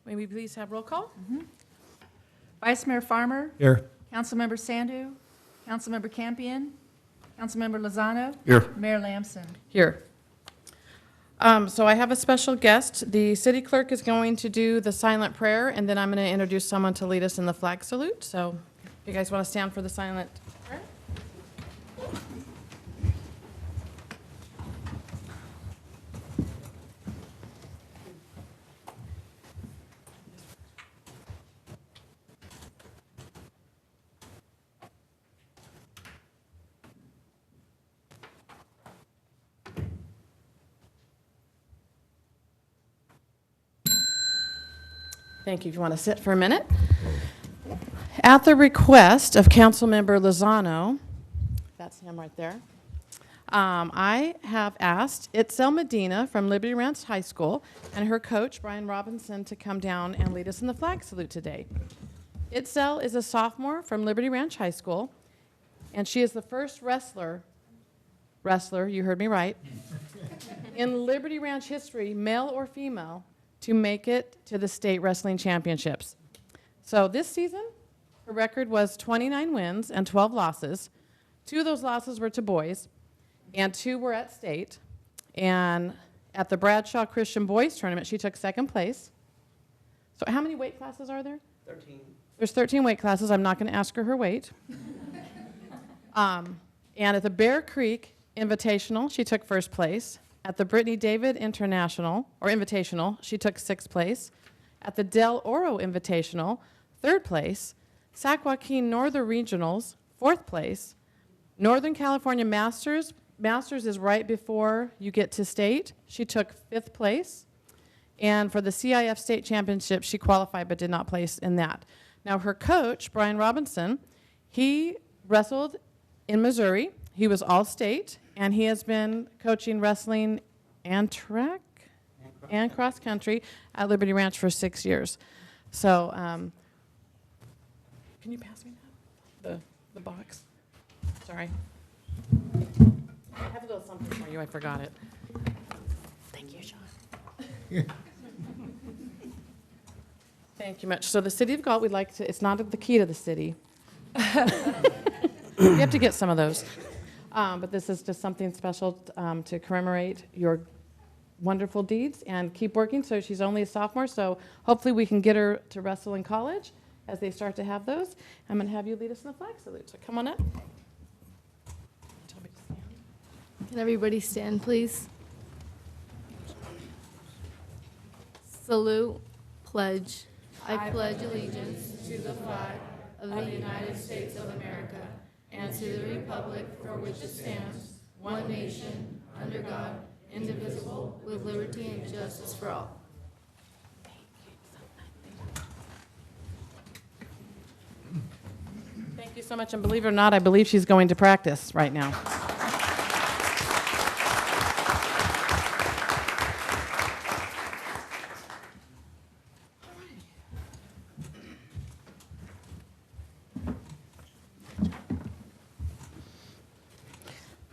May we please have roll call? Vice Mayor Farmer, Here. Councilmember Sandu, Councilmember Campion, Councilmember Lozano, Here. Mayor Lamson. Here. So I have a special guest. The city clerk is going to do the silent prayer, and then I'm going to introduce someone to lead us in the flag salute. So if you guys want to stand for the silent prayer. Thank you. If you want to sit for a minute. At the request of Councilmember Lozano, that's him right there, I have asked Itzel Medina from Liberty Ranch High School and her coach, Brian Robinson, to come down and lead us in the flag salute today. Itzel is a sophomore from Liberty Ranch High School, and she is the first wrestler, you heard me right, in Liberty Ranch history, male or female, to make it to the state wrestling championships. So this season, her record was 29 wins and 12 losses. 2 of those losses were to boys, and 2 were at state. And at the Bradshaw Christian Boys Tournament, she took 2nd place. So how many weight classes are there? 13. There's 13 weight classes. I'm not going to ask her weight. And at the Bear Creek Invitational, she took 1st place. At the Brittany David Invitational, she took 6th place. At the Del Oro Invitational, 3rd place. Sac Joaquin Northern Regionals, 4th place. Northern California Masters is right before you get to state. She took 5th place. And for the CIF State Championship, she qualified but did not place in that. Now, her coach, Brian Robinson, he wrestled in Missouri. He was all-state, and he has been coaching wrestling and track and cross country at Liberty Ranch for 6 years. So, can you pass me that? The box? Sorry. I have a little something for you. I forgot it. Thank you, Sean. Thank you much. So the city of Galt, we'd like to, it's not the key to the city. You have to get some of those. But this is just something special to commemorate your wonderful deeds and keep working. So she's only a sophomore, so hopefully we can get her to wrestle in college as they start to have those. I'm going to have you lead us in the flag salute. So come on up. Tell me to stand. Can everybody stand, please? Salute, pledge. I pledge allegiance to the flag of the United States of America and to the republic for which it stands, one nation, under God, indivisible, with liberty and justice for all. Thank you so much. And believe it or not, I believe she's going to practice right now.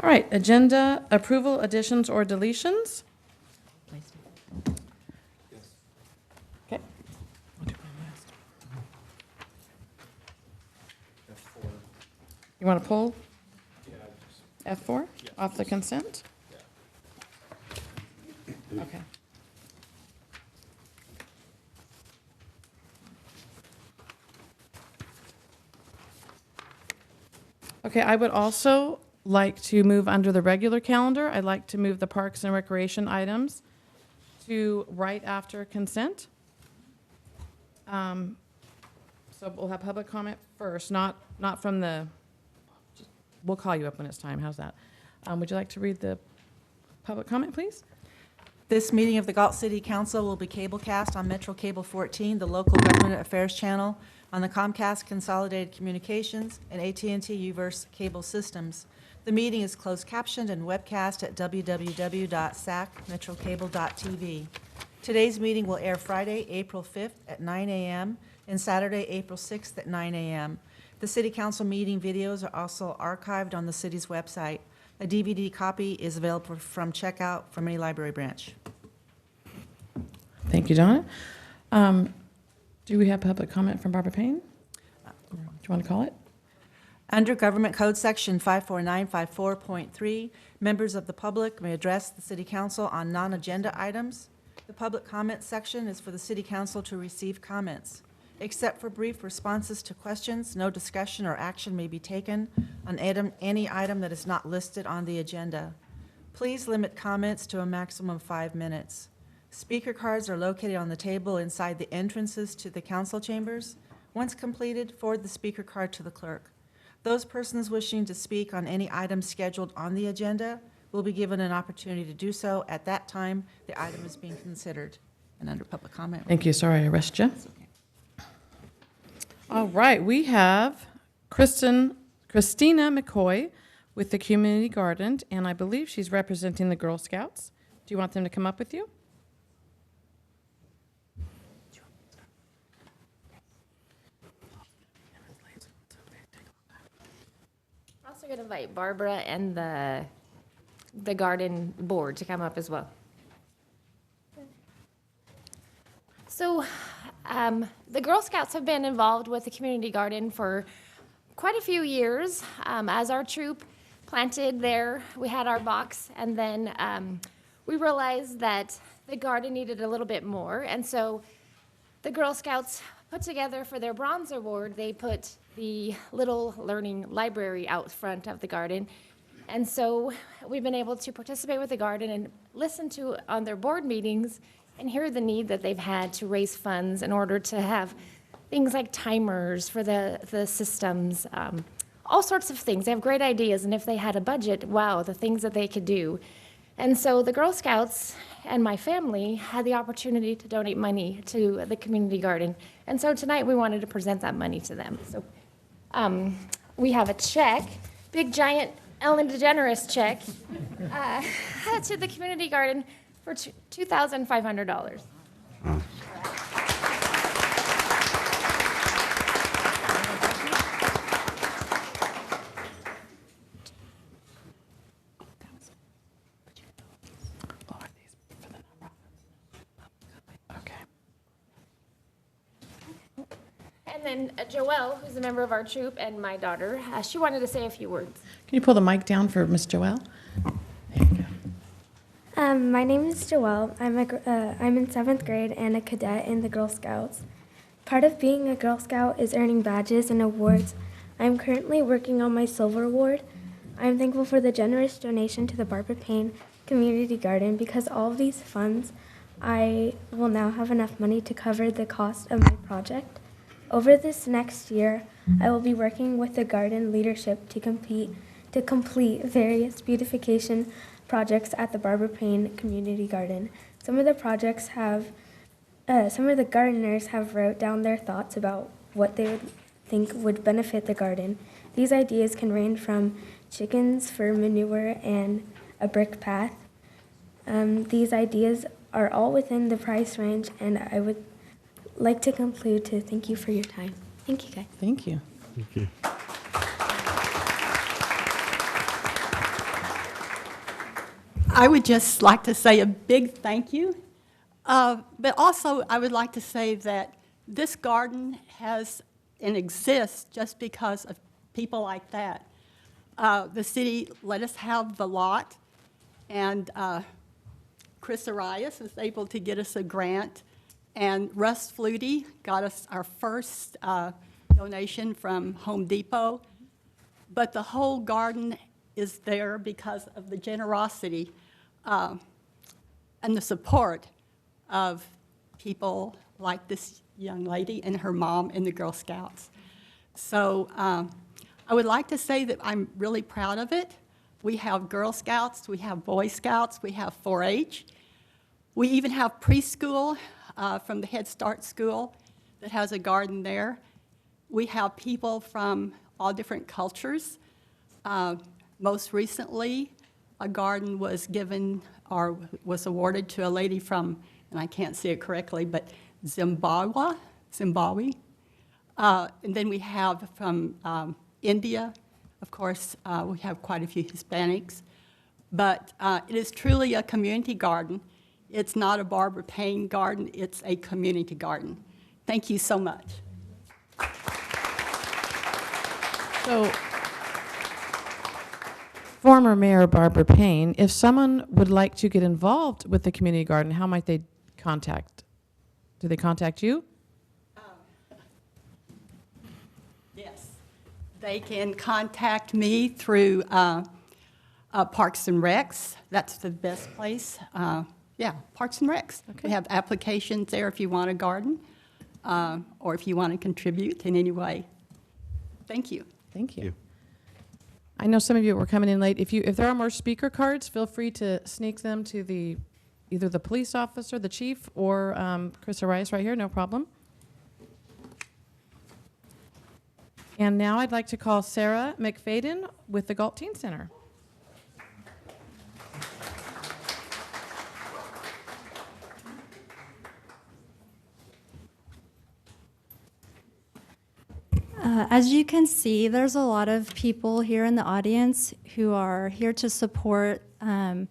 All right, agenda approval, additions, or deletions? Okay. I'll do one last. F4. You want to pull Yeah. F4 off the consent? Yeah. Okay. Okay, I would also like to move under the regular calendar. I'd like to move the Parks and Recreation items to right after consent. So we'll have public comment first, not from the, we'll call you up when it's time. How's that? Would you like to read the public comment, please? This meeting of the Galt City Council will be cablecast on Metro Cable 14, the local government affairs channel, on the Comcast Consolidated Communications and AT&T Uverse cable systems. The meeting is closed captioned and webcast at www.sacmetrocable.tv. Today's meeting will air Friday, April 5th at 9 a.m. and Saturday, April 6th at 9 a.m. The City Council meeting videos are also archived on the city's website. A DVD copy is available from checkout from any library branch. Thank you, Donna. Do we have public comment from Barbara Payne? Do you want to call it? Under Government Code Section 54954.3, members of the public may address the city council on non-agenda items. The public comment section is for the city council to receive comments. Except for brief responses to questions, no discussion or action may be taken on any item that is not listed on the agenda. Please limit comments to a maximum of 5 minutes. Speaker cards are located on the table inside the entrances to the council chambers. Once completed, forward the speaker card to the clerk. Those persons wishing to speak on any item scheduled on the agenda will be given an opportunity to do so at that time the item is being considered. And under public comment. Thank you. Sorry I rushed you. That's okay. All right, we have Christina McCoy with the Community Garden, and I believe she's representing the Girl Scouts. Do you want them to come up with you? We're also going to invite Barbara and the garden board to come up as well. So, the Girl Scouts have been involved with the community garden for quite a few years. As our troop planted there, we had our box, and then we realized that the garden needed a little bit more, and so the Girl Scouts put together for their Bronze Award, they put the little learning library out front of the garden. And so we've been able to participate with the garden and listen to on their board meetings and hear the need that they've had to raise funds in order to have things like timers for the systems, all sorts of things. They have great ideas, and if they had a budget, wow, the things that they could do. And so the Girl Scouts and my family had the opportunity to donate money to the community garden. And so tonight we wanted to present that money to them. So we have a check, big giant Ellen DeGeneres check to the community garden for $2,500. And then Joelle, who's a member of our troop, and my daughter, she wanted to say a few words. Can you pull the mic down for Miss Joelle? There you go. My name is Joelle. I'm in 7th grade and a cadet in the Girl Scouts. Part of being a Girl Scout is earning badges and awards. I'm currently working on my Silver Award. I'm thankful for the generous donation to the Barbara Payne Community Garden because all of these funds, I will now have enough money to cover the cost of my project. Over this next year, I will be working with the garden leadership to complete various beautification projects at the Barbara Payne Community Garden. Some of the gardeners have wrote down their thoughts about what they would think would benefit the garden. These ideas can range from chickens for manure and a brick path. These ideas are all within the price range, and I would like to conclude to thank you for your time. Thank you, guys. Thank you. Thank you. I would just like to say a big thank you, but also I would like to say that this garden has and exists just because of people like that. The city let us have the lot, and Chris Arias was able to get us a grant, and Russ Flutie got us our first donation from Home Depot. But the whole garden is there because of the generosity and the support of people like this young lady and her mom and the Girl Scouts. So I would like to say that I'm really proud of it. We have Girl Scouts, we have Boy Scouts, we have 4-H. We even have preschool from the Head Start School that has a garden there. We have people from all different cultures. Most recently, a garden was given or was awarded to a lady from, and I can't say it correctly, but Zimbabwe. And then we have from India, of course, we have quite a few Hispanics. But it is truly a community garden. It's not a Barbara Payne garden, it's a community garden. Thank you so much. So, former Mayor Barbara Payne, if someone would like to get involved with the community garden, how might they contact? Do they contact you? Yes. They can contact me through Parks and Recs. That's the best place. Yeah, Parks and Recs. Okay. We have applications there if you want a garden or if you want to contribute in any way. Thank you. Thank you. I know some of you were coming in late. If there are more speaker cards, feel free to sneak them to either the police officer, the chief, or Chris Arias right here, no problem. And now I'd like to call Sarah McFadden with the Galt Teen Center. As you can see, there's a lot of people here in the audience who are here to support a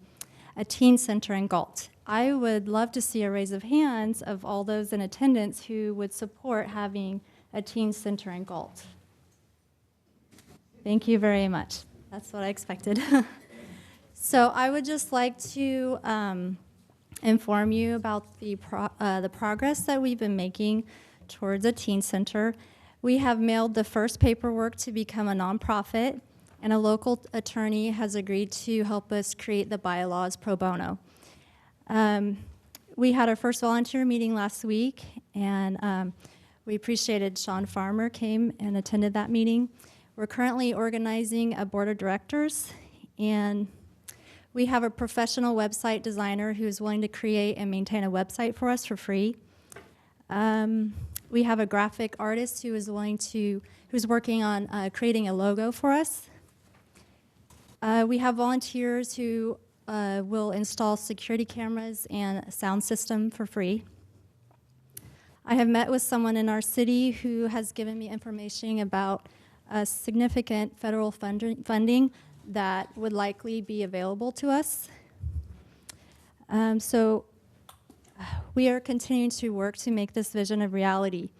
teen center in Galt. I would love to see a raise of hands of all those in attendance who would support having a teen center in Galt. Thank you very much. That's what I expected. So I would just like to inform you about the progress that we've been making towards a teen center. We have mailed the first paperwork to become a nonprofit, and a local attorney has agreed to help us create the bylaws pro bono. We had our first volunteer meeting last week, and we appreciated Sean Farmer came and attended that meeting. We're currently organizing a board of directors, and we have a professional website designer who is willing to create and maintain a website for us for free. We have a graphic artist who is who's working on creating a logo for us. We have volunteers who will install security cameras and a sound system for free. I have met with someone in our city who has given me information about significant federal funding that would likely be available to us. So we are continuing to work to make this vision a reality.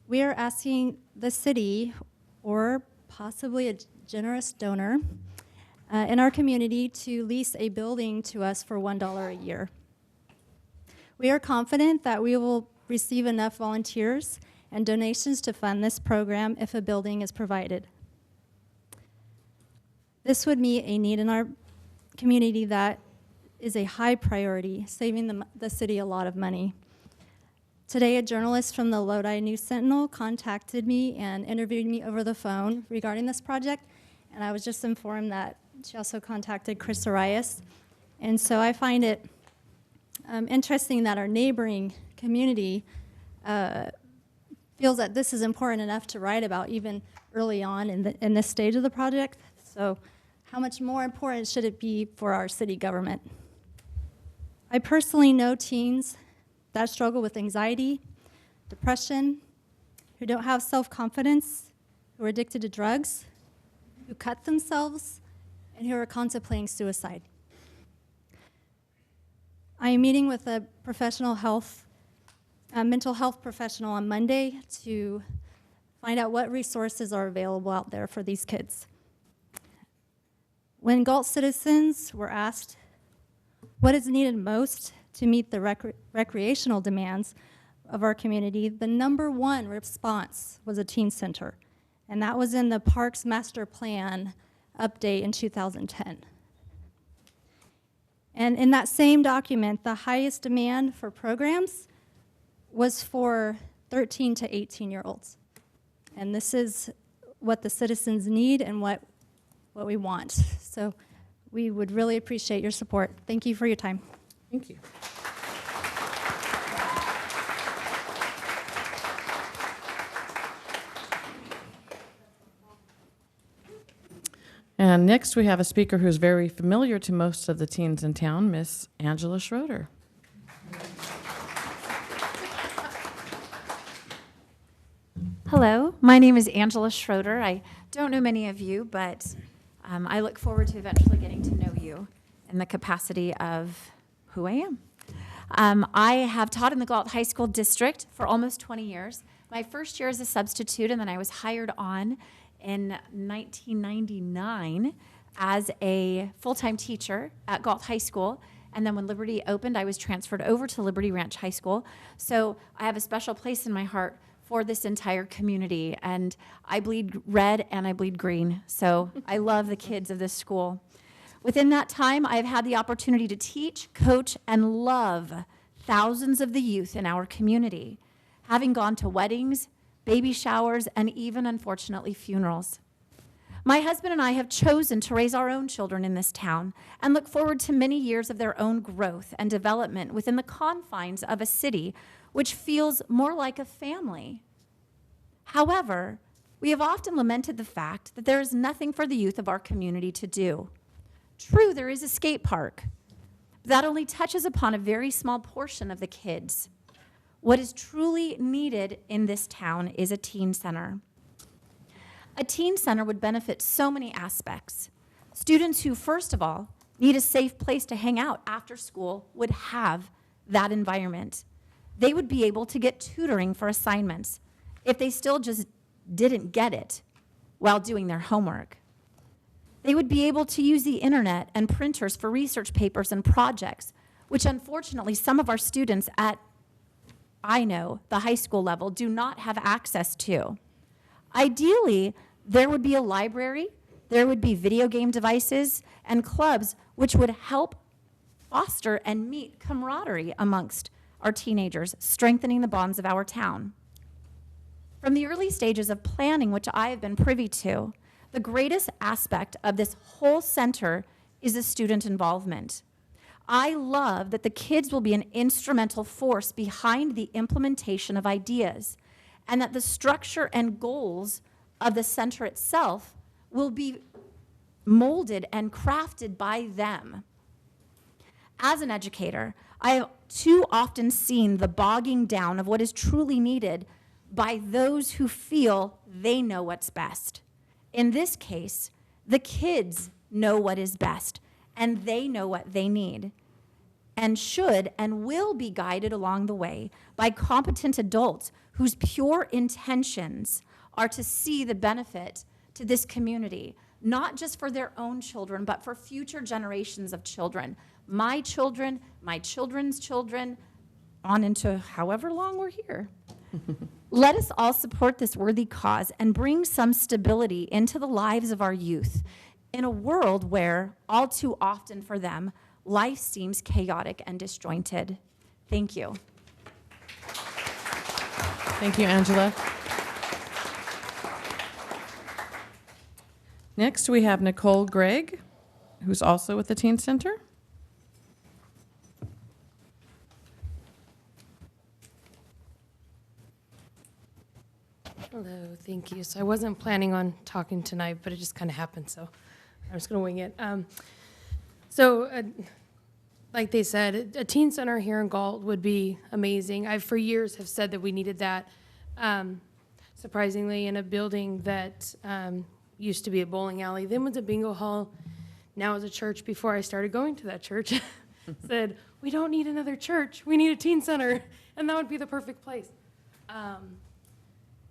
We are asking the city, or possibly a generous donor, in our community to lease a building to us for $1 a year. We are confident that we will receive enough volunteers and donations to fund this program if a building is provided. This would meet a need in our community that is a high priority, saving the city a lot of money. Today, a journalist from the Lodi News Sentinel contacted me and interviewed me over the phone regarding this project, and I was just informed that she also contacted Chris Arias. And so I find it interesting that our neighboring community feels that this is important enough to write about even early on in this stage of the project. So how much more important should it be for our city government? I personally know teens that struggle with anxiety, depression, who don't have self-confidence, who are addicted to drugs, who cut themselves, and who are contemplating suicide. I am meeting with a mental health professional on Monday to find out what resources are available out there for these kids. When Galt citizens were asked what is needed most to meet the recreational demands of our community, the #1 response was a teen center, and that was in the Parks Master Plan update in 2010. And in that same document, the highest demand for programs was for 13 to 18-year-olds. And this is what the citizens need and what we want. So we would really appreciate your support. Thank you for your time. Thank you. And next we have a speaker who's very familiar to most of the teens in town, Miss Angela Schroeder. Hello, my name is Angela Schroeder. I don't know many of you, but I look forward to eventually getting to know you in the capacity of who I am. I have taught in the Galt High School district for almost 20 years. My first year as a substitute, and then I was hired on in 1999 as a full-time teacher at Galt High School. And then when Liberty opened, I was transferred over to Liberty Ranch High School. So I have a special place in my heart for this entire community. And I bleed red and I bleed green. So I love the kids of this school. Within that time, I've had the opportunity to teach, coach, and love thousands of the youth in our community, having gone to weddings, baby showers, and even, unfortunately, funerals. My husband and I have chosen to raise our own children in this town and look forward to many years of their own growth and development within the confines of a city which feels more like a family. However, we have often lamented the fact that there is nothing for the youth of our community to do. True, there is a skate park, but that only touches upon a very small portion of the kids. What is truly needed in this town is a teen center. A teen center would benefit so many aspects. Students who, first of all, need a safe place to hang out after school would have that environment. They would be able to get tutoring for assignments if they still just didn't get it while doing their homework. They would be able to use the internet and printers for research papers and projects, which unfortunately some of our students at, I know, the high school level do not have access to. Ideally, there would be a library, there would be video game devices and clubs which would help foster and meet camaraderie amongst our teenagers, strengthening the bonds of our town. From the early stages of planning, which I have been privy to, the greatest aspect of this whole center is the student involvement. I love that the kids will be an instrumental force behind the implementation of ideas, and that the structure and goals of the center itself will be molded and crafted by them. As an educator, I have too often seen the bogging down of what is truly needed by those who feel they know what's best. In this case, the kids know what is best, and they know what they need, and should and will be guided along the way by competent adults whose pure intentions are to see the benefit to this community, not just for their own children, but for future generations of children. My children, my children's children, on into however long we're here. Let us all support this worthy cause and bring some stability into the lives of our youth in a world where, all too often for them, life seems chaotic and disjointed. Thank you. Thank you, Angela. Next, we have Nicole Gregg, who's also with the Teen Center. Hello, thank you. So I wasn't planning on talking tonight, but it just kind of happened, so I'm just going to wing it. Like they said, a teen center here in Galt would be amazing. I, for years, have said that we needed that. Surprisingly, in a building that used to be a bowling alley, then was a bingo hall, now is a church. Before I started going to that church, said, we don't need another church, we need a teen center, and that would be the perfect place.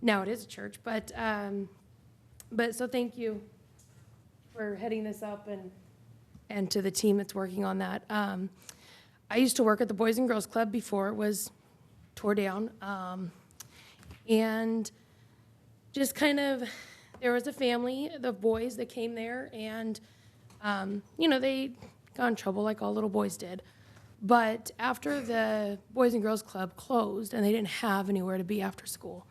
Now it is a church, but so thank you for heading this up and to the team that's working on that. I used to work at the Boys and Girls Club before it was tore down, and just kind of, there was a family of boys that came there, and they got in trouble like all little boys did. But after the Boys and Girls Club closed and they didn't have anywhere to be after school,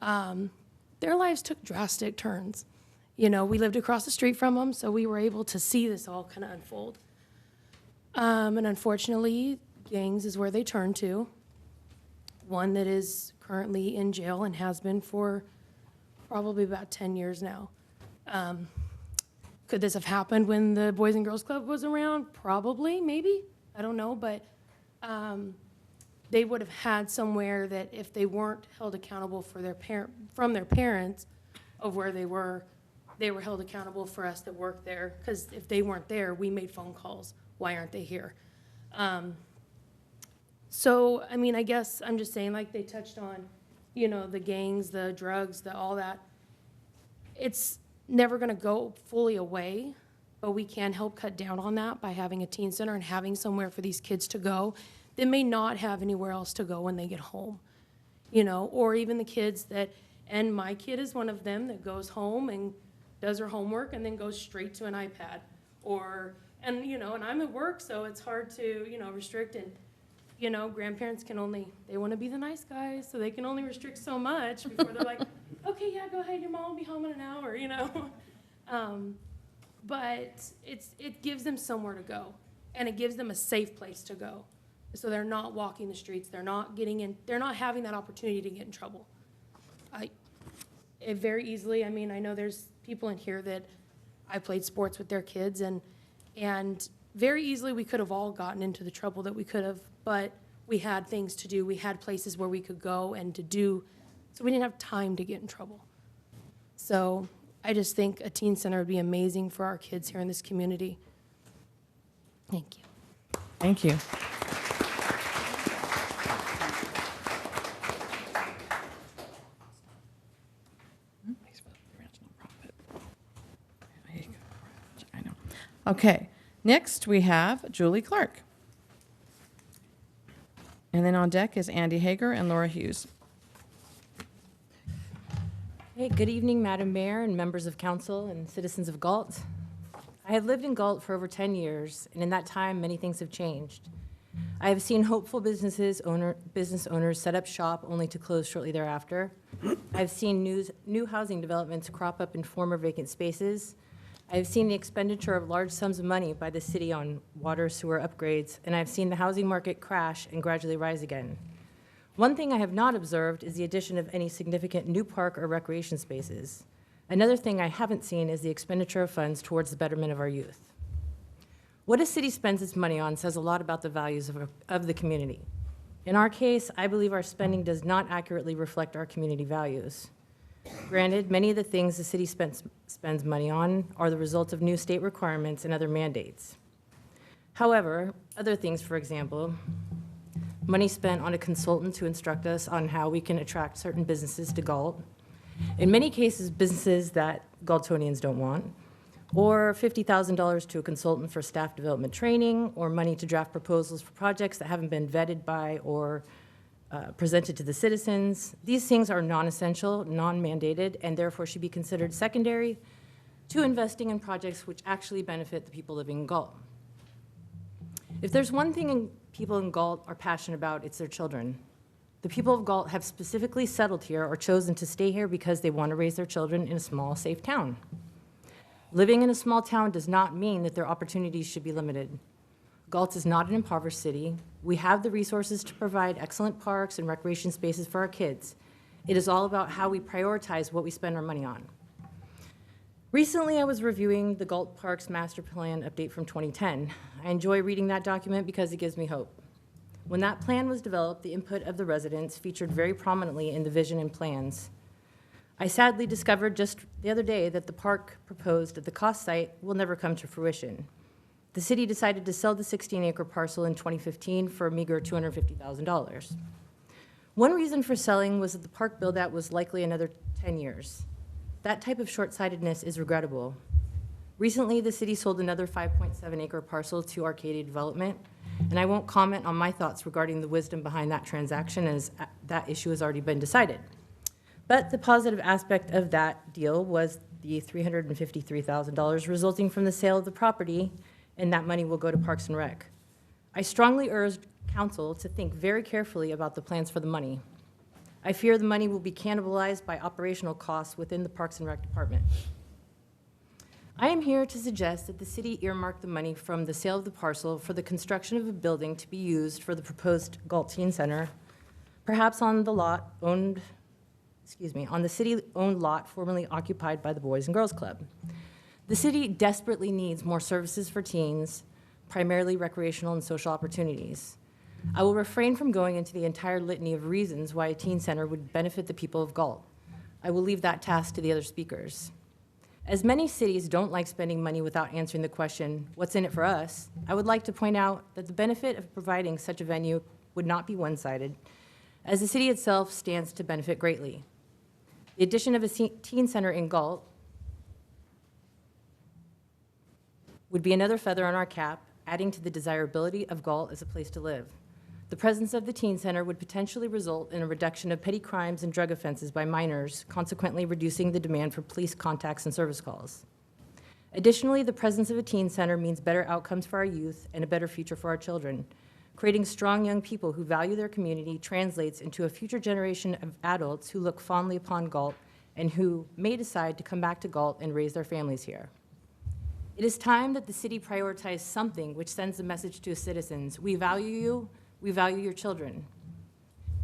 their lives took drastic turns. We lived across the street from them, so we were able to see this all kind of unfold. And unfortunately, gangs is where they turn to. One that is currently in jail and has been for probably about 10 years now. Could this have happened when the Boys and Girls Club was around? Probably, maybe. I don't know, but they would have had somewhere that if they weren't held accountable for from their parents of where they were held accountable for us that worked there. Because if they weren't there, we made phone calls. Why aren't they here? So, I mean, I guess I'm just saying, like they touched on, you know, the gangs, the drugs, the all that. It's never going to go fully away, but we can help cut down on that by having a teen center and having somewhere for these kids to go that may not have anywhere else to go when they get home, you know, or even the kids that, and my kid is one of them that goes home and does her homework and then goes straight to an iPad or, and, you know, and I'm at work, so it's hard to, you know, restrict and, you know, grandparents can only, they want to be the nice guys, so they can only restrict so much before they're like, okay, yeah, go ahead, your mom will be home in an hour, you know. But it gives them somewhere to go, and it gives them a safe place to go. So they're not walking the streets, they're not getting in, they're not having that opportunity to get in trouble. It very easily, I mean, I know there's people in here that I played sports with their kids, and very easily we could have all gotten into the trouble that we could have, but we had things to do, we had places where we could go and to do, so we didn't have time to get in trouble. So I just think a teen center would be amazing for our kids here in this community. Thank you. Thank you. Okay, next we have Julie Clark. And then on deck is Andy Hager and Laura Hughes. Hey, good evening, Madam Mayor and members of council and citizens of Galt. I have lived in Galt for over 10 years, and in that time, many things have changed. I have seen hopeful business owners set up shop only to close shortly thereafter. I've seen new housing developments crop up in former vacant spaces. I have seen the expenditure of large sums of money by the city on water, sewer upgrades, and I've seen the housing market crash and gradually rise again. One thing I have not observed is the addition of any significant new park or recreation spaces. Another thing I haven't seen is the expenditure of funds towards the betterment of our youth. What a city spends its money on says a lot about the values of the community. In our case, I believe our spending does not accurately reflect our community values. Granted, many of the things the city spends money on are the result of new state requirements and other mandates. However, other things, for example, money spent on a consultant to instruct us on how we can attract certain businesses to Galt, in many cases, businesses that Galtonians don't want, or $50,000 to a consultant for staff development training, or money to draft proposals for projects that haven't been vetted by or presented to the citizens. These things are non-essential, non-mandated, and therefore should be considered secondary to investing in projects which actually benefit the people living in Galt. If there's one thing people in Galt are passionate about, it's their children. The people of Galt have specifically settled here or chosen to stay here because they want to raise their children in a small, safe town. Living in a small town does not mean that their opportunities should be limited. Galt is not an impoverished city. We have the resources to provide excellent parks and recreation spaces for our kids. It is all about how we prioritize what we spend our money on. Recently, I was reviewing the Galt Parks Master Plan update from 2010. I enjoy reading that document because it gives me hope. When that plan was developed, the input of the residents featured very prominently in the vision and plans. I sadly discovered just the other day that the park proposed at the cost site will never come to fruition. The city decided to sell the 16-acre parcel in 2015 for a meager $250,000. One reason for selling was that the park build-out was likely another 10 years. That type of short-sightedness is regrettable. Recently, the city sold another 5.7-acre parcel to Arcadia Development, and I won't comment on my thoughts regarding the wisdom behind that transaction, as that issue has already been decided. But the positive aspect of that deal was the $353,000 resulting from the sale of the property, and that money will go to Parks and Rec. I strongly urge council to think very carefully about the plans for the money. I fear the money will be cannibalized by operational costs within the Parks and Rec department. I am here to suggest that the city earmark the money from the sale of the parcel for the construction of a building to be used for the proposed Galt Teen Center, perhaps on the lot on the city-owned lot formerly occupied by the Boys and Girls Club. The city desperately needs more services for teens, primarily recreational and social opportunities. I will refrain from going into the entire litany of reasons why a teen center would benefit the people of Galt. I will leave that task to the other speakers. As many cities don't like spending money without answering the question, what's in it for us? I would like to point out that the benefit of providing such a venue would not be one-sided, as the city itself stands to benefit greatly. The addition of a teen center in Galt would be another feather on our cap, adding to the desirability of Galt as a place to live. The presence of the teen center would potentially result in a reduction of petty crimes and drug offenses by minors, consequently reducing the demand for police contacts and service calls. Additionally, the presence of a teen center means better outcomes for our youth and a better future for our children. Creating strong young people who value their community translates into a future generation of adults who look fondly upon Galt and who may decide to come back to Galt and raise their families here. It is time that the city prioritize something which sends a message to its citizens. We value you, we value your children.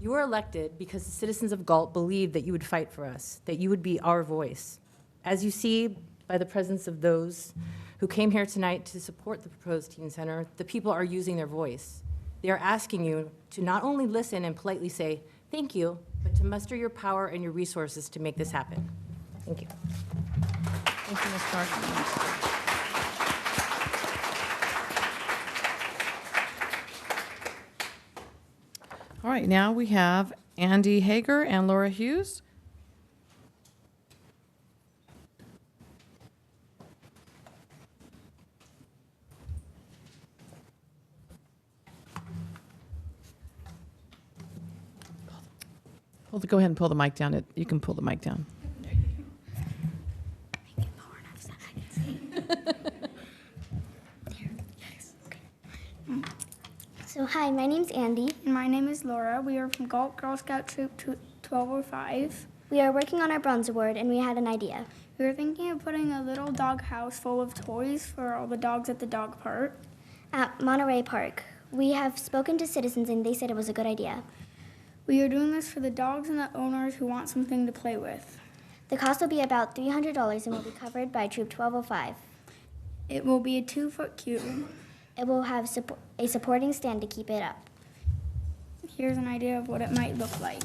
You were elected because the citizens of Galt believed that you would fight for us, that you would be our voice. As you see by the presence of those who came here tonight to support the proposed teen center, the people are using their voice. They are asking you to not only listen and politely say, thank you, but to muster your power and your resources to make this happen. Thank you. Thank you, Ms. Clark. All right, now we have Andy Hager and Laura Hughes. Go ahead and pull the mic down. You can pull the mic down. So hi, my name's Andy. And my name is Laura. We are from Galt Girl Scout Troop 1205. We are working on our Bronze Award, and we had an idea. We were thinking of putting a little dog house full of toys for all the dogs at the dog park. At Monterey Park, we have spoken to citizens and they said it was a good idea. We are doing this for the dogs and the owners who want something to play with. The cost will be about $300 and will be covered by Troop 1205. It will be a 2-foot cube. It will have a supporting stand to keep it up. Here's an idea of what it might look like.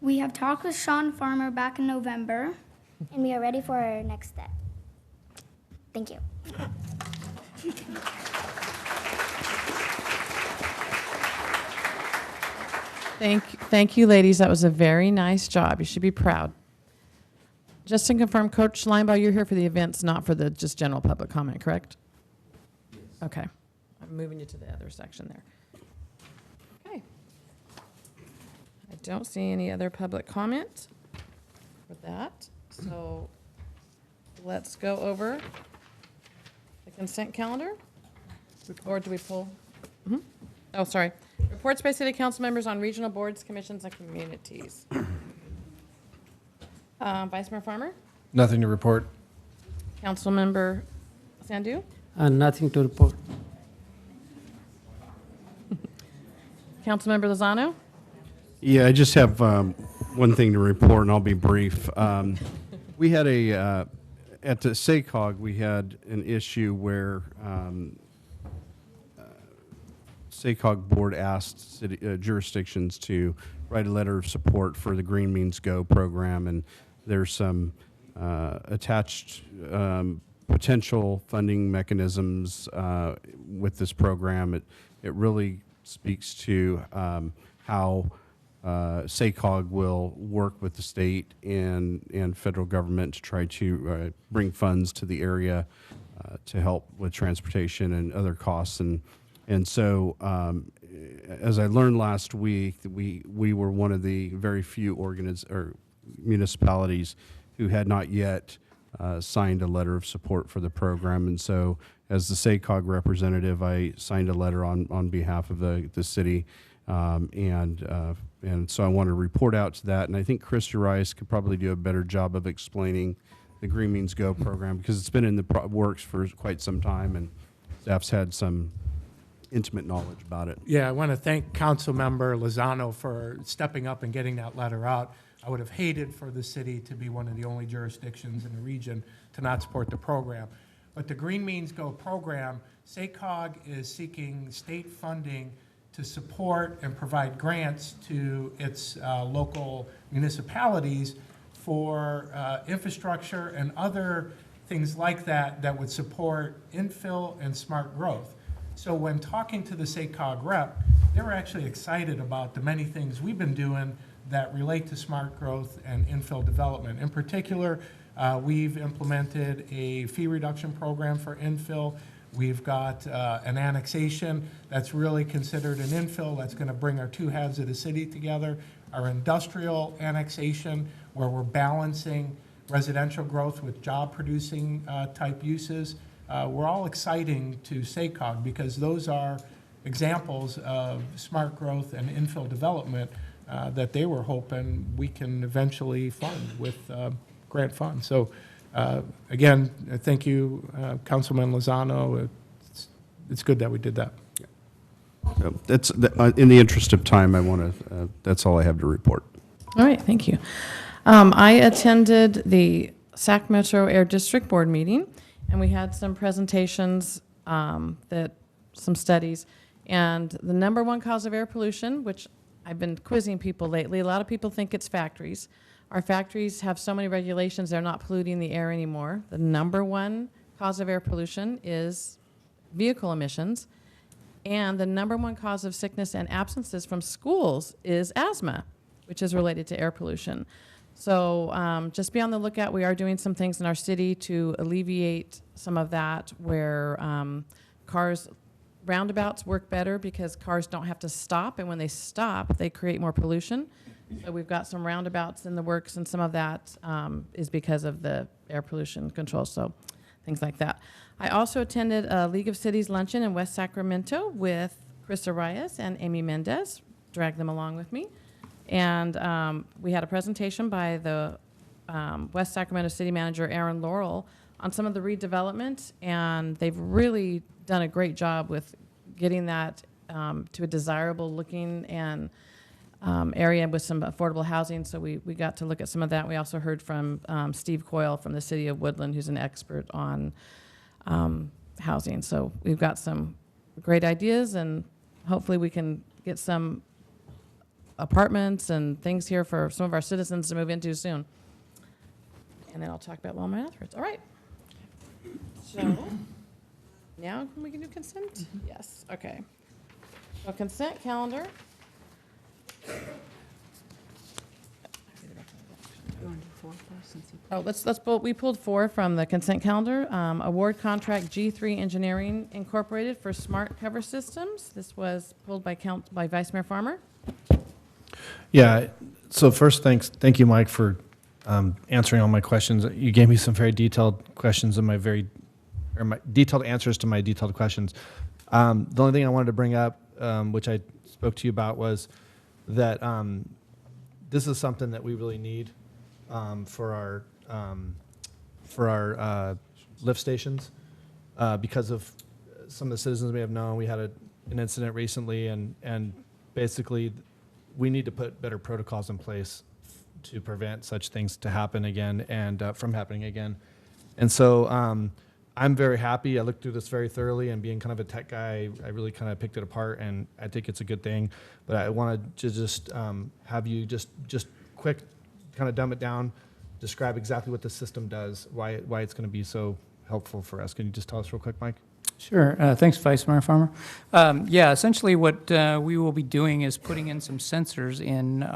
We have talked with Sean Farmer back in November. And we are ready for our next step. Thank you. Thank you, ladies. That was a very nice job. You should be proud. Just to confirm, Coach Linebaugh, you're here for the events, not for the just general public comment, correct? Yes. Okay. I'm moving you to the other section there. Okay. I don't see any other public comment for that. So let's go over the consent calendar. Or do we pull? Oh, sorry. Reports by city council members on regional boards, commissions, and communities. Vice Mayor Farmer? Nothing to report. Councilmember Sandu? Nothing to report. Councilmember Lozano? Yeah, I just have one thing to report, and I'll be brief. We had at the SACOG, we had an issue where SACOG board asked jurisdictions to write a letter of support for the Green Means Go program, and there's some attached potential funding mechanisms with this program. It really speaks to how SACOG will work with the state and federal government to try to bring funds to the area to help with transportation and other costs. And so, as I learned last week, we were one of the very few municipalities who had not yet signed a letter of support for the program. And so, as the SACOG representative, I signed a letter on behalf of the city, and so I want to report out to that. And I think Krista Rice could probably do a better job of explaining the Green Means Go program, because it's been in the works for quite some time, and staff's had some intimate knowledge about it. Yeah, I want to thank Councilmember Lozano for stepping up and getting that letter out. I would have hated for the city to be one of the only jurisdictions in the region to not support the program. But the Green Means Go program, SACOG is seeking state funding to support and provide grants to its local municipalities for infrastructure and other things like that that would support infill and smart growth. So when talking to the SACOG rep, they were actually excited about the many things we've been doing that relate to smart growth and infill development. In particular, we've implemented a fee reduction program for infill. We've got an annexation that's really considered an infill that's going to bring our two halves of the city together. Our industrial annexation, where we're balancing residential growth with job-producing type uses. We're all exciting to SACOG because those are examples of smart growth and infill development that they were hoping we can eventually fund with grant funds. So again, thank you, Councilman Lozano. It's good that we did that. That's in the interest of time. I want to. That's all I have to report. All right, thank you. I attended the Sac Metro Air District Board meeting, and we had some presentations, some studies, and the number one cause of air pollution, which I've been quizzing people lately. A lot of people think it's factories. Our factories have so many regulations, they're not polluting the air anymore. The number one cause of air pollution is vehicle emissions, and the number one cause of sickness and absences from schools is asthma, which is related to air pollution. So just be on the lookout. We are doing some things in our city to alleviate some of that, where roundabouts work better because cars don't have to stop, and when they stop, they create more pollution. So we've got some roundabouts in the works, and some of that is because of the air pollution control, so things like that. I also attended a League of Cities luncheon in West Sacramento with Chris Arias and Amy Mendez, dragged them along with me. And we had a presentation by the West Sacramento City Manager, Aaron Laurel, on some of the redevelopment, and they've really done a great job with getting that to a desirable looking and area with some affordable housing. So we got to look at some of that. We also heard from Steve Coyle from the City of Woodland, who's an expert on housing. So we've got some great ideas, and hopefully we can get some apartments and things here for some of our citizens to move into soon. And then I'll talk about Walmart afterwards. All right. So now we can do consent? Mm-hmm. Yes. Okay. So consent calendar. Oh, we pulled 4 from the consent calendar. Award contract G3 Engineering Incorporated for smart cover systems. This was pulled by Vice Mayor Farmer. Yeah. So first, thank you, Mike, for answering all my questions. You gave me some very detailed questions and my detailed answers to my detailed questions. The only thing I wanted to bring up, which I spoke to you about, was that this is something that we really need for our lift stations because of some of the citizens may have known. We had an incident recently, and basically we need to put better protocols in place to prevent such things to happen again and from happening again. And so I'm very happy. I looked through this very thoroughly, and being kind of a tech guy, I really kind of picked it apart, and I think it's a good thing. But I wanted to just have you just quick kind of dumb it down, describe exactly what the system does, why it's going to be so helpful for us. Can you just tell us real quick, Mike? Sure. Thanks, Vice Mayor Farmer. Yeah, essentially what we will be doing is putting in some sensors in.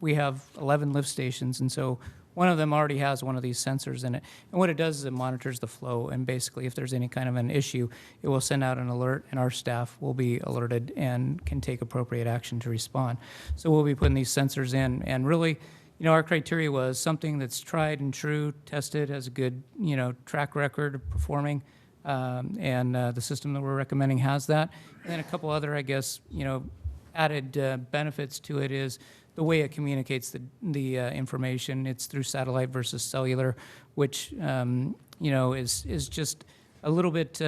We have 11 lift stations, and so one of them already has one of these sensors in it. And what it does is it monitors the flow, and basically if there's any kind of an issue, it will send out an alert, and our staff will be alerted and can take appropriate action to respond. So we'll be putting these sensors in, and really, our criteria was something that's tried and true, tested, has a good, track record of performing, and the system that we're recommending has that. And then a couple other, I guess, added benefits to it is the way it communicates the information. It's through satellite versus cellular, which is just a little bit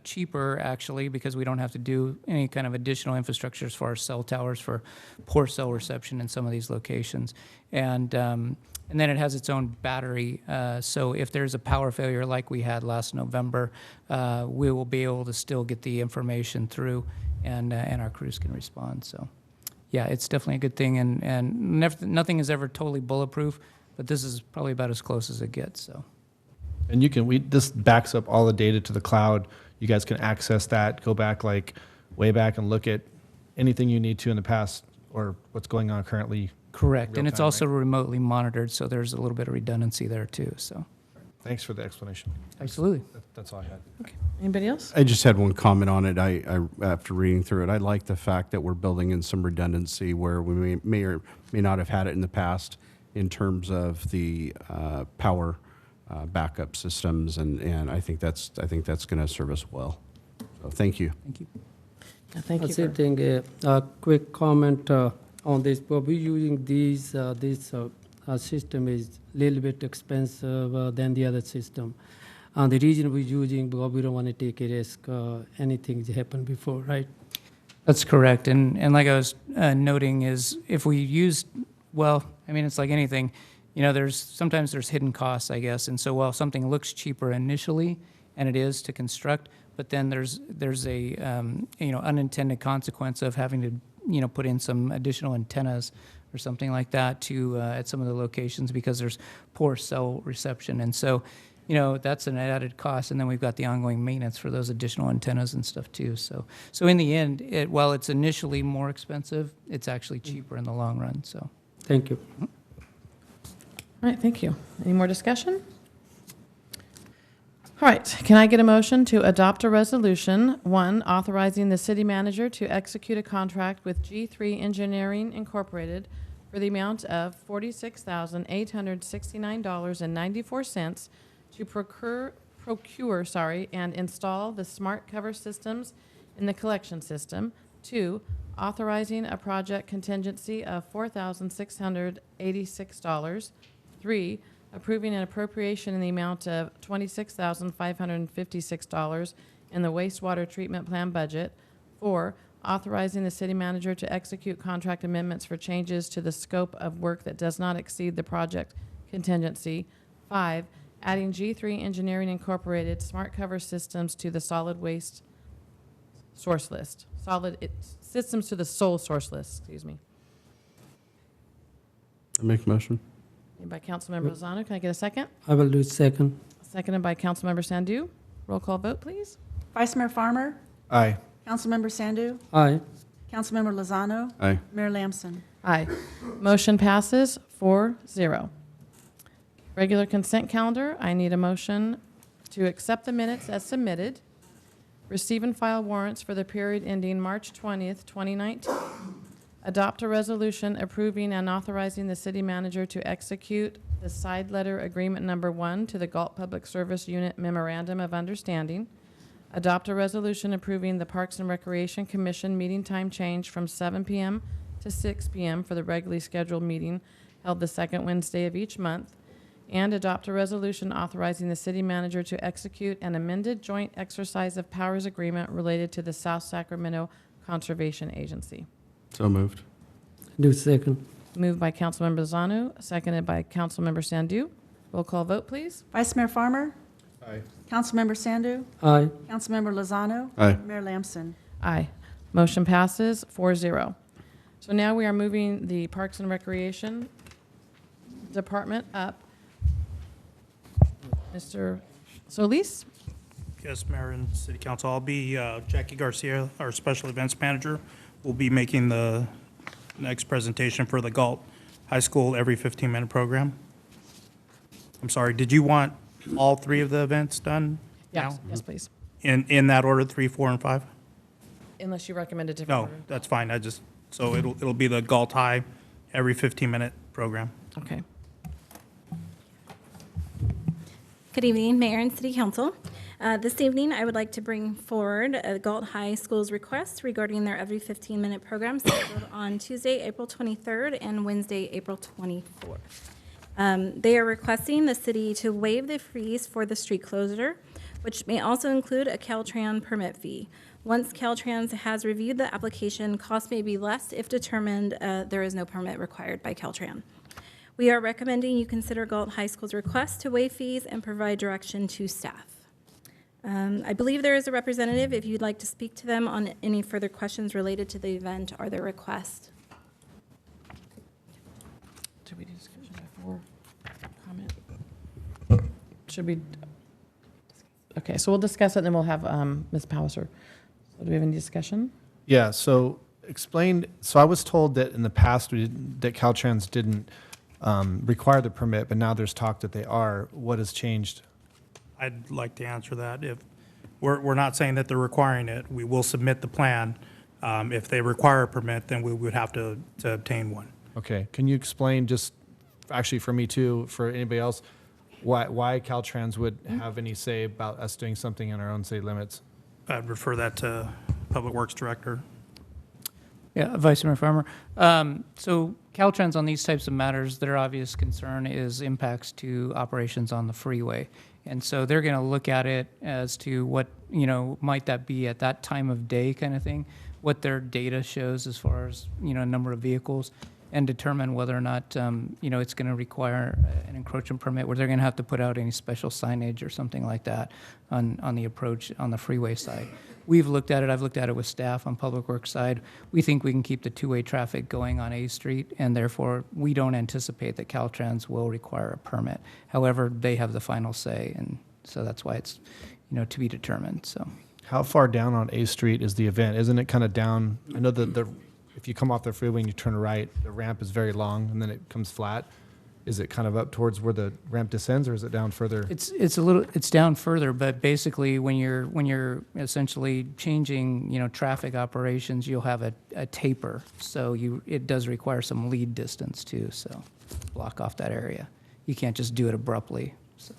cheaper, actually, because we don't have to do any kind of additional infrastructure as far as cell towers for poor cell reception in some of these locations. And then it has its own battery, so if there's a power failure like we had last November, we will be able to still get the information through and our crews can respond. So, yeah, it's definitely a good thing, and nothing is ever totally bulletproof, but this is probably about as close as it gets. So, And this backs up all the data to the cloud. You guys can access that, go back way back and look at anything you need to in the past or what's going on currently. correct, and it's Real-time, also right? remotely monitored, so there's a little bit of redundancy there too. So, Thanks for the explanation. absolutely. That's all I had. Anybody else? I just had one comment on it. I after reading through it, I like the fact that we're building in some redundancy where we may or may not have had it in the past in terms of the power backup systems, and I think that's going to serve us well. So thank you. Thank you. Thank you. Same thing, a quick comment on this. But we're using this system is a little bit expensive than the other system. And the reason we're using, because we don't want to take a risk, anything happened before, right? That's correct. And like I was noting is if we use, well, I mean, it's like anything, you know, sometimes there's hidden costs, I guess. And so while something looks cheaper initially, and it is to construct, but then there's a, you know, unintended consequence of having to, you know, put in some additional antennas or something like that to, at some of the locations because there's poor cell reception. And so, you know, that's an added cost, and then we've got the ongoing maintenance for those additional antennas and stuff too. So in the end, while it's initially more expensive, it's actually cheaper in the long run. So, Thank you. All right, thank you. Any more discussion? All right, can I get a motion to adopt a resolution, one, authorizing the city manager to execute a contract with G3 Engineering Incorporated for the amount of $46,869.94 to procure and install the smart cover systems in the collection system. Two, authorizing a project contingency of $4,686. Three, approving an appropriation in the amount of $26,556 in the wastewater treatment plan budget. Four, authorizing the city manager to execute contract amendments for changes to the scope of work that does not exceed the project contingency. Five, adding G3 Engineering Incorporated smart cover systems to the solid waste source list. Systems to the sole source list, excuse me. I make a motion. Made by Councilmember Lozano. Can I get a second? I will do second. Seconded by Councilmember Sandu. Roll call vote, please. Vice Mayor Farmer, Aye. Councilmember Sandu, Aye. Councilmember Lozano, Aye. Mayor Lamson. Aye. Motion passes 4-0. Regular consent calendar, I need a motion to accept the minutes as submitted, receive and file warrants for the period ending March 20th, 2019, adopt a resolution approving and authorizing the city manager to execute the side letter agreement number 1 to the Galt Public Service Unit Memorandum of Understanding, adopt a resolution approving the Parks and Recreation Commission meeting time change from 7 p.m. to 6 p.m. for the regularly scheduled meeting held the second Wednesday of each month, and adopt a resolution authorizing the city manager to execute an amended joint exercise of powers agreement related to the South Sacramento Conservation Agency. So moved. Do second. Moved by Councilmember Lozano, seconded by Councilmember Sandu. Roll call vote, please. Vice Mayor Farmer, Aye. Councilmember Sandu, Aye. Councilmember Lozano, Aye. Mayor Lamson. Aye. Motion passes 4-0. So now we are moving the Parks and Recreation Department up. Mr. Solis? Yes, Mayor and City Council. I'll be, Jackie Garcia, our Special Events Manager, will be making the next presentation for the Galt High School Every 15-Minute program. I'm sorry, did you want all three of the events done Yes, now? yes, please. In that order, 3, 4, and 5? Unless you recommend a different No, order. that's fine. So it'll be the Galt High Every 15-Minute program. Okay. Good evening, Mayor and City Council. This evening, I would like to bring forward Galt High School's request regarding their every 15-minute program scheduled on Tuesday, April 23rd and Wednesday, April 24th. They are requesting the city to waive the fees for the street closure, which may also include a Caltrans permit fee. Once Caltrans has reviewed the application, costs may be less if determined there is no permit required by Caltrans. We are recommending you consider Galt High School's request to waive fees and provide direction to staff. I believe there is a representative if you'd like to speak to them on any further questions related to the event or their request. Should we do discussion before comment? Should we? Okay, so we'll discuss it, and then we'll have Ms. Palliser. So do we have any discussion? Yeah, so explain, so I was told that in the past that Caltrans didn't require the permit, but now there's talk that they are. What has changed? I'd like to answer that. If we're not saying that they're requiring it, we will submit the plan. If they require a permit, then we would have to obtain one. Okay, can you explain just, actually for me too, for anybody else, why Caltrans would have any say about us doing something in our own city limits? I'd refer that to Public Works Director. Yeah, Vice Mayor Farmer. So Caltrans on these types of matters, their obvious concern is impacts to operations on the freeway. And so they're going to look at it as to what, might that be at that time of day kind of thing, what their data shows as far as, number of vehicles, and determine whether or not, it's going to require an encroachment permit, where they're going to have to put out any special signage or something like that on the approach on the freeway side. We've looked at it. I've looked at it with staff on Public Works side. We think we can keep the two-way traffic going on A Street, and therefore we don't anticipate that Caltrans will require a permit. However, they have the final say, and so that's why it's, to be determined. So, how far down on A Street is the event? Isn't it kind of down? I know that if you come off the freeway and you turn right, the ramp is very long and then it comes flat. Is it kind of up towards where the ramp descends, or is it down further? It's down further, but basically when you're essentially changing, traffic operations, you'll have a taper. So it does require some lead distance too, so block off that area. You can't just do it abruptly, so.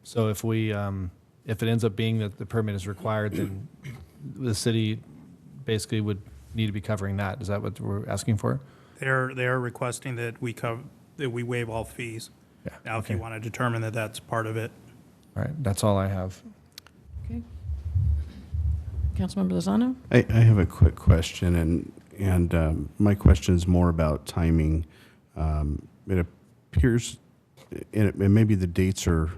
So if if it ends up being that the permit is required, then the city basically would need to be covering that. Is that what we're asking for? They are requesting that we waive all fees. Yeah. Now, if you want to determine that that's part of it. All right, that's all I have. Okay. Councilmember Lozano? I have a quick question, and my question is more about timing. It appears, and maybe the dates are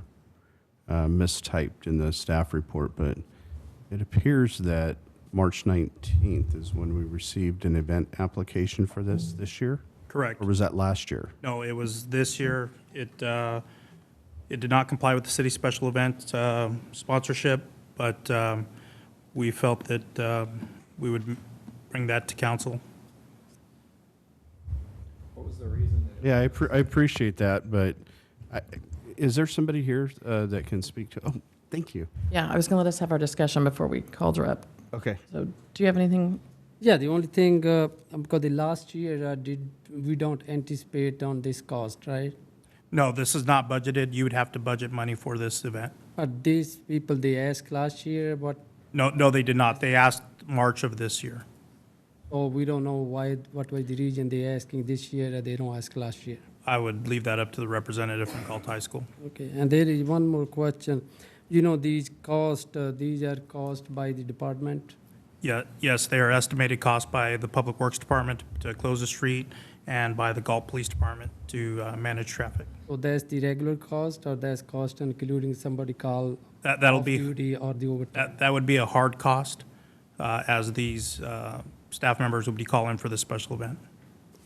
mistyped in the staff report, but it appears that March 19th is when we received an event application for this year? Correct. Or was that last year? No, it was this year. It did not comply with the city special event sponsorship, but we felt that we would bring that to council. What was the reason? Yeah, I appreciate that, but is there somebody here that can speak to? Oh, thank you. Yeah, I was going to let us have our discussion before we called her up. Okay. So do you have anything? Yeah, the only thing, because the last year we don't anticipate on this cost, right? No, this is not budgeted. You would have to budget money for this event. But these people, they asked last year, but No, they did not. They asked March of this year. we don't know what was the reason they asking this year and they don't ask last year. I would leave that up to the representative from Galt High School. Okay, and there is one more question. These these are cost by the department? Yeah, yes, they are estimated cost by the Public Works Department to close the street and by the Galt Police Department to manage traffic. So that's the regular cost, or that's cost including somebody call That'll off be duty or the overtime? that would be a hard cost, as these staff members would be calling for this special event.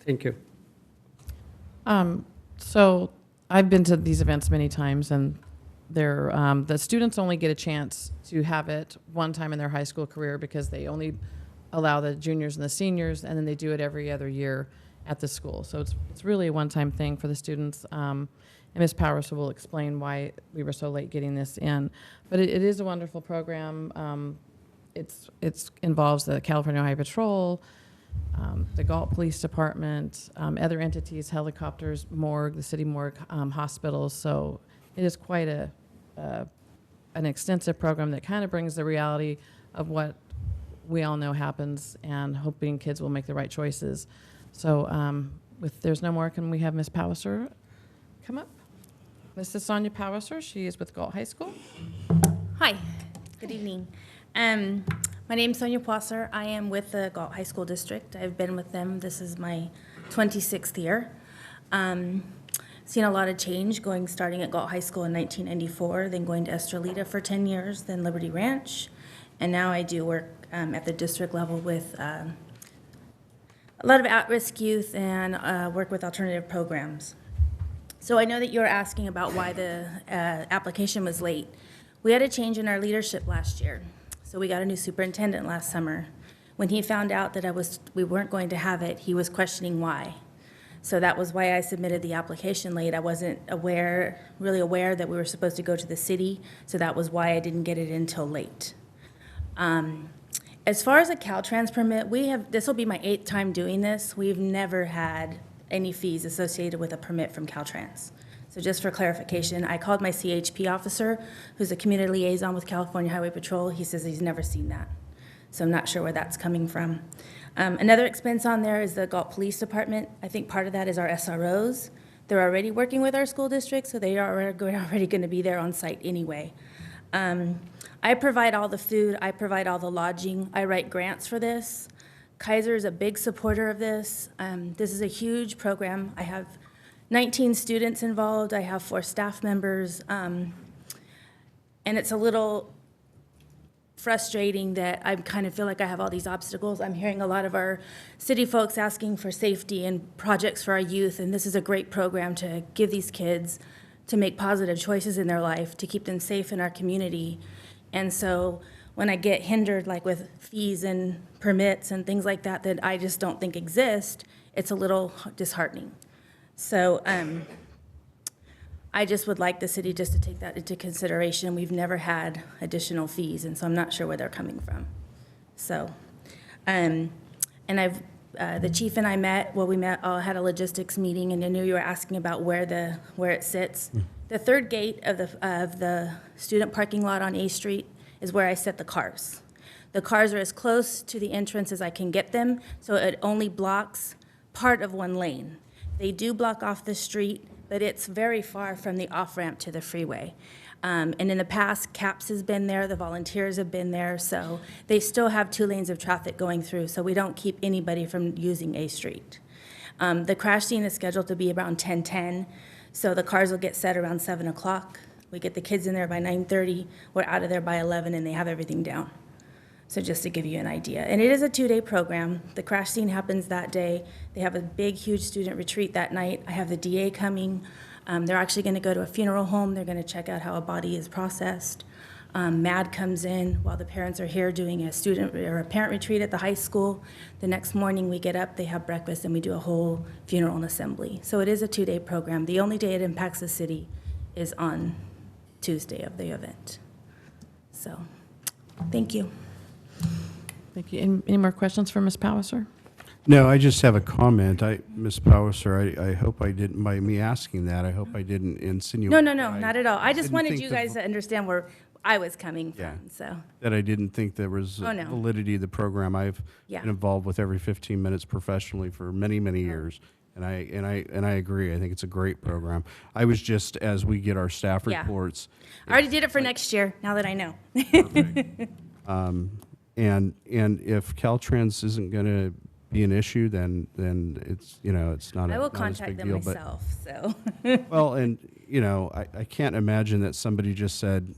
Thank you. So I've been to these events many times, and the students only get a chance to have it one time in their high school career because they only allow the juniors and the seniors, and then they do it every other year at the school. So it's really a one-time thing for the students. And Ms. Powers will explain why we were so late getting this in. But it is a wonderful program. It involves the California Highway Patrol, the Galt Police Department, other entities, helicopters, morgue, the city morgue, hospitals. So it is quite an extensive program that kind of brings the reality of what we all know happens, and hoping kids will make the right choices. So if there's no more, can we have Ms. Palliser come up? This is Sonia Palliser. She is with Galt High School. Hi, good evening. My name is Sonia Poisser. I am with the Galt High School District. I've been with them. This is my 26th year. seen a lot of change starting at Galt High School in 1994, then going to Estrelita for 10 years, then Liberty Ranch. And now I do work at the district level with a lot of at-risk youth and work with alternative programs. So I know that you're asking about why the application was late. We had a change in our leadership last year. So we got a new superintendent last summer. When he found out that we weren't going to have it, he was questioning why. So that was why I submitted the application late. I wasn't really aware that we were supposed to go to the city, so that was why I didn't get it until late. As far as a Caltrans permit, this will be my 8th time doing this. We've never had any fees associated with a permit from Caltrans. So just for clarification, I called my CHP officer, who's a community liaison with California Highway Patrol. He says he's never seen that. So I'm not sure where that's coming from. Another expense on there is the Galt Police Department. I think part of that is our SROs. They're already working with our school district, so they are already going to be there on site anyway. I provide all the food, I provide all the lodging, I write grants for this. Kaiser is a big supporter of this. This is a huge program. I have 19 students involved, I have 4 staff members, and it's a little frustrating that I kind of feel like I have all these obstacles. I'm hearing a lot of our city folks asking for safety and projects for our youth, and this is a great program to give these kids to make positive choices in their life, to keep them safe in our community. And so when I get hindered, like with fees and permits and things like that, that I just don't think exist, it's a little disheartening. So I just would like the city just to take that into consideration. We've never had additional fees, and so I'm not sure where they're coming from. So, and the chief and I met, we had a logistics meeting, and I knew you were asking about where it sits. The third gate of the student parking lot on A Street is where I set the cars. The cars are as close to the entrance as I can get them, so it only blocks part of one lane. They do block off the street, but it's very far from the off-ramp to the freeway. And in the past, CAPS has been there, the volunteers have been there, so they still have 2 lanes of traffic going through, so we don't keep anybody from using A Street. The crash scene is scheduled to be around 10:10, so the cars will get set around 7 o'clock. We get the kids in there by 9:30, we're out of there by 11, and they have everything down. So just to give you an idea. And it is a 2-day program. The crash scene happens that day. They have a big, huge student retreat that night. I have the DA coming. They're actually going to go to a funeral home. They're going to check out how a body is processed. MAD comes in while the parents are here doing a student or a parent retreat at the high school. The next morning we get up, they have breakfast, and we do a whole funeral and assembly. So it is a 2-day program. The only day it impacts the city is on Tuesday of the event. So, thank you. Thank you. Any more questions for Ms. Palliser? No, I just have a comment. Ms. Palliser, I hope I didn't, by me asking that, I hope I didn't insinuate. No, not at all. I just didn't wanted think you the guys to understand where I was coming Yeah. from, so. That I didn't think there was Oh, no. validity of the program. I've Yeah. been involved with Every 15 Minutes professionally for many, many years. And I agree. I think it's a great program. I was just, as we get our staff Yeah. reports. I already did it for next year, now that I know. And if Caltrans isn't going to be an issue, then it's, it's not a, I will not as contact big them deal, but- myself, so. Well, and, I can't imagine that somebody just said,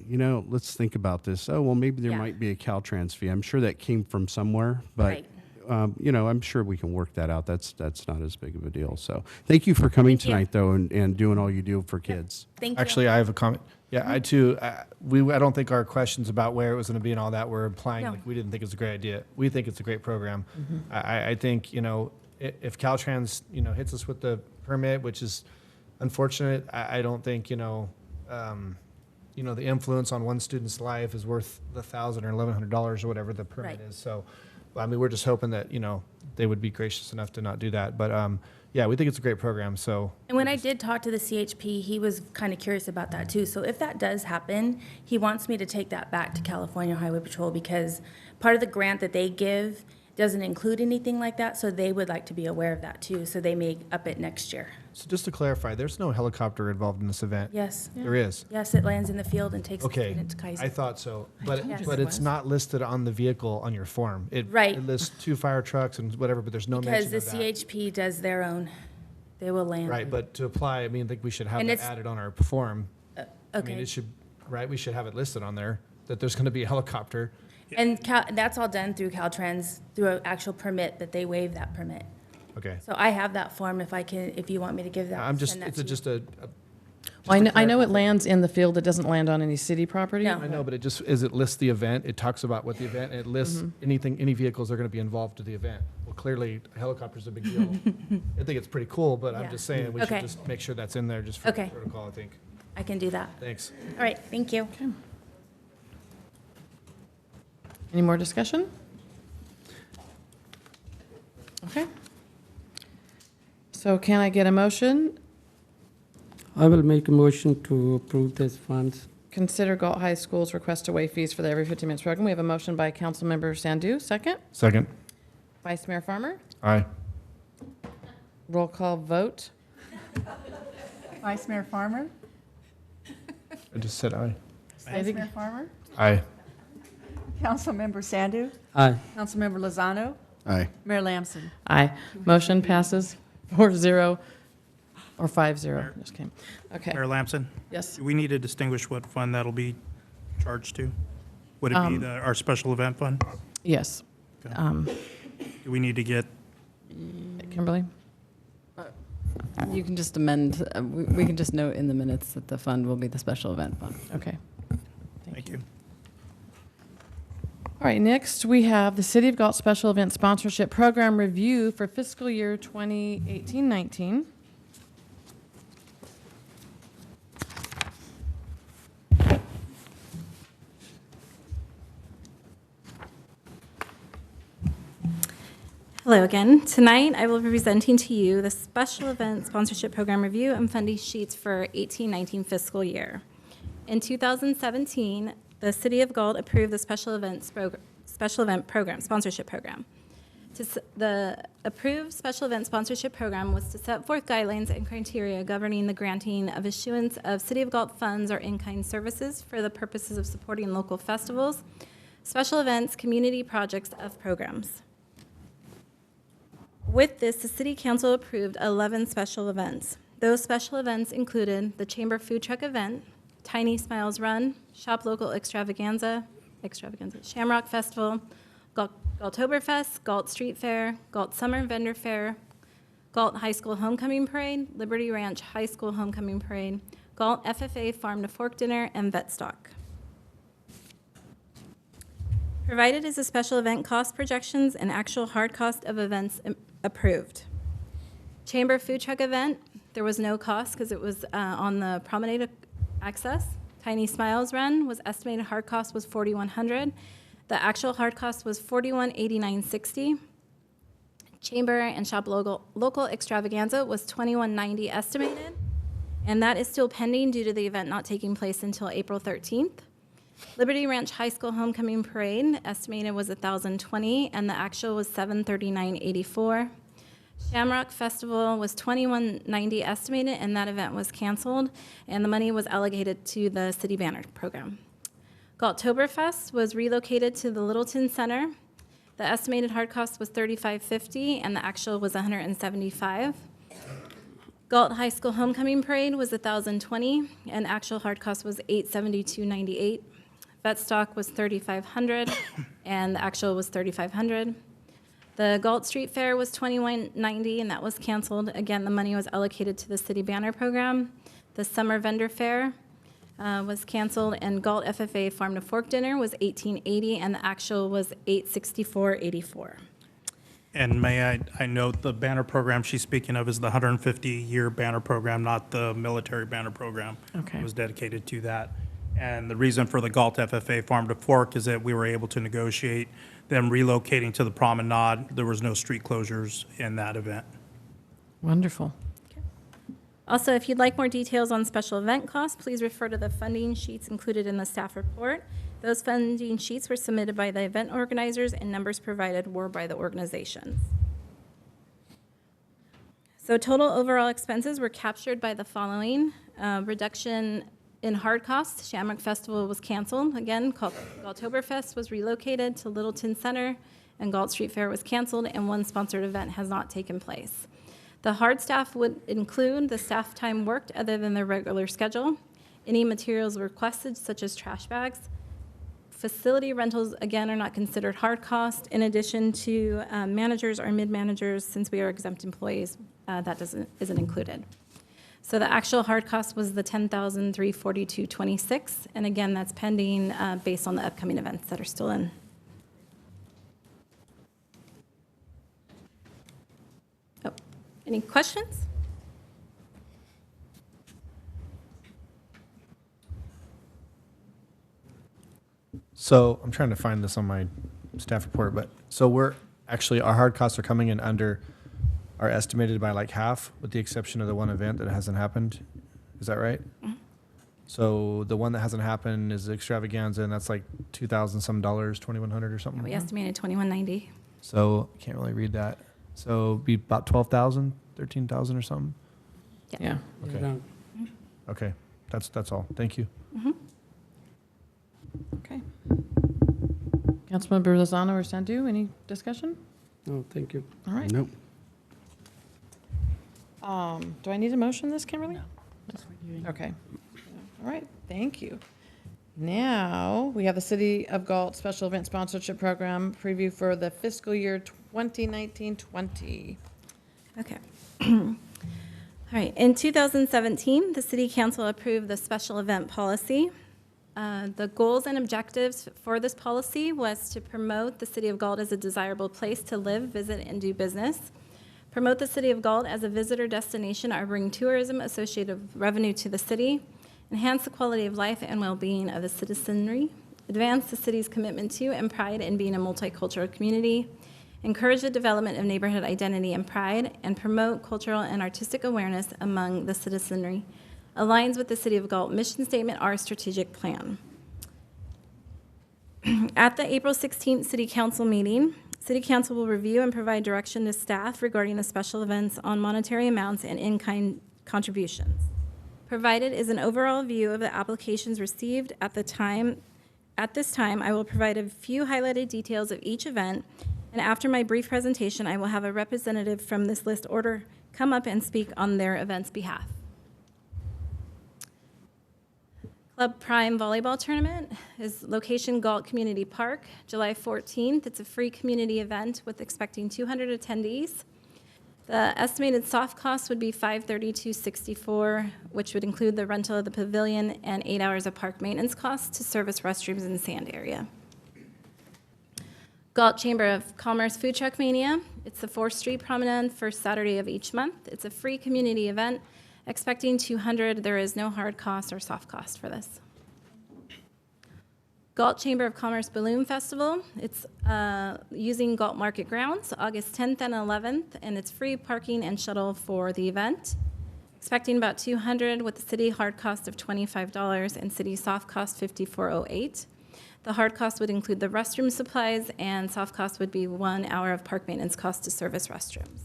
let's think about this. Oh, well, maybe there Yeah. might be a Caltrans fee. I'm sure that came from somewhere, but, Right. I'm sure we can work that out. That's not as big of a deal. So thank you for coming Thank you. tonight, though, and doing all you do for kids. Thank you. Actually, I have a comment. Yeah, I too, I don't think our questions about where it was going to be and all that were implying No. like we didn't think it was a great idea. We think it's a great program. Mm-hmm. I think, if Caltrans, hits us with the permit, which is unfortunate, I don't think, the influence on one student's life is worth the $1,000 or $1,100 or whatever the permit Right. is. So, I mean, we're just hoping that, they would be gracious enough to not do that. But, yeah, we think it's a great program, so. And when I did talk to the CHP, he was kind of curious about that too. So if that does happen, he wants me to take that back to California Highway Patrol because part of the grant that they give doesn't include anything like that, so they would like to be aware of that too, so they may up it next year. So just to clarify, there's no helicopter involved in this event? Yes. There is? Yes, it lands in the field and takes the Okay, student to Kaiser. I thought so, but, Yes. but it's not listed on the vehicle on your form. Right. It lists 2 fire trucks and whatever, but there's no Because mention the of that. CHP does their own. They will land. Right, but to apply, I mean, I think we should have And that it's- added on our form. I mean, okay. it should, right, we should have it listed on there, that there's gonna be a helicopter. And that's all done through Caltrans, through an actual permit, that they waive that permit. Okay. So I have that form if you want me to give that. I'm just, send that it's to you. just a. Well, I know it lands in the field. It doesn't land on any city property. No. I know, but it just, as it lists the event, it talks about what the event, and it lists anything, any vehicles are gonna be involved to the event. Well, clearly, a helicopter's a big deal. I think it's pretty cool, but I'm Yeah. just saying, we should Okay. just make sure that's in there just for Okay. protocol, I think. I can do that. Thanks. All right, thank you. Any more discussion? Okay. So can I get a motion? I will make a motion to approve these funds. Consider Galt High School's request to waive fees for the Every 15 Minutes program. We have a motion by Councilmember Sandu, second. Second. Vice Mayor Farmer. Aye. Roll call vote. Vice Mayor Farmer? I just said aye. Vice Mayor Farmer? Aye. Councilmember Sandu? Aye. Councilmember Lozano? Aye. Mayor Lamson? Aye. Motion passes 4-0 or 5-0. Just kidding. Okay. Mayor Lamson? Yes. Do we need to distinguish what fund that'll be charged to? Would it be our special event fund? Yes. Do we need to get, Kimberly? You can just amend, we can just note in the minutes that the fund will be the special event fund. Okay. thank you. All right, next we have the City of Galt Special Event Sponsorship Program Review for fiscal year 2018-19. Hello again. Tonight, I will be presenting to you the Special Event Sponsorship Program Review and Funding Sheets for 18-19 fiscal year. In 2017, the City of Galt approved the Special Event Program, Sponsorship Program. The approved Special Event Sponsorship Program was to set forth guidelines and criteria governing the granting of issuance of City of Galt funds or in-kind services for the purposes of supporting local festivals, special events, community projects of programs. With this, the City Council approved 11 special events. Those special events included the Chamber Food Truck Event, Tiny Smiles Run, Shop Local Extravaganza, Shamrock Festival, Galtoberfest, Galt Street Fair, Galt Summer Vendor Fair, Galt High School Homecoming Parade, Liberty Ranch High School Homecoming Parade, Galt FFA Farm to Fork Dinner, and Vet Stock. Provided is the special event cost projections and actual hard cost of events approved. Chamber Food Truck Event, there was no cost because it was on the promenade access. Tiny Smiles Run was estimated hard cost was $4,100. The actual hard cost was $41,8960. Chamber and Shop Local Extravaganza was $21,90 estimated, and that is still pending due to the event not taking place until April 13th. Liberty Ranch High School Homecoming Parade estimated was $1,020, and the actual was $739.84. Shamrock Festival was $21.90 estimated, and that event was canceled, and the money was allocated to the City Banner Program. Galtoberfest was relocated to the Littleton Center. The estimated hard cost was $35.50, and the actual was $175. Galt High School Homecoming Parade was $1,020, and actual hard cost was $872.98. Vet Stock was $3,500, and the actual was $3,500. The Galt Street Fair was $21.90, and that was canceled. Again, the money was allocated to the City Banner Program. The Summer Vendor Fair was canceled, and Galt FFA Farm to Fork Dinner was $18.80, and the actual was $864.84. And may I note the banner program she's speaking of is the 150-year banner program, not the military banner program. Okay. It was dedicated to that. And the reason for the Galt FFA Farm to Fork is that we were able to negotiate them relocating to the promenade. There was no street closures in that event. Wonderful. Also, if you'd like more details on special event costs, please refer to the funding sheets included in the staff report. Those funding sheets were submitted by the event organizers, and numbers provided were by the organizations. So total overall expenses were captured by the following. Reduction in hard costs, Shamrock Festival was canceled. Again, Galtoberfest was relocated to Littleton Center, and Galt Street Fair was canceled, and one sponsored event has not taken place. The hard staff would include the staff time worked other than their regular schedule, any materials requested such as trash bags. Facility rentals, again, are not considered hard cost. In addition to managers or mid-managers, since we are exempt employees, that isn't included. So the actual hard cost was the $10,342.26, and again, that's pending based on the upcoming events that are still in. Oh, any questions? So I'm trying to find this on my staff report, but so our hard costs are coming in under, are estimated by like half, with the exception of the one event that hasn't happened. Is that right? Mm-hmm. So the one that hasn't happened is the extravaganza, and that's like $2,000 some, $2,100 or something. We estimated $2,190. So can't really read that. So it'd be about 12,000, 13,000 or something. Yeah. Okay. Around. Okay. That's all. Thank you. Mm-hmm. Okay. Councilmember Lozano or Sandu, any discussion? No, thank you. All right. Nope. Do I need a motion this, Kimberly? Okay. All right, thank you. Now, we have the City of Galt Special Event Sponsorship Program preview for the fiscal year 2019-20. Okay. All right. In 2017, the City Council approved the special event policy. The goals and objectives for this policy was to promote the City of Galt as a desirable place to live, visit, and do business, promote the City of Galt as a visitor destination or bring tourism associated with revenue to the city, enhance the quality of life and well-being of the citizenry, advance the city's commitment to and pride in being a multicultural community, encourage the development of neighborhood identity and pride, and promote cultural and artistic awareness among the citizenry. Aligns with the City of Galt mission statement or strategic plan. At the April 16th City Council meeting, City Council will review and provide direction to staff regarding the special events on monetary amounts and in-kind contributions. Provided is an overall view of the applications received at the time. At this time, I will provide a few highlighted details of each event, and after my brief presentation, I will have a representative from this list order come up and speak on their event's behalf. Club Prime Volleyball Tournament is location Galt Community Park, July 14th. It's a free community event with expecting 200 attendees. The estimated soft cost would be $532.64, which would include the rental of the pavilion and 8 hours of park maintenance costs to service restrooms in the sand area. Galt Chamber of Commerce Food Truck Mania. It's the 4th Street Promenade, first Saturday of each month. It's a free community event. Expecting 200, there is no hard cost or soft cost for this. Galt Chamber of Commerce Balloon Festival. It's using Galt Market Grounds, August 10th and 11th, and it's free parking and shuttle for the event. Expecting about 200 with the city hard cost of $25 and city soft cost $54.08. The hard cost would include the restroom supplies, and soft cost would be 1 hour of park maintenance cost to service restrooms.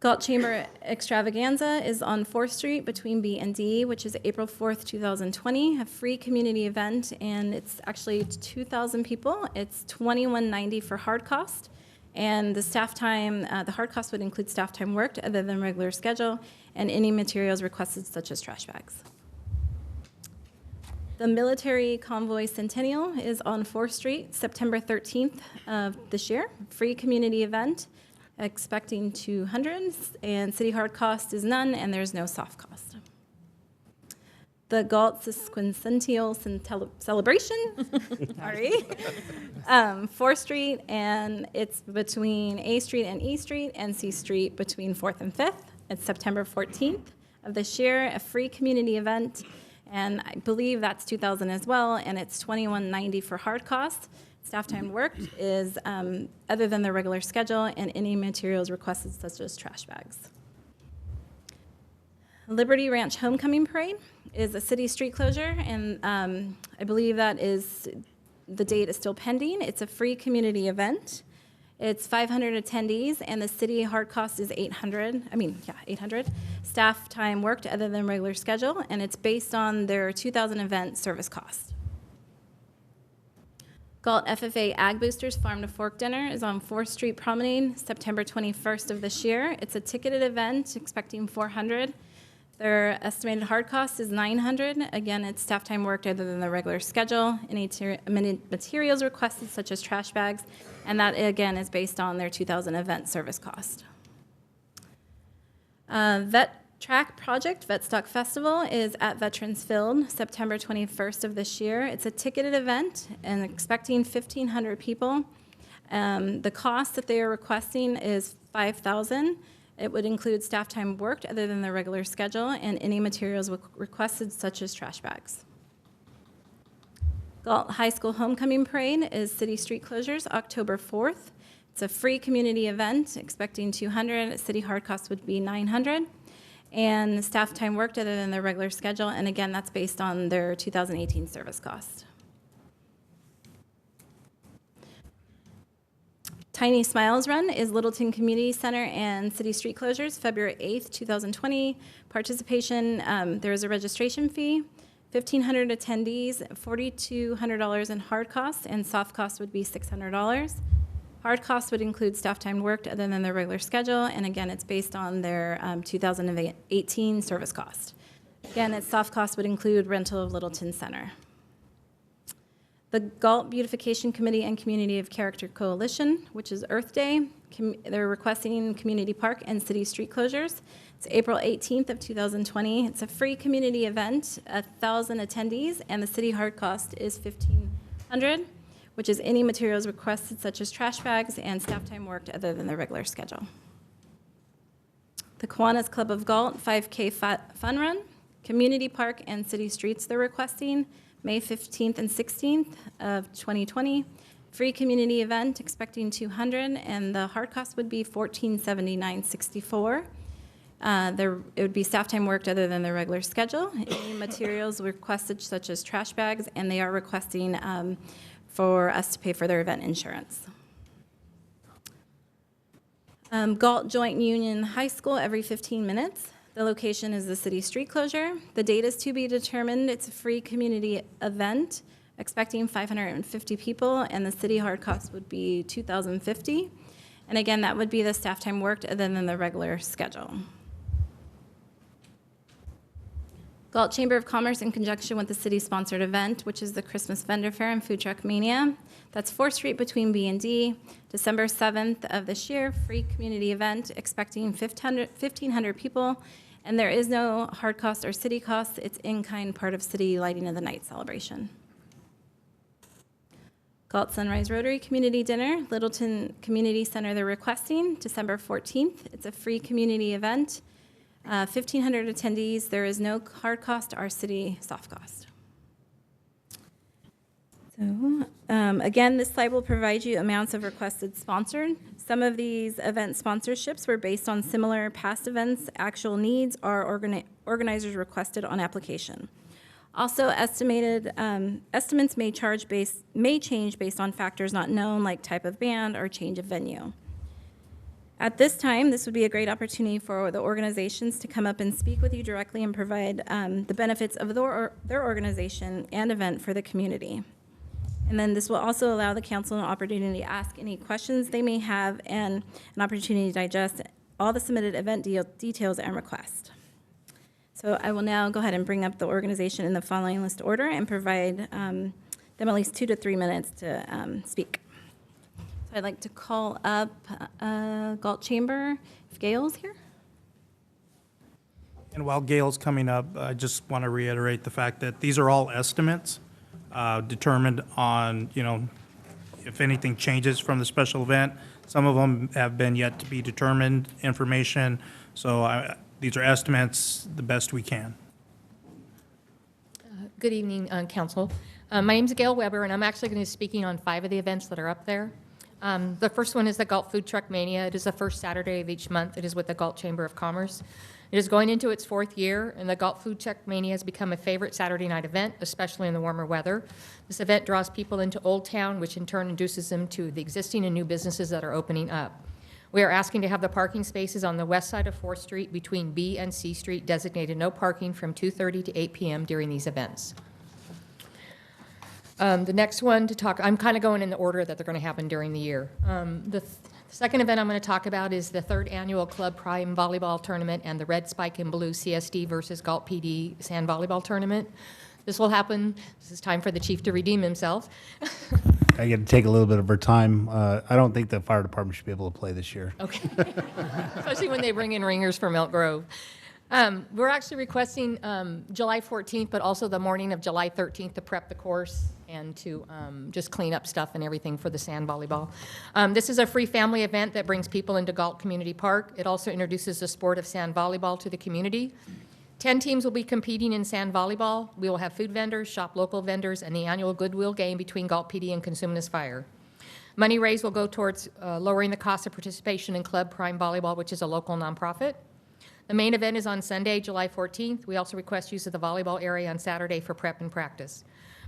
Galt Chamber Extravaganza is on 4th Street between B and D, which is April 4th, 2020, a free community event, and it's actually 2,000 people. It's $21.90 for hard cost, and the staff time, the hard cost would include staff time worked other than regular schedule, and any materials requested such as trash bags. The Military Convoy Centennial is on 4th Street, September 13th of this year, free community event. Expecting 200, and city hard cost is none, and there's no soft cost. The Galt Sesquicentennial Celebration, sorry, 4th Street, and it's between A Street and E Street, and C Street between 4th and 5th. It's September 14th of this year, a free community event, and I believe that's 2,000 as well, and it's $21.90 for hard cost. Staff time worked is other than their regular schedule, and any materials requested such as trash bags. Liberty Ranch Homecoming Parade is a city street closure, and I believe that is, the date is still pending. It's a free community event. It's 500 attendees, and the city hard cost is 800. Staff time worked other than regular schedule, and it's based on their 2000 event service cost. Galt FFA Ag Boosters Farm to Fork Dinner is on 4th Street Promenade, September 21st of this year. It's a ticketed event, expecting 400. Their estimated hard cost is $900. Again, it's staff time worked other than the regular schedule. Any materials requested, such as trash bags, and that, again, is based on their 2000 event service cost. Vet Track Project, Vetstock Festival, is at Veterans Field, September 21st of this year. It's a ticketed event and expecting 1,500 people. The cost that they are requesting is $5,000. It would include staff time worked other than the regular schedule and any materials requested, such as trash bags. Galt High School Homecoming Parade is city street closures, October 4th. It's a free community event, expecting 200. City hard cost would be 900. And the staff time worked other than their regular schedule, and again, that's based on their 2018 service cost. Tiny Smiles Run is Littleton Community Center and city street closures, February 8th, 2020. Participation, there is a registration fee, 1,500 attendees, $4,200 in hard costs, and soft costs would be $600. Hard costs would include staff time worked other than their regular schedule, and again, it's based on their 2018 service cost. Again, its soft cost would include rental of Littleton Center. The Galt Beautification Committee and Community of Character Coalition, which is Earth Day, they're requesting community park and city street closures. It's April 18th of 2020. It's a free community event, 1,000 attendees, and the city hard cost is $1,500, which is any materials requested, such as trash bags and staff time worked other than the regular schedule. The Kiwanis Club of Galt 5K Fun Run, community park and city streets they're requesting, May 15th and 16th of 2020. Free community event, expecting 200, and the hard cost would be $1,479.64. It would be staff time worked other than the regular schedule. Any materials requested, such as trash bags, and they are requesting for us to pay for their event insurance. Galt Joint Union High School every 15 minutes. The location is the city street closure. The date is to be determined. It's a free community event, expecting 550 people, and the city hard cost would be $2,050. And again, that would be the staff time worked other than the regular schedule. Galt Chamber of Commerce, in conjunction with the city-sponsored event, which is the Christmas Vendor Fair and Food Truck Mania. That's 4th Street between B and D, December 7th of this year, free community event, expecting 1,500 people, and there is no hard cost or city cost. It's in-kind, part of city lighting of the night celebration. Galt Sunrise Rotary Community Dinner, Littleton Community Center, they're requesting December 14th. It's a free community event. 1,500 attendees. There is no hard cost or city soft cost. So, again, this slide will provide you amounts of requested sponsored. Some of these event sponsorships were based on similar past events, actual needs, or organizers requested on application. Also, estimates may change based on factors not known, like type of band or change of venue. At this time, this would be a great opportunity for the organizations to come up and speak with you directly and provide the benefits of their organization and event for the community. And then this will also allow the council an opportunity to ask any questions they may have and an opportunity to digest all the submitted event details and requests. So I will now go ahead and bring up the organization in the following list order and provide them at least 2 to 3 minutes to speak. So I'd like to call up Galt Chamber, if Gail's here. And while Gail's coming up, I just want to reiterate the fact that these are all estimates determined on, if anything changes from the special event. Some of them have been yet to be determined information. So these are estimates, the best we can. Good evening, Council. My name is Gail Weber, and I'm actually going to be speaking on 5 of the events that are up there. The first one is the Galt Food Truck Mania. It is the first Saturday of each month. It is with the Galt Chamber of Commerce. It is going into its 4th year, and the Galt Food Truck Mania has become a favorite Saturday night event, especially in the warmer weather. This event draws people into Old Town, which in turn introduces them to the existing and new businesses that are opening up. We are asking to have the parking spaces on the west side of 4th Street between B and C Street designated no parking from 2:30 to 8 p.m. during these events. The next one to talk, I'm kind of going in the order that they're going to happen during the year. The second event I'm going to talk about is the 3rd Annual Club Prime Volleyball Tournament and the Red Spike and Blue CSD versus Galt PD Sand Volleyball Tournament. This will happen, this is time for the chief to redeem himself. I get to take a little bit of her time. I don't think the fire department should be able to play this year. Okay. Especially when they bring in ringers from Elk Grove. We're actually requesting July 14th, but also the morning of July 13th to prep the course and to just clean up stuff and everything for the sand volleyball. This is a free family event that brings people into Galt Community Park. It also introduces the sport of sand volleyball to the community. 10 teams will be competing in sand volleyball. We will have food vendors, shop local vendors, and the annual goodwill game between Galt PD and Consumnes Fire. Money raised will go towards lowering the cost of participation in Club Prime Volleyball, which is a local nonprofit. The main event is on Sunday, July 14th. We also request use of the volleyball area on Saturday for prep and practice.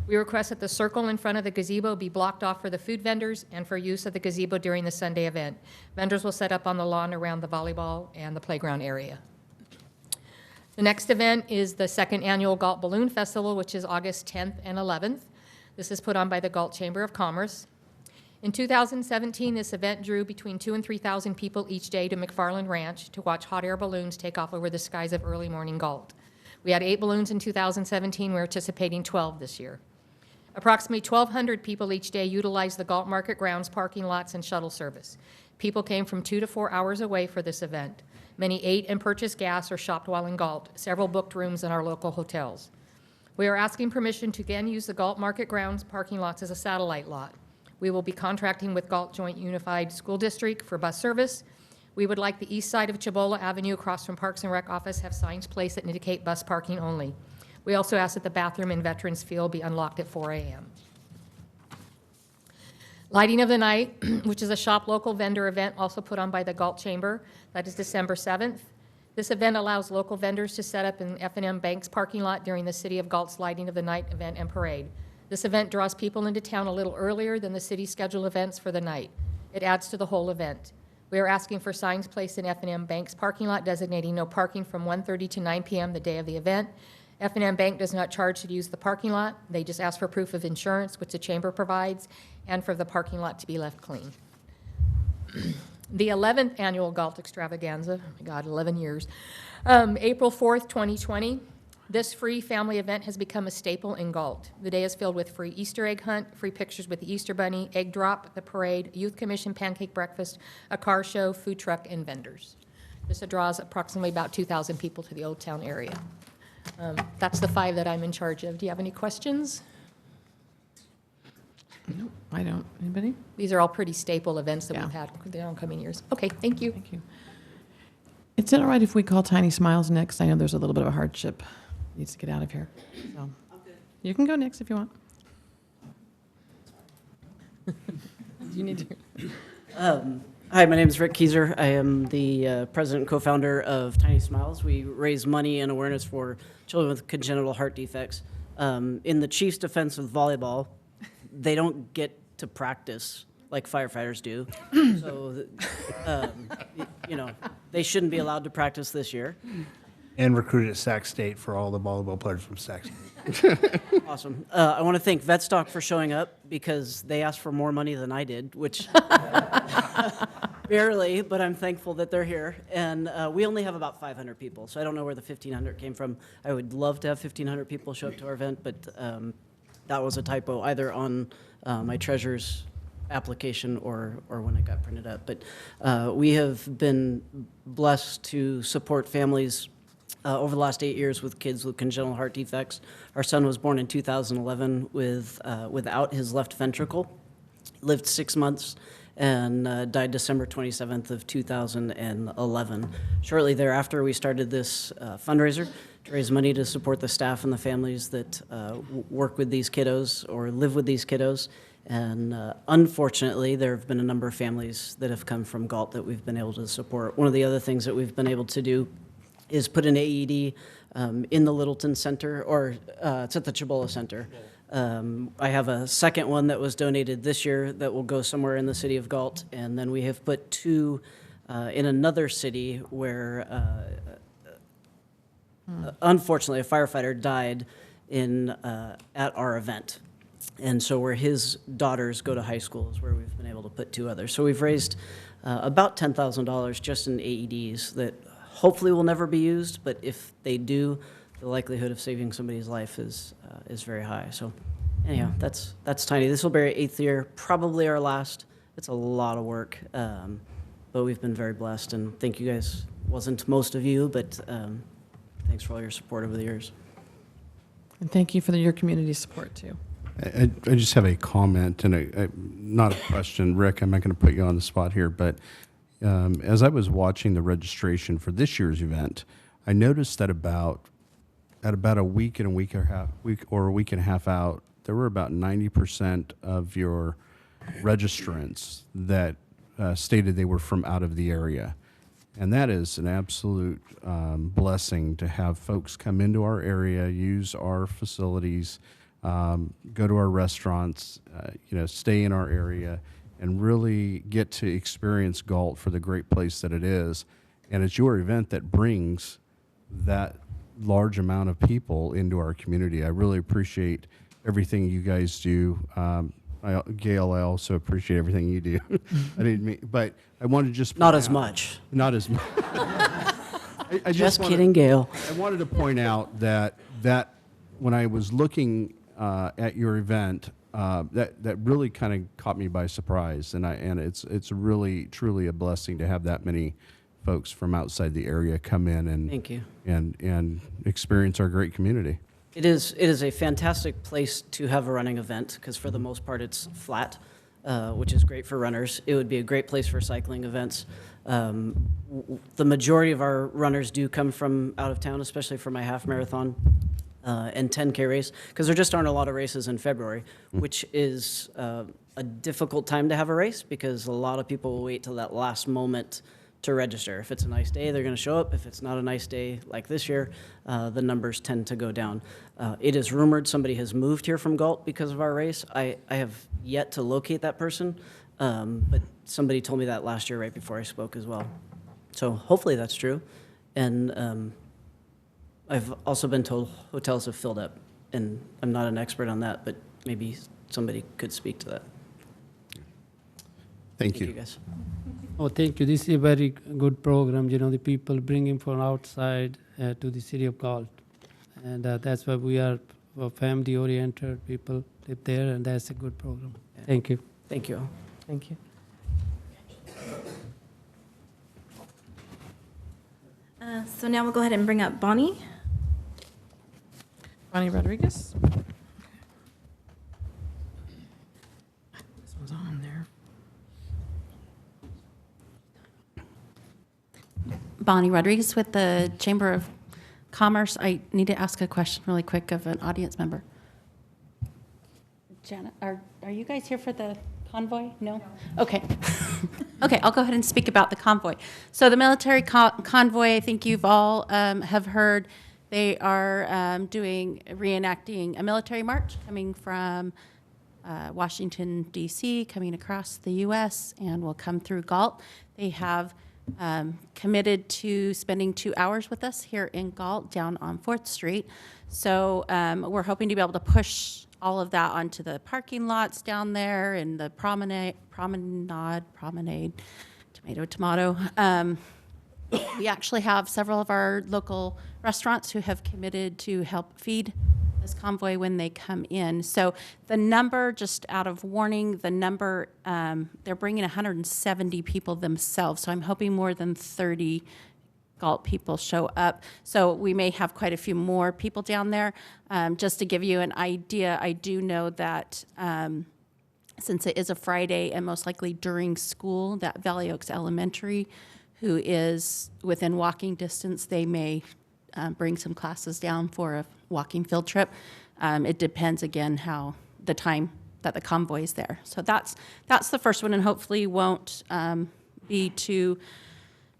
We request that the circle in front of the gazebo be blocked off for the food vendors and for use of the gazebo during the Sunday event. Vendors will set up on the lawn around the volleyball and the playground area. The next event is the 2nd Annual Galt Balloon Festival, which is August 10th and 11th. This is put on by the Galt Chamber of Commerce. In 2017, this event drew between 2,000 and 3,000 people each day to McFarland Ranch to watch hot air balloons take off over the skies of early morning Galt. We had 8 balloons in 2017. We're anticipating 12 this year. Approximately 1,200 people each day utilized the Galt Market grounds, parking lots, and shuttle service. People came from 2 to 4 hours away for this event. Many ate and purchased gas or shopped while in Galt. Several booked rooms in our local hotels. We are asking permission to again use the Galt Market grounds parking lots as a satellite lot. We will be contracting with Galt Joint Unified School District for bus service. We would like the east side of Chabola Avenue across from Parks and Rec office have signs placed that indicate bus parking only. We also ask that the bathroom in Veterans Field be unlocked at 4 a.m. Lighting of the Night, which is a shop local vendor event also put on by the Galt Chamber. That is December 7th. This event allows local vendors to set up in F&M Bank's parking lot during the City of Galt's Lighting of the Night event and parade. This event draws people into town a little earlier than the city's scheduled events for the night. It adds to the whole event. We are asking for signs placed in F&M Bank's parking lot designating no parking from 1:30 to 9 p.m. the day of the event. F&M Bank does not charge to use the parking lot. They just ask for proof of insurance, which the chamber provides, and for the parking lot to be left clean. The 11th Annual Galt Extravaganza, oh my God, 11 years, April 4th, 2020. This free family event has become a staple in Galt. The day is filled with free Easter egg hunt, free pictures with the Easter Bunny, egg drop, the parade, youth commission pancake breakfast, a car show, food truck, and vendors. This draws approximately about 2,000 people to the Old Town area. That's the 5 that I'm in charge of. Do you have any questions? No, I don't. Anybody? These are all pretty staple events that we've had in the oncoming years. Okay, thank you. Thank you. Is it all right if we call Tiny Smiles next? I know there's a little bit of a hardship. Needs to get out of here. So you can go next if you want. You need to. Hi, my name is Rick Kieser. I am the president and co-founder of Tiny Smiles. We raise money and awareness for children with congenital heart defects. In the Chiefs' defense of volleyball, they don't get to practice like firefighters do. So, you know, they shouldn't be allowed to practice this year. And recruited at Sac State for all the volleyball players from Sac State. Awesome. I want to thank Vetstock for showing up because they asked for more money than I did, which barely, but I'm thankful that they're here. And we only have about 500 people, so I don't know where the 1,500 came from. I would love to have 1,500 people show up to our event, but that was a typo either on my treasurer's application or when it got printed up. But we have been blessed to support families over the last 8 years with kids with congenital heart defects. Our son was born in 2011 without his left ventricle, lived 6 months, and died December 27th of 2011. Shortly thereafter, we started this fundraiser to raise money to support the staff and the families that work with these kiddos or live with these kiddos. And unfortunately, there have been a number of families that have come from Galt that we've been able to support. One of the other things that we've been able to do is put an AED in the Littleton Center, or it's at the Chabola Center. I have a second one that was donated this year that will go somewhere in the city of Galt, and then we have put 2 in another city where, unfortunately, a firefighter died at our event. And so where his daughters go to high school is where we've been able to put 2 others. So we've raised about $10,000 just in AEDs that hopefully will never be used, but if they do, the likelihood of saving somebody's life is very high. So anyhow, that's tiny. This will be our 8th year, probably our last. It's a lot of work, but we've been very blessed, and thank you guys. Wasn't most of you, but thanks for all your support over the years. And thank you for your community support, too. I just have a comment and not a question. Rick, I'm not going to put you on the spot here, but as I was watching the registration for this year's event, I noticed that about a week and a half out, there were about 90% of your registrants that stated they were from out of the area. And that is an absolute blessing to have folks come into our area, use our facilities, go to our restaurants, stay in our area, and really get to experience Galt for the great place that it is. And it's your event that brings that large amount of people into our community. I really appreciate everything you guys do. Gail, I also appreciate everything you do. I didn't mean, but I wanted to just Not as much. Not as much. I Just kidding, Gail. I wanted to point out that when I was looking at your event, that really kind of caught me by surprise, and it's really truly a blessing to have that many folks from outside the area come in and Thank you. and experience our great community. It is a fantastic place to have a running event because for the most part it's flat, which is great for runners. It would be a great place for cycling events. The majority of our runners do come from out of town, especially for my half marathon and 10K race, because there just aren't a lot of races in February, which is a difficult time to have a race because a lot of people will wait till that last moment to register. If it's a nice day, they're going to show up. If it's not a nice day, like this year, the numbers tend to go down. It is rumored somebody has moved here from Galt because of our race. I have yet to locate that person, but somebody told me that last year right before I spoke as well. So hopefully that's true. And I've also been told hotels have filled up, and I'm not an expert on that, but maybe somebody could speak to that. Thank you. Thank you, guys. Oh, thank you. This is a very good program. The people bringing from outside to the city of Galt. And that's why we are family-oriented people live there, and that's a good program. Yeah. Thank you. Thank you all. Thank you. So now we'll go ahead and bring up Bonnie. Bonnie Rodriguez. This one's on there. Bonnie Rodriguez with the Chamber of Commerce. I need to ask a question really quick of an audience member. Janet, are you guys here for the convoy? No? Okay. Okay, I'll go ahead and speak about the convoy. So the military convoy, I think you've all have heard, they are reenacting a military march coming from Washington, D.C., coming across the U.S., and will come through Galt. They have committed to spending 2 hours with us here in Galt down on 4th Street. So we're hoping to be able to push all of that onto the parking lots down there and the promenade, tomato. We actually have several of our local restaurants who have committed to help feed this convoy when they come in. So the number, just out of warning, the number, they're bringing 170 people themselves. So I'm hoping more than 30 Galt people show up. So we may have quite a few more people down there. Just to give you an idea, I do know that since it is a Friday and most likely during school, that Valley Oaks Elementary, who is within walking distance, they may bring some classes down for a walking field trip. It depends, again, how the time that the convoy is there. So that's the first one, and hopefully won't be too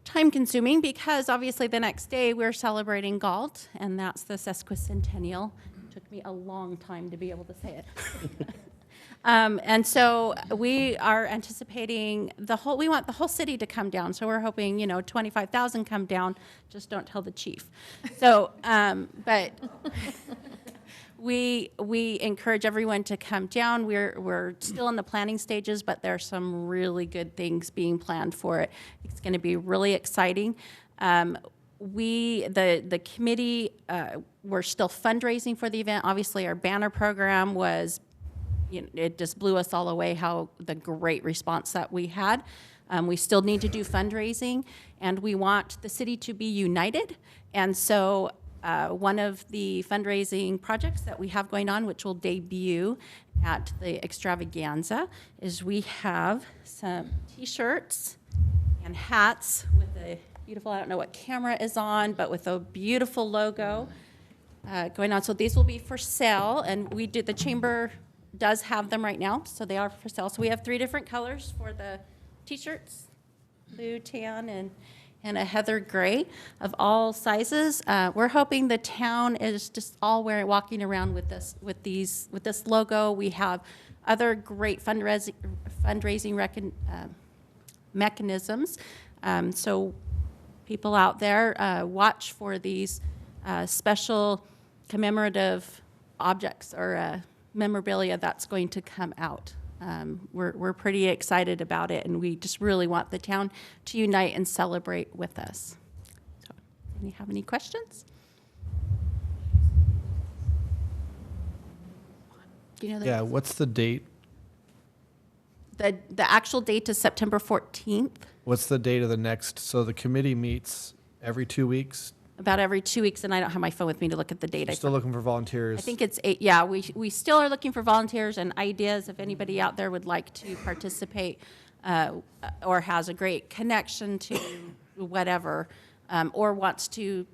time-consuming, because obviously the next day we're celebrating Galt, and that's the sesquicentennial. It took me a long time to be able to say it. And so we are anticipating we want the whole city to come down. So we're hoping, 25,000 come down, just don't tell the chief. So, but we encourage everyone to come down. We're still in the planning stages, but there are some really good things being planned for it. It's going to be really exciting. The committee, we're still fundraising for the event. Obviously, our banner program was, it just blew us all away how the great response that we had. We still need to do fundraising, and we want the city to be united. And so one of the fundraising projects that we have going on, which will debut at the extravaganza, is we have some T-shirts and hats with a beautiful, I don't know what camera is on, but with a beautiful logo going on. So these will be for sale, and the chamber does have them right now, so they are for sale. So we have 3 different colors for the T-shirts, blue, tan, and a heather gray of all sizes. We're hoping the town is just all walking around with this logo. We have other great fundraising mechanisms. So people out there, watch for these special commemorative objects or memorabilia that's going to come out. We're pretty excited about it, and we just really want the town to unite and celebrate with us. So, do you have any questions? Do you know Yeah, what's the date? The actual date is September 14th. What's the date of the next? So the committee meets every 2 weeks. About every 2 weeks, and I don't have my phone with me to look at the date. You're still looking for volunteers. I think it's 8. Yeah, we still are looking for volunteers and ideas. If anybody out there would like to participate or has a great connection to whatever, or wants to,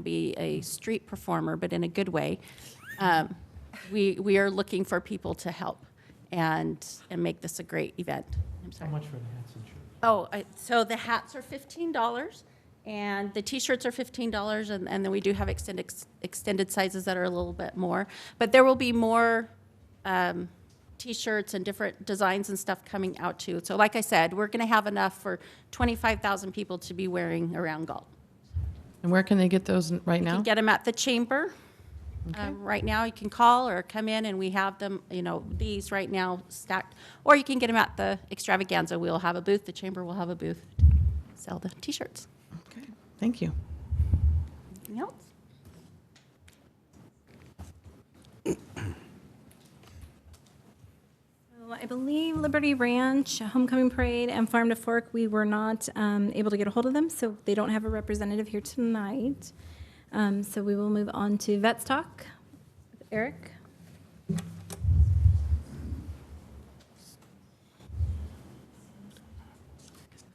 be a street performer, but in a good way, we are looking for people to help and make this a great event. I'm sorry. How much for the hats and shirts? Oh, so the hats are $15. And the T-shirts are $15, and then we do have extended sizes that are a little bit more. But there will be more T-shirts and different designs and stuff coming out too. So like I said, we're going to have enough for 25,000 people to be wearing around Galt. And where can they get those right now? You can get them at the chamber. Right now, you can call or come in, and we have them, these right now stacked. Or you can get them at the extravaganza. We'll have a booth. The chamber will have a booth to sell the T-shirts. Okay, thank you. Anything else? So I believe Liberty Ranch, Homecoming Parade, and Farm to Fork, we were not able to get a hold of them, so they don't have a representative here tonight. So we will move on to Vets Talk. Eric?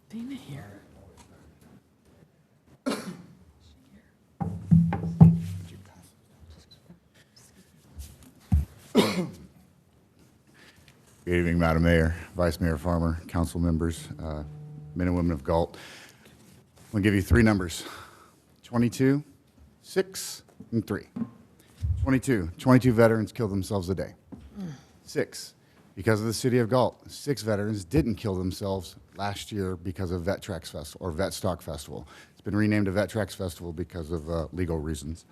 Dana here. Good evening, Madam Mayor, Vice Mayor Farmer, council members, men and women of Galt. I'm going to give you 3 numbers, 22, 6, and 3. 22 veterans kill themselves a day. 6, because of the city of Galt, 6 veterans didn't kill themselves last year because of Vet Tracks Festival or Vet Stock Festival. It's been renamed a Vet Tracks Festival because of legal reasons.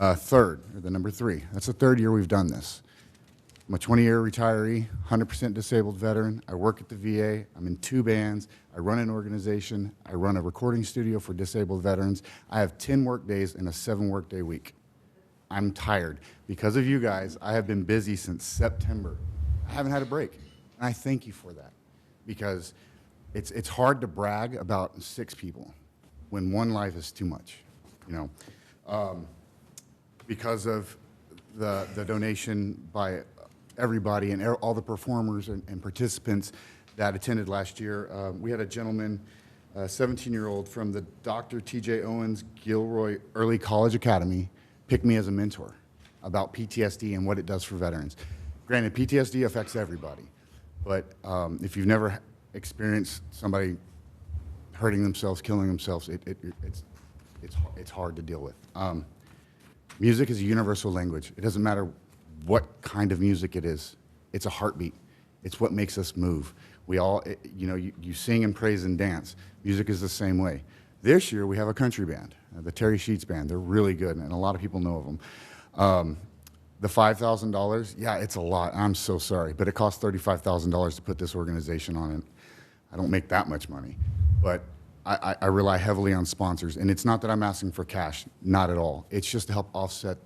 Third, or the number 3, that's the 3rd year we've done this. I'm a 20-year retiree, 100% disabled veteran. I work at the VA. I'm in 2 bands. I run an organization. I run a recording studio for disabled veterans. I have 10 work days in a 7-workday week. I'm tired. Because of you guys, I have been busy since September. I haven't had a break, and I thank you for that, because it's hard to brag about 6 people when 1 life is too much, because of the donation by everybody and all the performers and participants that attended last year. We had a gentleman, a 17-year-old from the Dr. T.J. Owens Gilroy Early College Academy, pick me as a mentor about PTSD and what it does for veterans. Granted, PTSD affects everybody, but if you've never experienced somebody hurting themselves, killing themselves, it's hard to deal with. Music is a universal language. It doesn't matter what kind of music it is. It's a heartbeat. It's what makes us move. We all, you sing and praise and dance. Music is the same way. This year we have a country band, the Terry Sheets Band. They're really good, and a lot of people know of them. The $5,000, yeah, it's a lot. I'm so sorry, but it costs $35,000 to put this organization on it. I don't make that much money, but I rely heavily on sponsors, and it's not that I'm asking for cash, not at all. It's just to help offset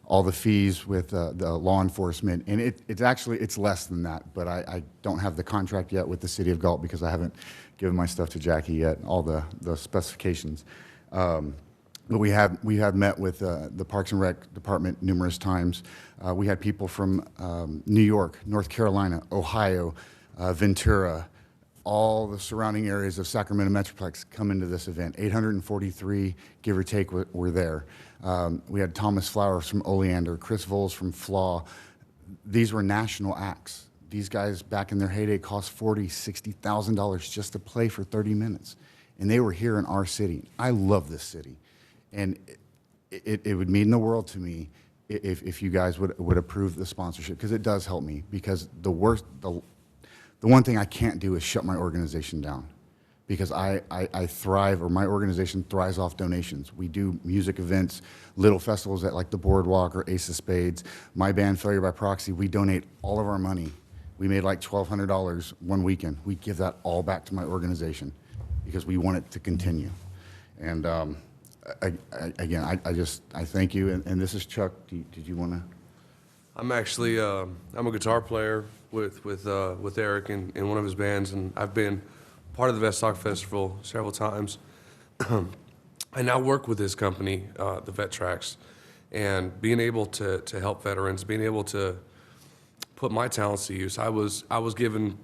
all the fees with the law enforcement, and it's less than that. But I don't have the contract yet with the city of Galt because I haven't given my stuff to Jackie yet, all the specifications. But we have met with the Parks and Rec department numerous times. We had people from New York, North Carolina, Ohio, Ventura, all the surrounding areas of Sacramento Metroplex come into this event. 843, give or take, were there. We had Thomas Flowers from Oleander, Chris Voles from Flaw. These were national acts. These guys back in their heyday cost $40,000, $60,000 just to play for 30 minutes. And they were here in our city. I love this city. And it would mean the world to me if you guys would approve the sponsorship, because it does help me. Because the one thing I can't do is shut my organization down, because I thrive, or my organization thrives off donations. We do music events, little festivals at like the Boardwalk or Ace of Spades. My band, Failure by Proxy, we donate all of our money. We made like $1,200 one weekend. We give that all back to my organization because we want it to continue. And again, I thank you. And this is Chuck. Did you want to? I'm actually I'm a guitar player with Eric in one of his bands, and I've been part of the Vest Talk Festival several times. I now work with this company, the Vet Tracks, and being able to help veterans, being able to put my talents to use. I was given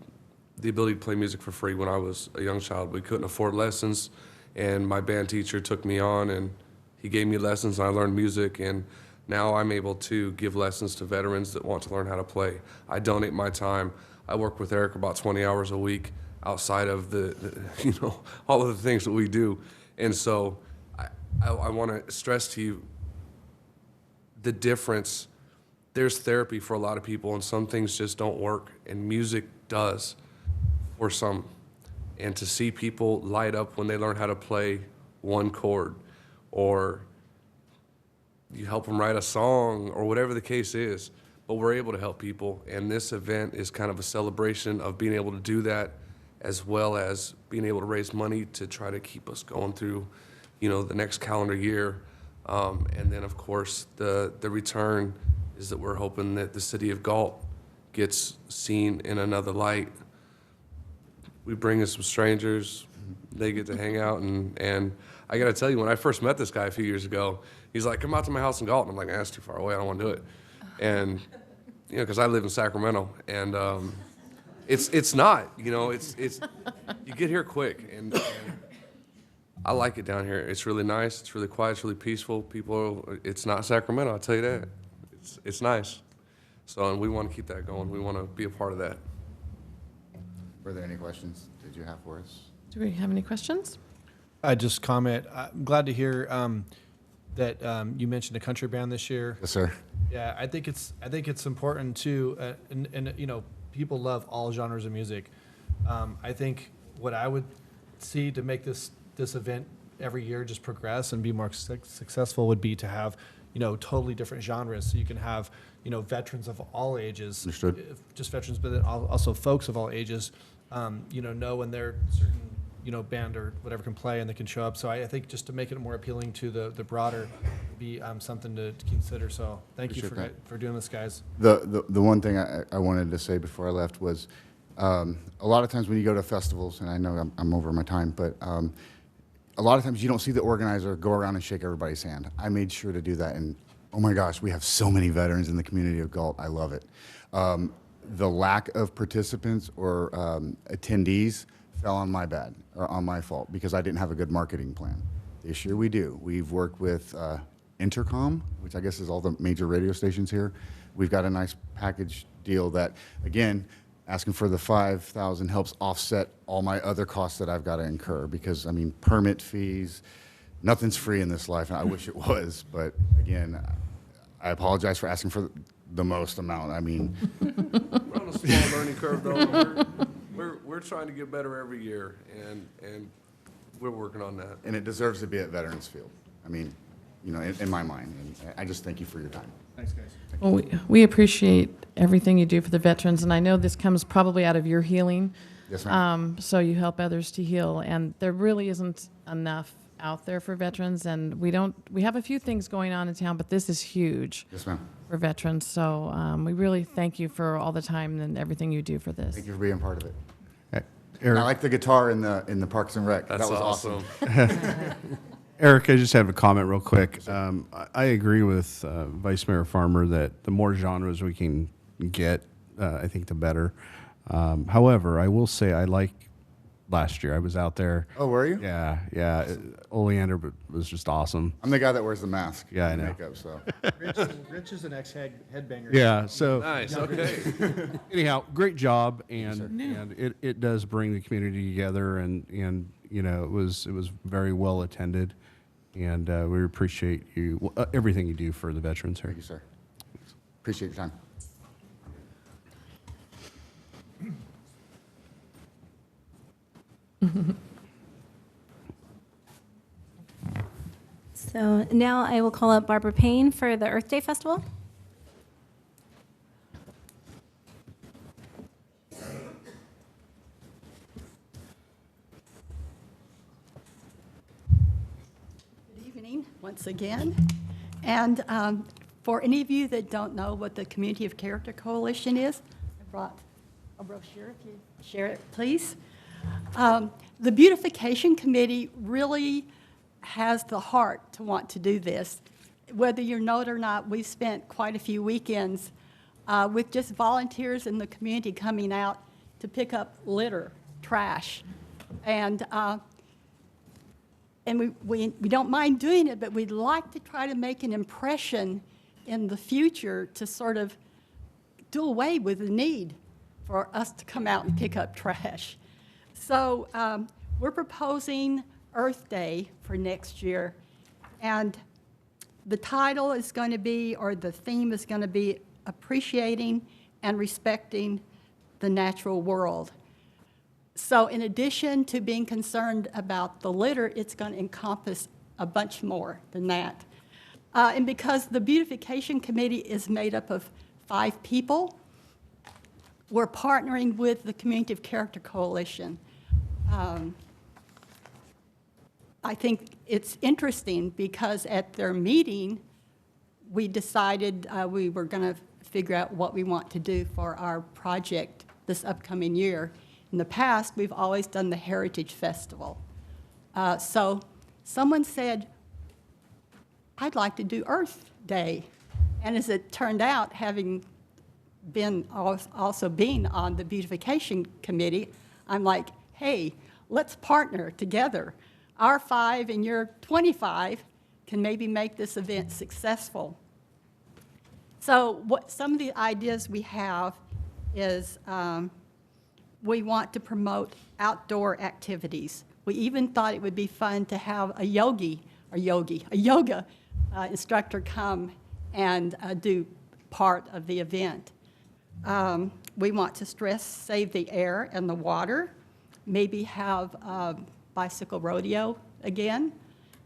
the ability to play music for free when I was a young child. We couldn't afford lessons, and my band teacher took me on, and he gave me lessons, and I learned music, and now I'm able to give lessons to veterans that want to learn how to play. I donate my time. I work with Eric about 20 hours a week outside of the all of the things that we do. And so I want to stress to you the difference. There's therapy for a lot of people, and some things just don't work, and music does for some. And to see people light up when they learn how to play one chord, or you help them write a song, or whatever the case is, but we're able to help people. And this event is kind of a celebration of being able to do that, as well as being able to raise money to try to keep us going through, the next calendar year. And then, of course, the return is that we're hoping that the city of Galt gets seen in another light. We bring in some strangers, they get to hang out, and I gotta tell you, when I first met this guy a few years ago, he's like, come out to my house in Galt. And I'm like, that's too far away, I don't wanna do it. And, because I live in Sacramento, and it's not, it's you get here quick, and I like it down here. It's really nice, it's really quiet, it's really peaceful. It's not Sacramento, I'll tell you that. It's nice. So, and we want to keep that going. We want to be a part of that. Were there any questions did you have for us? Do we have any questions? I just comment. I'm glad to hear that you mentioned a country band this year. Yes, sir. Yeah, I think it's important too, and people love all genres of music. I think what I would see to make this event every year just progress and be more successful would be to have totally different genres. So you can have veterans of all ages, Understood. Just veterans, but then also folks of all ages. Know when their certain band or whatever can play and they can show up. So I think just to make it more appealing to the broader, be something to consider. So thank you for doing this, guys. The one thing I wanted to say before I left was a lot of times when you go to festivals, and I know I'm over my time, but a lot of times you don't see the organizer go around and shake everybody's hand. I made sure to do that, and oh my gosh, we have so many veterans in the community of Galt. I love it. The lack of participants or attendees fell on my bad, or on my fault, because I didn't have a good marketing plan. This year we do. We've worked with Intercom, which I guess is all the major radio stations here. We've got a nice package deal that, again, asking for the $5,000 helps offset all my other costs that I've got to incur, because, I mean, permit fees, nothing's free in this life, and I wish it was. But again, I apologize for asking for the most amount. I mean, We're on a small learning curve, though. We're trying to get better every year, and we're working on that. and it deserves to be at Veterans Field. I mean, you know, in my mind. And I just thank you for your time. Thanks, guys. Well, we appreciate everything you do for the veterans, and I know this comes probably out of your healing. Yes, ma'am. So you help others to heal, and there really isn't enough out there for veterans, and we have a few things going on in town, but this is huge. Yes, ma'am. For veterans, so we really thank you for all the time and everything you do for this. Thank you for being part of it. Eric. I like the guitar in the Parks and Rec. That's that was awesome. Eric, I just have a comment real quick. I agree with Vice Mayor Farmer that the more genres we can get, I think the better. However, I will say I like last year. I was out there. Oh, were you? Yeah. Oleander was just awesome. I'm the guy that wears the mask. Yeah, I and know. Makeup, so. Rich is an ex-headbanger. Yeah, so. Nice, okay. Anyhow, great job, and it does bring the community together, and you know, it was very well attended, and we appreciate you, everything you do for the veterans here. Thank you, sir. Appreciate your time. So now I will call up Barbara Payne for the Earth Day Festival. Good evening, once again. And for any of you that don't know what the Community of Character Coalition is, I brought a brochure, if you share it, please. The Beautification Committee really has the heart to want to do this. Whether you know it or not, we've spent quite a few weekends with just volunteers in the community coming out to pick up litter, trash. And we don't mind doing it, but we'd like to try to make an impression in the future to sort of do away with the need for us to come out and pick up trash. So we're proposing Earth Day for next year, and the title is going to be, or the theme is going to be, appreciating and respecting the natural world. So in addition to being concerned about the litter, it's going to encompass a bunch more than that. And because the Beautification Committee is made up of 5 people, we're partnering with the Community of Character Coalition. I think it's interesting because at their meeting, we decided we were going to figure out what we want to do for our project this upcoming year. In the past, we've always done the Heritage Festival. So someone said, I'd like to do Earth Day. And as it turned out, having been also being on the Beautification Committee, I'm like, hey, let's partner together. Our 5 and your 25 can maybe make this event successful. So some of the ideas we have is we want to promote outdoor activities. We even thought it would be fun to have a yoga instructor come and do part of the event. We want to save the air and the water, maybe have a bicycle rodeo again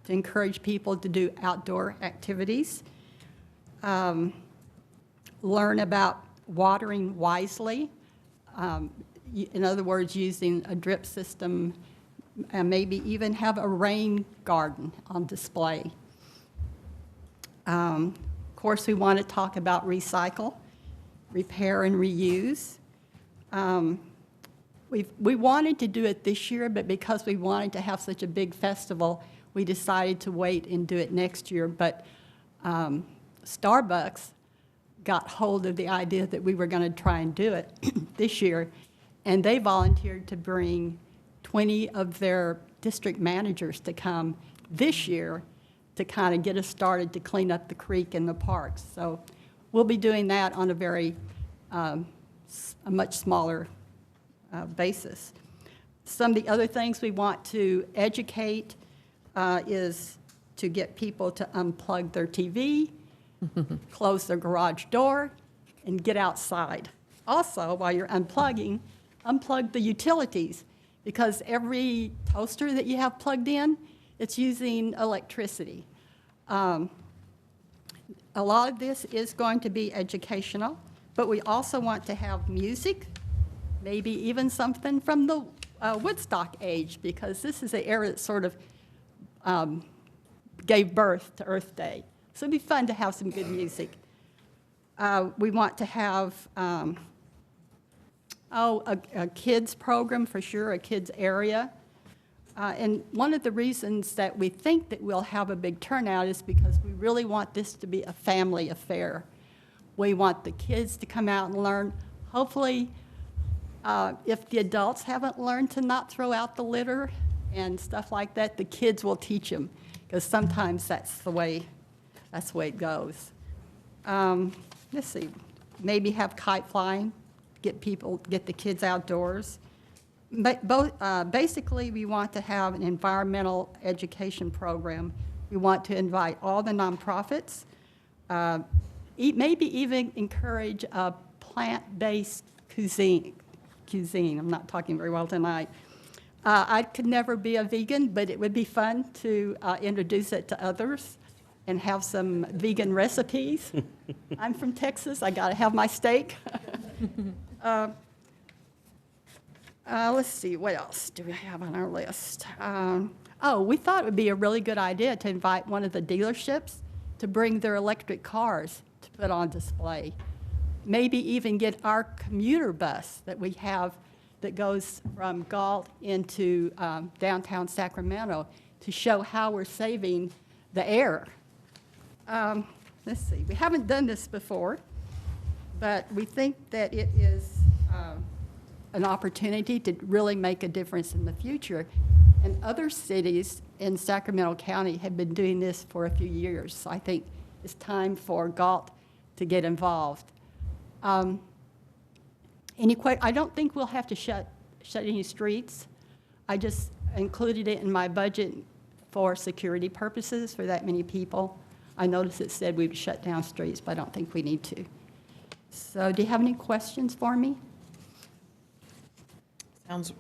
to encourage people to do outdoor activities. Learn about watering wisely. In other words, using a drip system, and maybe even have a rain garden on display. Of course, we want to talk about recycle, repair, and reuse. We wanted to do it this year, but because we wanted to have such a big festival, we decided to wait and do it next year. But Starbucks got hold of the idea that we were going to try and do it this year, and they volunteered to bring 20 of their district managers to come this year to kind of get us started to clean up the creek and the parks. So we'll be doing that on a much smaller basis. Some of the other things we want to educate is to get people to unplug their TV, close their garage door, and get outside. Also, while you're unplugging, unplug the utilities, because every toaster that you have plugged in, it's using electricity. A lot of this is going to be educational, but we also want to have music, maybe even something from the Woodstock age, because this is the era that sort of gave birth to Earth Day. So it'd be fun to have some good music. We want to have, a kids program for sure, a kids area. And one of the reasons that we think that we'll have a big turnout is because we really want this to be a family affair. We want the kids to come out and learn. Hopefully, if the adults haven't learned to not throw out the litter and stuff like that, the kids will teach them, because sometimes that's the way it goes. Let's see, maybe have kite flying, get the kids outdoors. Basically, we want to have an environmental education program. We want to invite all the nonprofits, maybe even encourage a plant-based cuisine. I'm not talking very well tonight. I could never be a vegan, but it would be fun to introduce it to others and have some vegan recipes. I'm from Texas. I got to have my steak. Let's see, what else do we have on our list? We thought it would be a really good idea to invite one of the dealerships to bring their electric cars to put on display. Maybe even get our commuter bus that we have that goes from Galt into downtown Sacramento to show how we're saving the air. Let's see, we haven't done this before, but we think that it is an opportunity to really make a difference in the future. And other cities in Sacramento County have been doing this for a few years. So I think it's time for Galt to get involved. I don't think we'll have to shut any streets. I just included it in my budget for security purposes for that many people. I noticed it said we'd shut down streets, but I don't think we need to. So do you have any questions for me? Sounds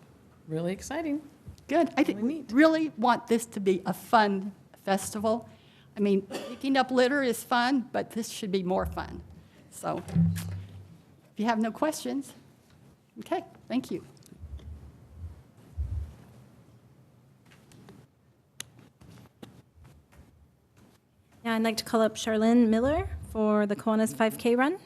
really exciting. Good. I think we really want this to be a fun festival. I mean, picking up litter is fun, but this should be more fun. So if you have no questions, okay, thank you. Now I'd like to call up Charlene Miller for the Kiwanis 5K run.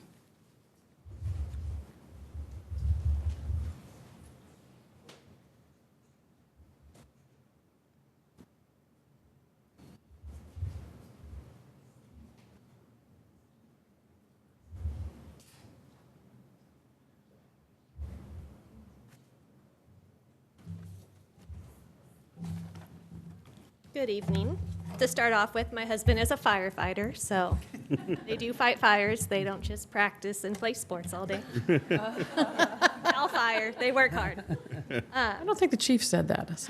Good evening. To start off with, my husband is a firefighter, so they do fight fires. They don't just practice and play sports all day. Cal Fire, they work hard. I don't think the chief said that.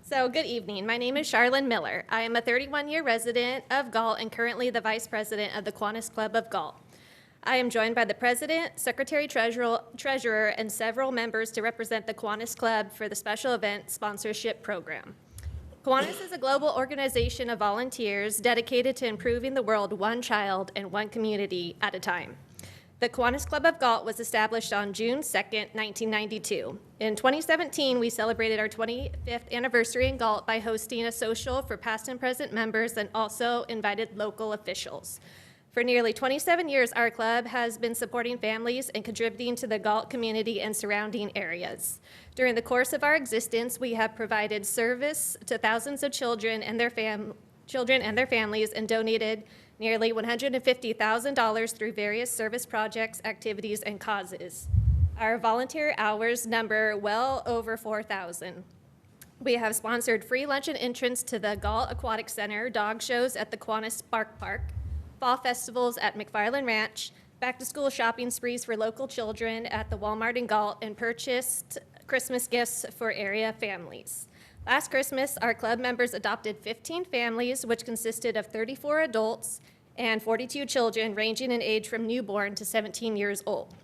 So good evening. My name is Charlene Miller. I am a 31-year resident of Galt and currently the vice president of the Kiwanis Club of Galt. I am joined by the president, secretary treasurer, and several members to represent the Kiwanis Club for the special event sponsorship program. Kiwanis is a global organization of volunteers dedicated to improving the world one child and one community at a time. The Kiwanis Club of Galt was established on June 2nd, 1992. In 2017, we celebrated our 25th anniversary in Galt by hosting a social for past and present members and also invited local officials. For nearly 27 years, our club has been supporting families and contributing to the Galt community and surrounding areas. During the course of our existence, we have provided service to thousands of children and their families and donated nearly $150,000 through various service projects, activities, and causes. Our volunteer hours number well over 4,000. We have sponsored free lunch and entrance to the Galt Aquatic Center, dog shows at the Kiwanis Spark Park, fall festivals at McFarland Ranch, back-to-school shopping sprees for local children at the Walmart in Galt, and purchased Christmas gifts for area families. Last Christmas, our club members adopted 15 families, which consisted of 34 adults and 42 children, ranging in age from newborn to 17 years old.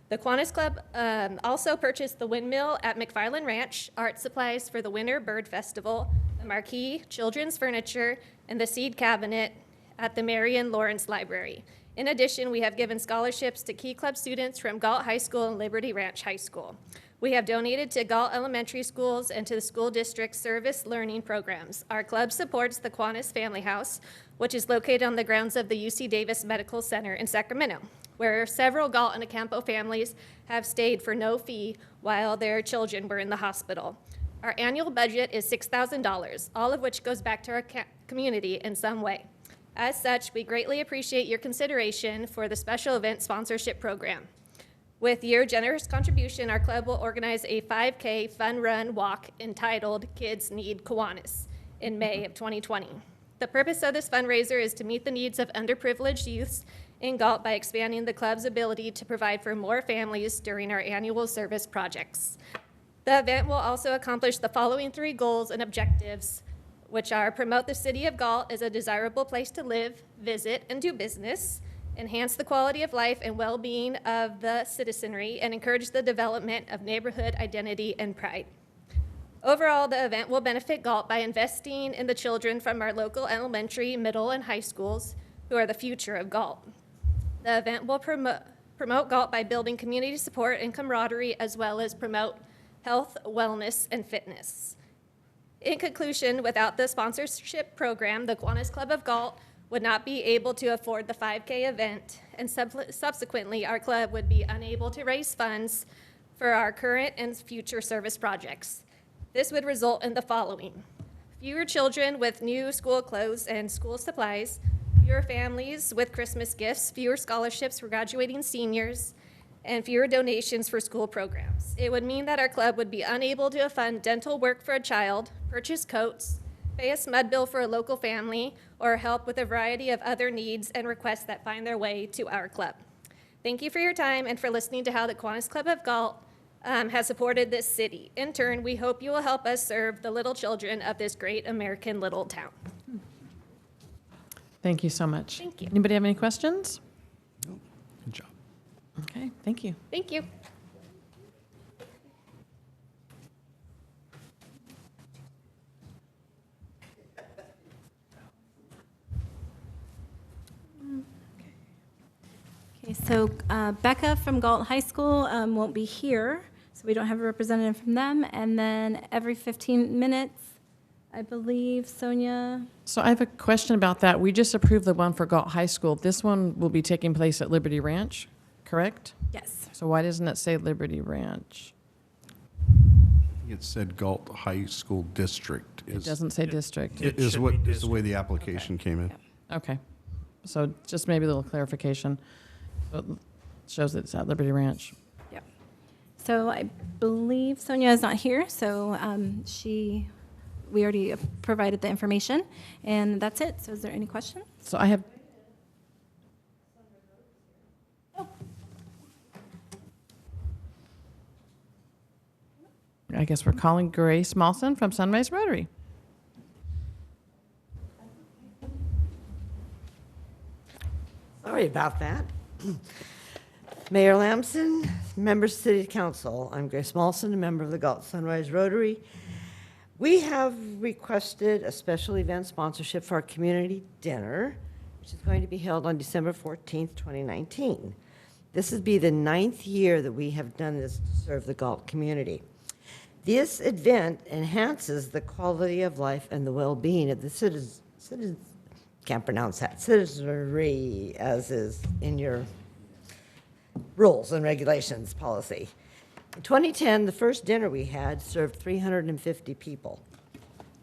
The Kiwanis Club also purchased the windmill at McFarland Ranch, art supplies for the Winter Bird Festival, the marquee, children's furniture, and the seed cabinet at the Marion Lawrence Library. In addition, we have given scholarships to Key Club students from Galt High School and Liberty Ranch High School. We have donated to Galt Elementary Schools and to the school district service learning programs. Our club supports the Kiwanis Family House, which is located on the grounds of the UC Davis Medical Center in Sacramento, where several Galt and Ocampo families have stayed for no fee while their children were in the hospital. Our annual budget is $6,000, all of which goes back to our community in some way. As such, we greatly appreciate your consideration for the special event sponsorship program. With your generous contribution, our club will organize a 5K fun run walk entitled Kids Need Kiwanis in May of 2020. The purpose of this fundraiser is to meet the needs of underprivileged youths in Galt by expanding the club's ability to provide for more families during our annual service projects. The event will also accomplish the following 3 goals and objectives, which are promote the city of Galt as a desirable place to live, visit, and do business, enhance the quality of life and well-being of the citizenry, and encourage the development of neighborhood identity and pride. Overall, the event will benefit Galt by investing in the children from our local elementary, middle, and high schools who are the future of Galt. The event will promote Galt by building community support and camaraderie, as well as promote health, wellness, and fitness. In conclusion, without the sponsorship program, the Kiwanis Club of Galt would not be able to afford the 5K event, and subsequently, our club would be unable to raise funds for our current and future service projects. This would result in the following: fewer children with new school clothes and school supplies, fewer families with Christmas gifts, fewer scholarships for graduating seniors, and fewer donations for school programs. It would mean that our club would be unable to fund dental work for a child, purchase coats, pay a SMUD bill for a local family, or help with a variety of other needs and requests that find their way to our club. Thank you for your time and for listening to how the Kiwanis Club of Galt has supported this city. In turn, we hope you will help us serve the little children of this great American little town. Thank you so much. Thank you. Anybody have any questions? Good job. Okay, thank you. Thank you. Okay, so Becca from Galt High School won't be here, so we don't have a representative from them. And then every 15 minutes, I believe, Sonia. So I have a question about that. We just approved the one for Galt High School. This one will be taking place at Liberty Ranch, correct? Yes. So why doesn't it say Liberty Ranch? It said Galt High School District. It doesn't say district. It is what is the way the application came in. Okay. So just maybe a little clarification. It shows that it's at Liberty Ranch. Yep. So I believe Sonia is not here, so we already provided the information, and that's it. So is there any questions? So I have. I guess we're calling Grace Malson from Sunrise Rotary. Sorry about that. Mayor Lamson, members of City Council, I'm Grace Malson, a member of the Galt Sunrise Rotary. We have requested a special event sponsorship for our community dinner, which is going to be held on December 14th, 2019. This would be the 9th year that we have done this to serve the Galt community. This event enhances the quality of life and the well-being of the citizens, can't pronounce that, citizenry, as is in your rules and regulations policy. In 2010, the first dinner we had served 350 people.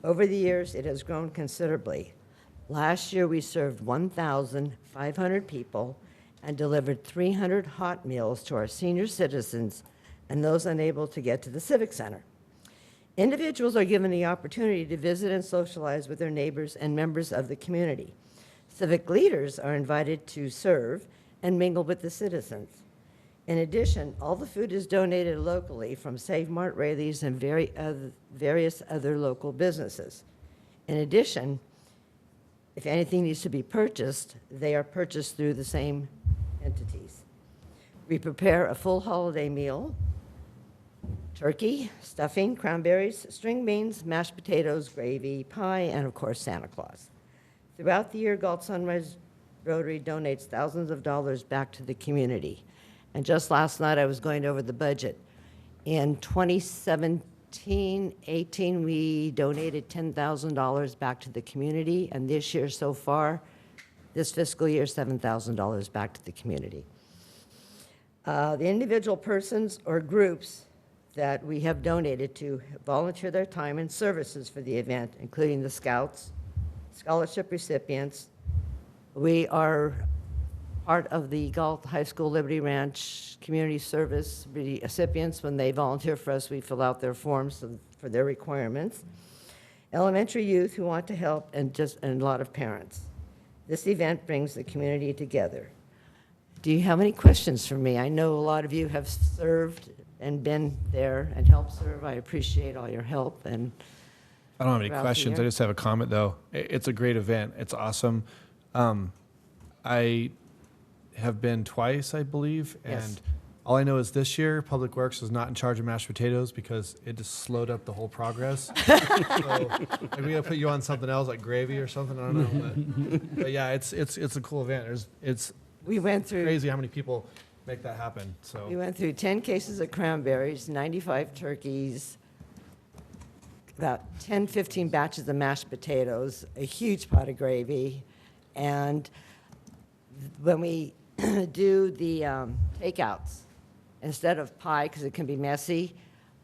Over the years, it has grown considerably. Last year, we served 1,500 people and delivered 300 hot meals to our senior citizens and those unable to get to the Civic Center. Individuals are given the opportunity to visit and socialize with their neighbors and members of the community. Civic leaders are invited to serve and mingle with the citizens. In addition, all the food is donated locally from Save Mart Rayleigh's and various other local businesses. In addition, if anything needs to be purchased, they are purchased through the same entities. We prepare a full holiday meal turkey, stuffing, cranberries, string beans, mashed potatoes, gravy, pie, and of course, Santa Claus. Throughout the year, Galt Sunrise Rotary donates thousands of dollars back to the community. And just last night, I was going over the budget. In 2017-18, we donated $10,000 back to the community, and this year so far, this fiscal year, $7,000 back to the community. The individual persons or groups that we have donated to volunteer their time and services for the event, including the Scouts, scholarship recipients. We are part of the Galt High School Liberty Ranch Community Service recipients. When they volunteer for us, we fill out their forms for their requirements. Elementary youth who want to help, and a lot of parents. This event brings the community together. Do you have any questions for me? I know a lot of you have served and been there and helped serve. I appreciate all your help. And I don't have any throughout the questions. I year. just have a comment, though. It's a great event. It's awesome. I have been twice, I believe, Yes. and all I know is this year, Public Works is not in charge of mashed potatoes because it just slowed up the whole progress. So maybe we gotta put you on something else like gravy or something. I don't know, but yeah, it's a cool event. We went through crazy how many people make that happen. So We went through 10 cases of cranberries, 95 turkeys, about 10, 15 batches of mashed potatoes, a huge pot of gravy, and when we do the takeouts, instead of pie, because it can be messy,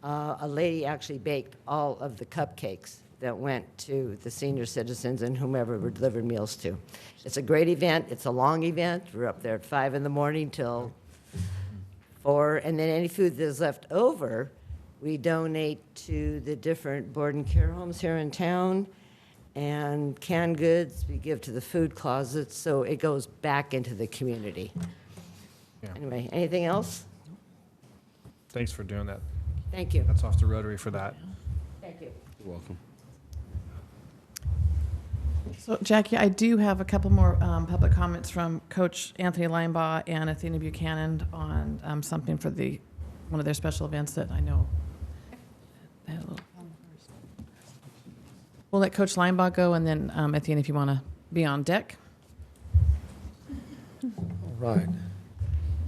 a lady actually baked all of the cupcakes that went to the senior citizens and whomever were delivered meals to. It's a great event. It's a long event. We're up there at 5 in the morning till 4, and then any food that is left over, we donate to the different board and care homes here in town, and canned goods we give to the food closets, so it goes back into the community. Yeah. Anyway, anything else? thanks for doing that. Thank you. That's off to Rotary for that. Thank you. You're welcome. So Jackie, I do have a couple more public comments from Coach Anthony Linebaugh and Athena Buchanan on something for one of their special events that I know. They had a little- We'll let Coach Linebaugh go, and then Athena, if you want to be on deck. All right.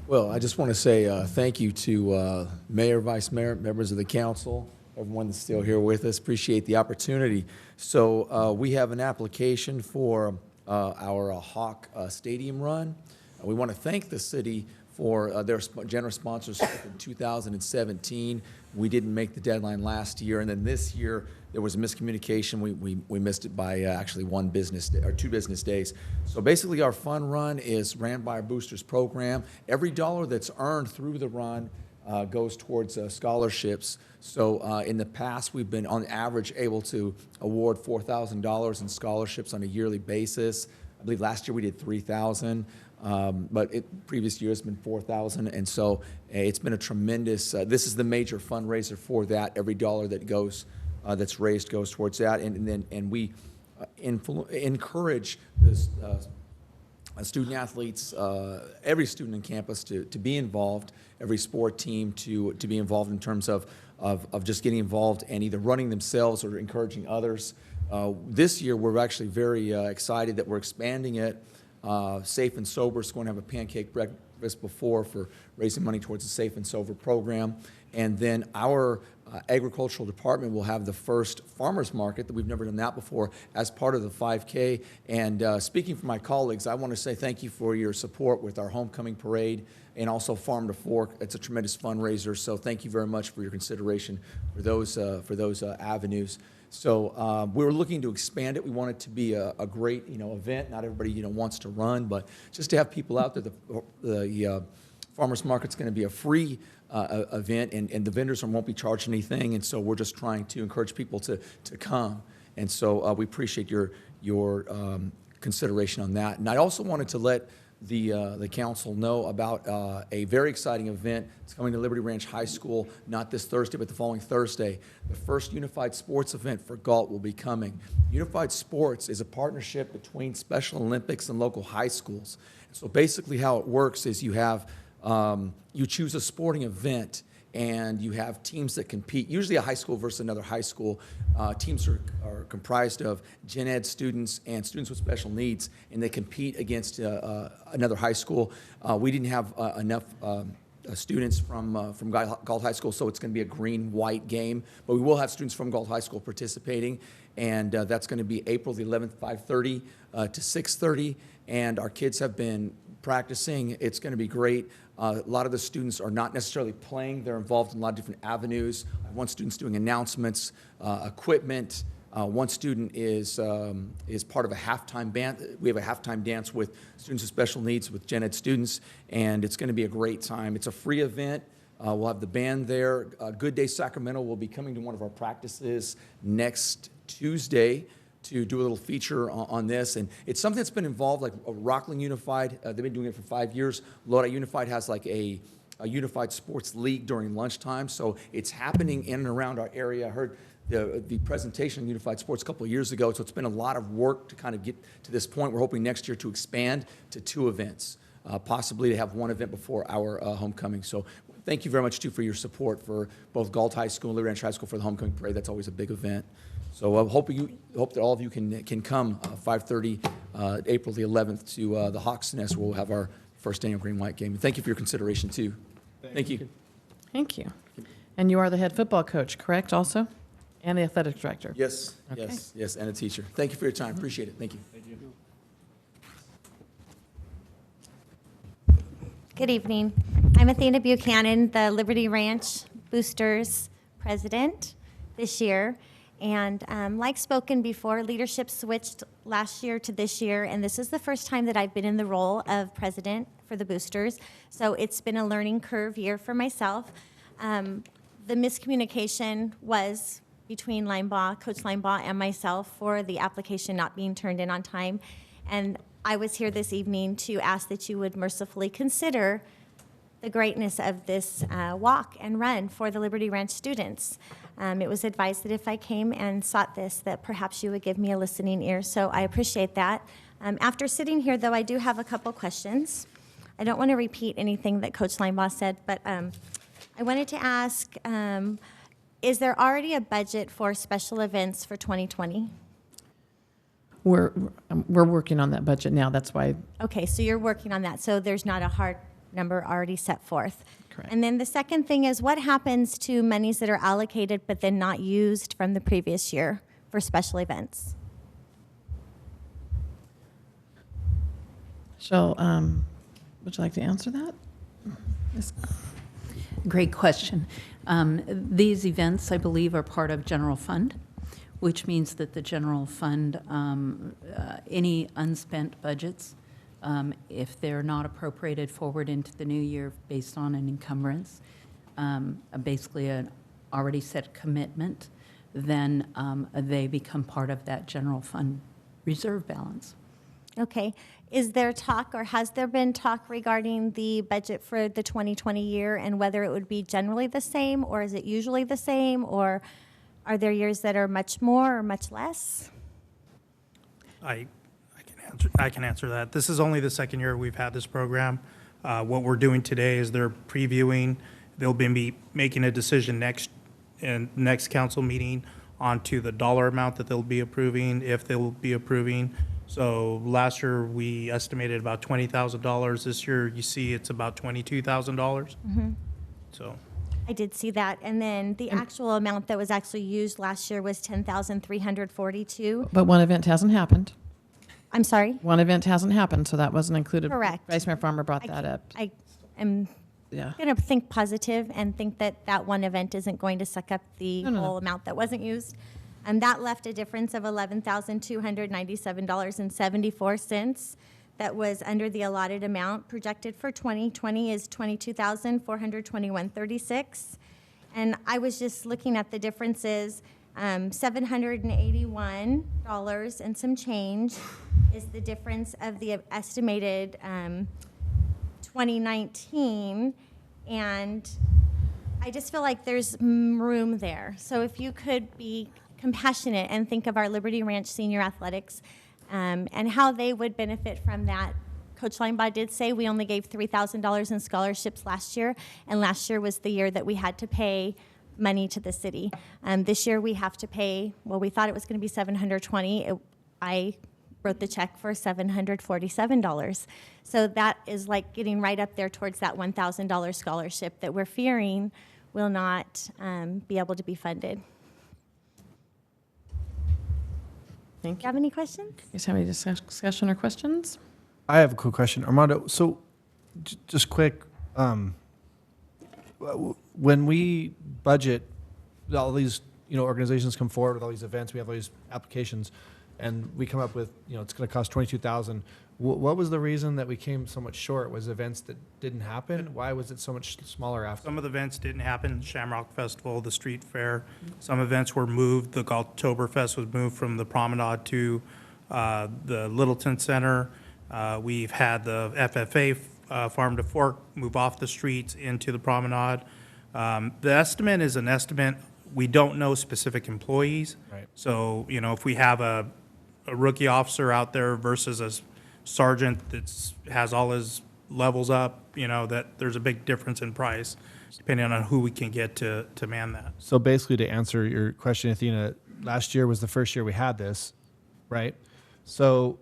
Well, I just want to say thank you to Mayor, Vice Mayor, members of the council, everyone that's still here with us. Appreciate the opportunity. So we have an application for our Hawk Stadium run. We want to thank the city for their generous sponsorship in 2017. We didn't make the deadline last year, and then this year there was a miscommunication. We missed it by actually 1 business day, or 2 business days. So basically, our fun run is ran by our boosters program. Every dollar that's earned through the run goes towards scholarships. So in the past, we've been on average able to award $4,000 in scholarships on a yearly basis. I believe last year we did 3,000. But previous year has been 4,000, and so it's been a tremendous. This is the major fundraiser for that. Every dollar that goes, that's raised, goes towards that, and we encourage this, student athletes, every student on campus to be involved, every sport team to be involved in terms of just getting involved and either running themselves or encouraging others. This year, we're actually very excited that we're expanding it. Safe and Sober is going to have a pancake breakfast before for raising money towards the Safe and Sober program. And then our agricultural department will have the first farmers market that we've never done that before as part of the 5K. And speaking for my colleagues, I want to say thank you for your support with our homecoming parade and also Farm to Fork. It's a tremendous fundraiser, so thank you very much for your consideration for those avenues. So we were looking to expand it. We want it to be a great, event. Not everybody, wants to run, but just to have people out there. The farmers market's going to be a free event, and the vendors won't be charging anything. And so we're just trying to encourage people to come. And so we appreciate your consideration on that. And I also wanted to let the council know about a very exciting event. It's coming to Liberty Ranch High School, not this Thursday, but the following Thursday. The first Unified Sports event for Galt will be coming. Unified Sports is a partnership between Special Olympics and local high schools. So basically how it works is you have, you choose a sporting event, and you have teams that compete, usually a high school versus another high school. Teams are comprised of gen ed students and students with special needs, and they compete against another high school. We didn't have enough students from Galt High School, so it's going to be a green-white game. But we will have students from Galt High School participating, and that's going to be April the 11th, 5:30 to 6:30. And our kids have been practicing. It's going to be great. A lot of the students are not necessarily playing. They're involved in a lot of different avenues. One student's doing announcements, equipment. One student is part of a halftime band. We have a halftime dance with students with special needs, with gen ed students, and it's going to be a great time. It's a free event. We'll have the band there. Good Day Sacramento will be coming to one of our practices next Tuesday to do a little feature on this. And it's something that's been involved, like Rockland Unified. They've been doing it for 5 years. Lodi Unified has like a unified sports league during lunchtime. So it's happening in and around our area. I heard the presentation on unified sports a couple of years ago. So it's been a lot of work to kind of get to this point. We're hoping next year to expand to 2 events, possibly to have 1 event before our homecoming. So thank you very much, too, for your support for both Galt High School and Liberty Ranch High School for the homecoming parade. That's always a big event. So I hope that all of you can come 5:30 April the 11th to the Hawks Nest, where we'll have our first annual Green White game. And thank you for your consideration, too. Thank you. Thank you. And you are the head football coach, correct, also? And the athletics director? Yes, Okay. yes, and a teacher. Thank you for your time. Appreciate it. Thank you. Good evening. I'm Athena Buchanan, the Liberty Ranch Boosters president this year. And like spoken before, leadership switched last year to this year, and this is the first time that I've been in the role of president for the Boosters. So it's been a learning curve year for myself. The miscommunication was between Coach Linebaugh and myself for the application not being turned in on time. And I was here this evening to ask that you would mercifully consider the greatness of this walk and run for the Liberty Ranch students. It was advised that if I came and sought this, that perhaps you would give me a listening ear, so I appreciate that. After sitting here, though, I do have a couple questions. I don't want to repeat anything that Coach Linebaugh said, but I wanted to ask, is there already a budget for special events for 2020? We're working on that budget now, that's why. Okay, so you're working on that, so there's not a hard number already set forth. Correct. And then the second thing is, what happens to monies that are allocated but then not used from the previous year for special events? So, would you like to answer that? Great question. These events, I believe, are part of general fund, which means that the general fund, any unspent budgets, if they're not appropriated forward into the new year based on an encumbrance, basically an already set commitment, then they become part of that general fund reserve balance. Okay. Is there talk, or has there been talk regarding the budget for the 2020 year and whether it would be generally the same, or is it usually the same, or are there years that are much more or much less? I can answer that. This is only the second year we've had this program. What we're doing today is they're previewing. They'll be making a decision next council meeting onto the dollar amount that they'll be approving, if they'll be approving. So last year we estimated about $20,000. This year you see it's about $22,000. Mm-hmm. So. I did see that. And then the actual amount that was actually used last year was $10,342. But one event hasn't happened. I'm sorry? One event hasn't happened, so that wasn't included. Correct. Vice Mayor Farmer brought that up. I am going to think positive and think that that one event isn't going to suck up the whole amount that wasn't used. And that left a difference of $11,297.74. That was under the allotted amount. Projected for 2020 is $22,421.36. And I was just looking at the differences. $781 and some change is the difference of the estimated 2019. And I just feel like there's room there. So if you could be compassionate and think of our Liberty Ranch Senior Athletics and how they would benefit from that Coach Linebaugh did say we only gave $3,000 in scholarships last year, and last year was the year that we had to pay money to the city. This year we have to pay, well, we thought it was going to be $720. I wrote the check for $747. So that is like getting right up there towards that $1,000 scholarship that we're fearing will not be able to be funded. Thank Do you have any questions? You guys have any discussion or questions? I have a quick question. Armando, so just quick, when we budget, all these, organizations come forward with all these events, we have all these applications, and we come up with, it's going to cost $22,000. What was the reason that we came so much short? Was events that didn't happen? Why was it so much smaller after? Some of the events didn't happen, Shamrock Festival, the street fair. Some events were moved. The Galtoberfest was moved from the Promenade to the Littleton Center. We've had the FFA, Farm to Fork, move off the streets into the Promenade. The estimate is an estimate. We don't know specific employees. Right. So, if we have a rookie officer out there versus a sergeant that has all his levels up, that there's a big difference in price depending on who we can get to man that. So basically, to answer your question, Athena, last year was the first year we had this, right? So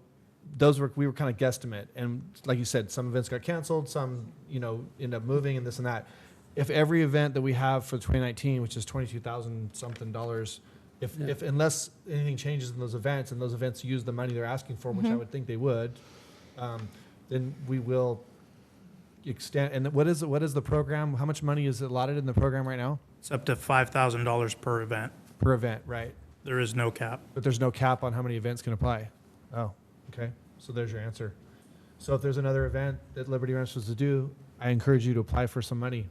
we were kind of guesstimate, and like you said, some events got canceled, some end up moving, and this and that. If every event that we have for 2019, which is $22,000 something, if unless anything changes in those events and those events use the money they're asking for, which I would think they would, then we will extend. And what is the program? How much money is allotted in the program right now? It's up to $5,000 per event. Per event, right? There is no cap. But there's no cap on how many events can apply. Oh, okay. So there's your answer. So if there's another event that Liberty Ranch was to do, I encourage you to apply for some money.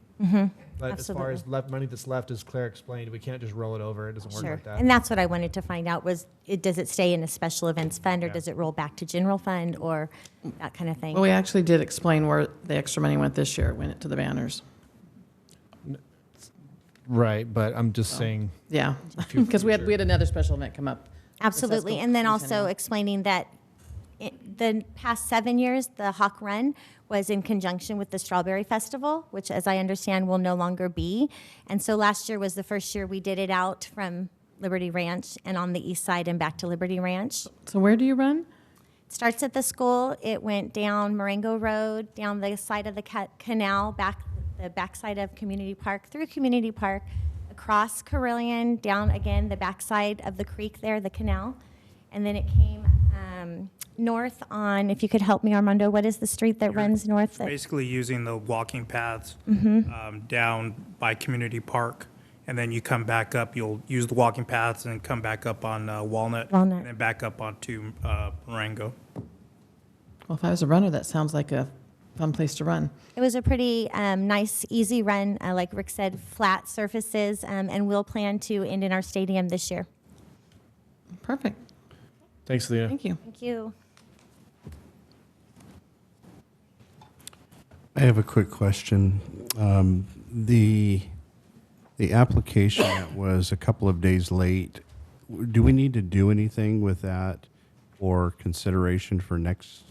But as far as money that's left, as Claire explained, we can't just roll it over. It doesn't work like that. And that's what I wanted to find out was, does it stay in a special events fund, or does it roll back to general fund, or that kind of thing? Well, we actually did explain where the extra money went this year. It went to the banners. Right, but I'm just saying. Yeah, because we had another special event come up. Absolutely. And then also explaining that the past 7 years, the Hawk Run was in conjunction with the Strawberry Festival, which, as I understand, will no longer be. And so last year was the first year we did it out from Liberty Ranch and on the east side and back to Liberty Ranch. So where do you run? It starts at the school. It went down Marengo Road, down the side of the canal, the backside of Community Park, through Community Park, across Carillion, down again the backside of the creek there, the canal. And then it came north on, if you could help me, Armando, what is the street that runs north? Basically using the walking paths down by Community Park, and then you come back up. You'll use the walking paths and come back up on Walnut, and then back up onto Marengo. Well, if I was a runner, that sounds like a fun place to run. It was a pretty nice, easy run, like Rick said, flat surfaces, and we'll plan to end in our stadium this year. Perfect. Thanks, Leah. Thank you. Thank you. I have a quick question. The application that was a couple of days late, do we need to do anything with that or consideration for next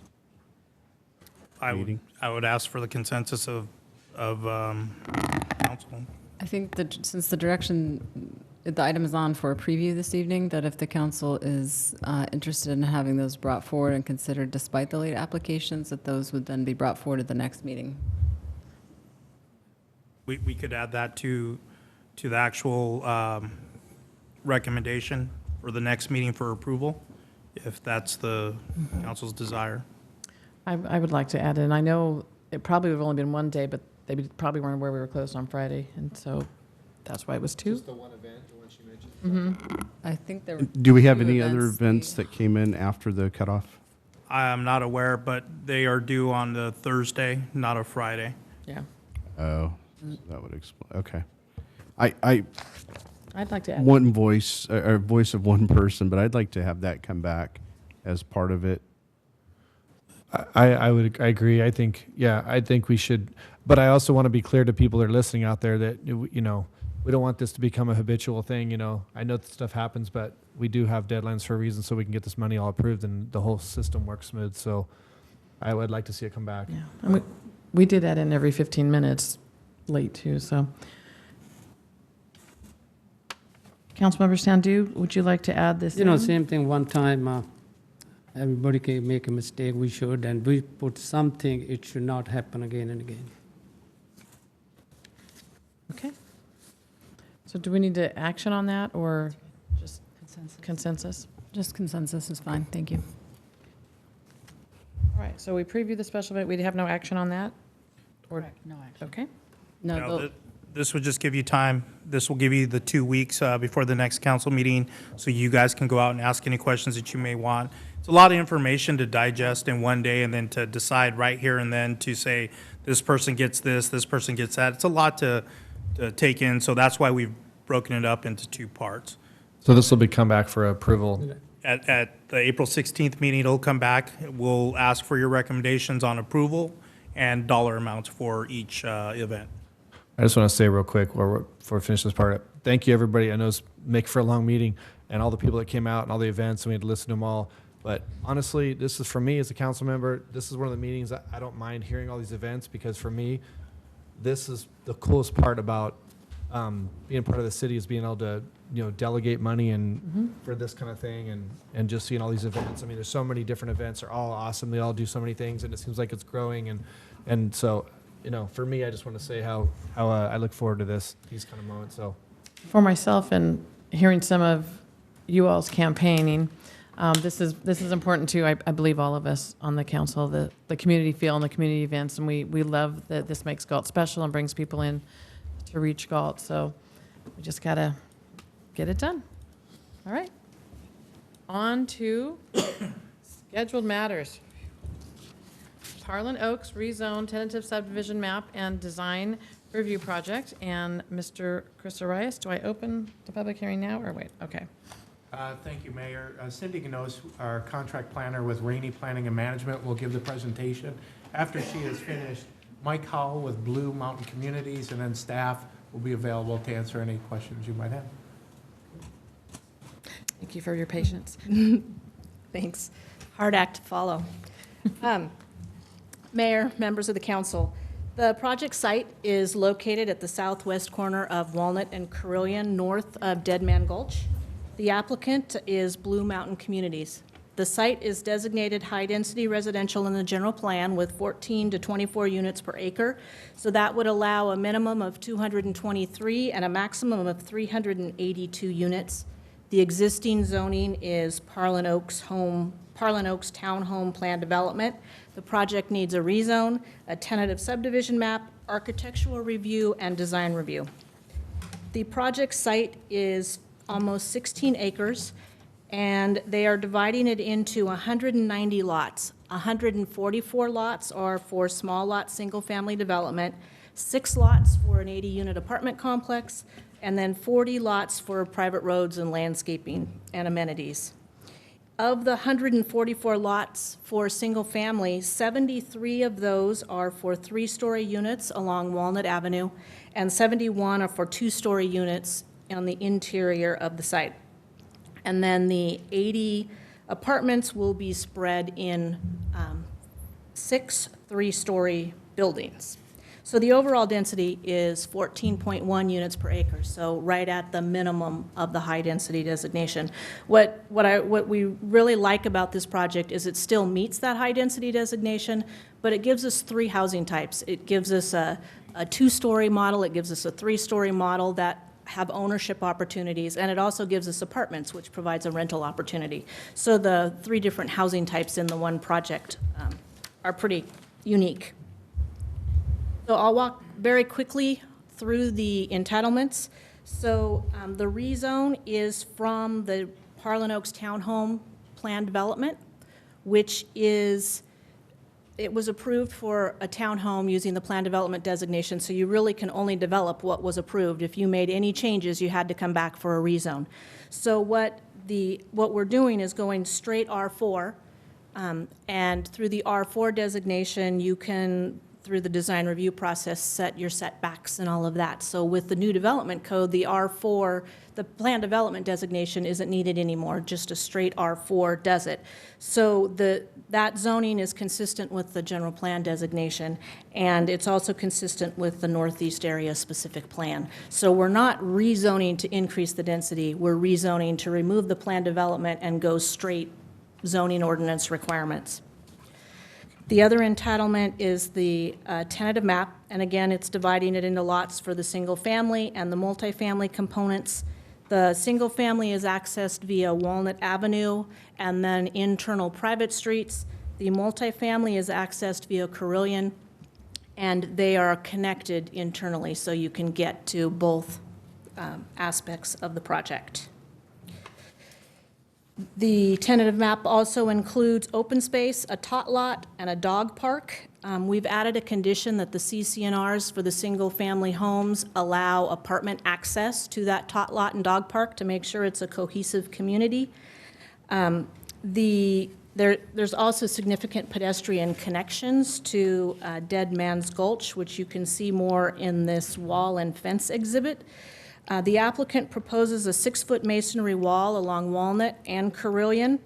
meeting? I would ask for the consensus of council. I think that since the item is on for a preview this evening, that if the council is interested in having those brought forward and considered despite the late applications, that those would then be brought forward at the next meeting. We could add that to the actual recommendation for the next meeting for approval, if that's the council's desire. I would like to add in, I know it probably would have only been one day, but they probably weren't aware we were closed on Friday, and so that's why it was two. Just the one event, the one she mentioned. I think there were Do we have two any other events that came in after the cutoff? I am not aware, but they are due on the Thursday, not a Friday. Yeah. Oh, that would explain. Okay. I'd like to add. One voice, or voice of one person, but I'd like to have that come back as part of it. I agree. I think we should, but I also want to be clear to people that are listening out there that, we don't want this to become a habitual thing. I know that stuff happens, but we do have deadlines for a reason so we can get this money all approved and the whole system works smooth. So I would like to see it come back. Yeah, and we did that in every 15 minutes late too, so. Councilmember Sandu, would you like to add this You know, in? same thing, one time, everybody can make a mistake, we should, and we put something, it should not happen again and again. Okay. So do we need to action on that, or just consensus? Just consensus is fine, thank you. All right, so we preview the special event, we have no action on that? Or no action. Okay. No, this would just give you time. This will give you the 2 weeks before the next council meeting, so you guys can go out and ask any questions that you may want. It's a lot of information to digest in one day, and then to decide right here and then to say, this person gets this person gets that. It's a lot to take in, so that's why we've broken it up into 2 parts. So this will be come back for approval. At the April 16th meeting, it'll come back. We'll ask for your recommendations on approval and dollar amounts for each event. I just want to say real quick before we finish this part, thank you, everybody. I know it's make for a long meeting, and all the people that came out and all the events, and we had to listen to them all. But honestly, this is, for me as a council member, this is one of the meetings that I don't mind hearing all these events, because for me, this is the coolest part about being part of the city, is being able to, you know, delegate money and for this kind of thing, and just seeing all these events. I mean, there's so many different events. They're all awesome. They all do so many things, and it seems like it's growing. And so, you know, for me, I just want to say how I look forward to these kind of moments. So, For myself, and hearing some of you all's campaigning, this is important too. I believe all of us on the council, the community feel and the community events, and we love that this makes Galt special and brings people in to reach Galt. So we just gotta get it done. All right. On to scheduled matters. Harlan Oaks rezone tentative subdivision map and design review project. And Mr. Chris Arias, do I open the public hearing now or wait? Okay. Thank you, Mayor. Cindy Gnos, our contract planner with Rainey Planning and Management, will give the presentation. After she is finished, Mike Howell with Blue Mountain Communities, and then staff will be available to answer any questions you might have. Thank you for your patience. Thanks. Hard act to follow. Mayor, members of the council, the project site is located at the southwest corner of Walnut and Carilion, north of Dead Man Gulch. The applicant is Blue Mountain Communities. The site is designated high-density residential in the general plan with 14 to 24 units per acre. So that would allow a minimum of 223 and a maximum of 382 units. The existing zoning is Harlan Oaks Townhome Plan Development. The project needs a rezone, a tentative subdivision map, architectural review, and design review. The project site is almost 16 acres, and they are dividing it into 190 lots. 144 lots are for small lot, single-family development, 6 lots for an 80-unit apartment complex, and then 40 lots for private roads and landscaping and amenities. Of the 144 lots for single-family, 73 of those are for 3-story units along Walnut Avenue, and 71 are for 2-story units on the interior of the site. And then the 80 apartments will be spread in 6 3-story buildings. So the overall density is 14.1 units per acre, so right at the minimum of the high-density designation. What we really like about this project is it still meets that high-density designation, but it gives us 3 housing types. It gives us a 2-story model, it gives us a 3-story model that have ownership opportunities, and it also gives us apartments, which provides a rental opportunity. So the 3 different housing types in the one project are pretty unique. So I'll walk very quickly through the entitlements. So the rezone is from the Harlan Oaks Townhome Plan Development, which is, it was approved for a townhome using the plan development designation, so you really can only develop what was approved. If you made any changes, you had to come back for a rezone. So what we're doing is going straight R4, and through the R4 designation, you can through the design review process, set your setbacks and all of that. So with the new development code, the R4, the plan development designation isn't needed anymore, just a straight R4 does it. So that zoning is consistent with the general plan designation, and it's also consistent with the Northeast area specific plan. So we're not rezoning to increase the density, we're rezoning to remove the plan development and go straight zoning ordinance requirements. The other entitlement is the tentative map, and again, it's dividing it into lots for the single-family and the multifamily components. The single-family is accessed via Walnut Avenue and then internal private streets. The multifamily is accessed via Carilion, and they are connected internally, so you can get to both aspects of the project. The tentative map also includes open space, a tot lot, and a dog park. We've added a condition that the CCNRs for the single-family homes allow apartment access to that tot lot and dog park to make sure it's a cohesive community. There's also significant pedestrian connections to Dead Man's Gulch, which you can see more in this wall and fence exhibit. The applicant proposes a 6-foot masonry wall along Walnut and Carilion,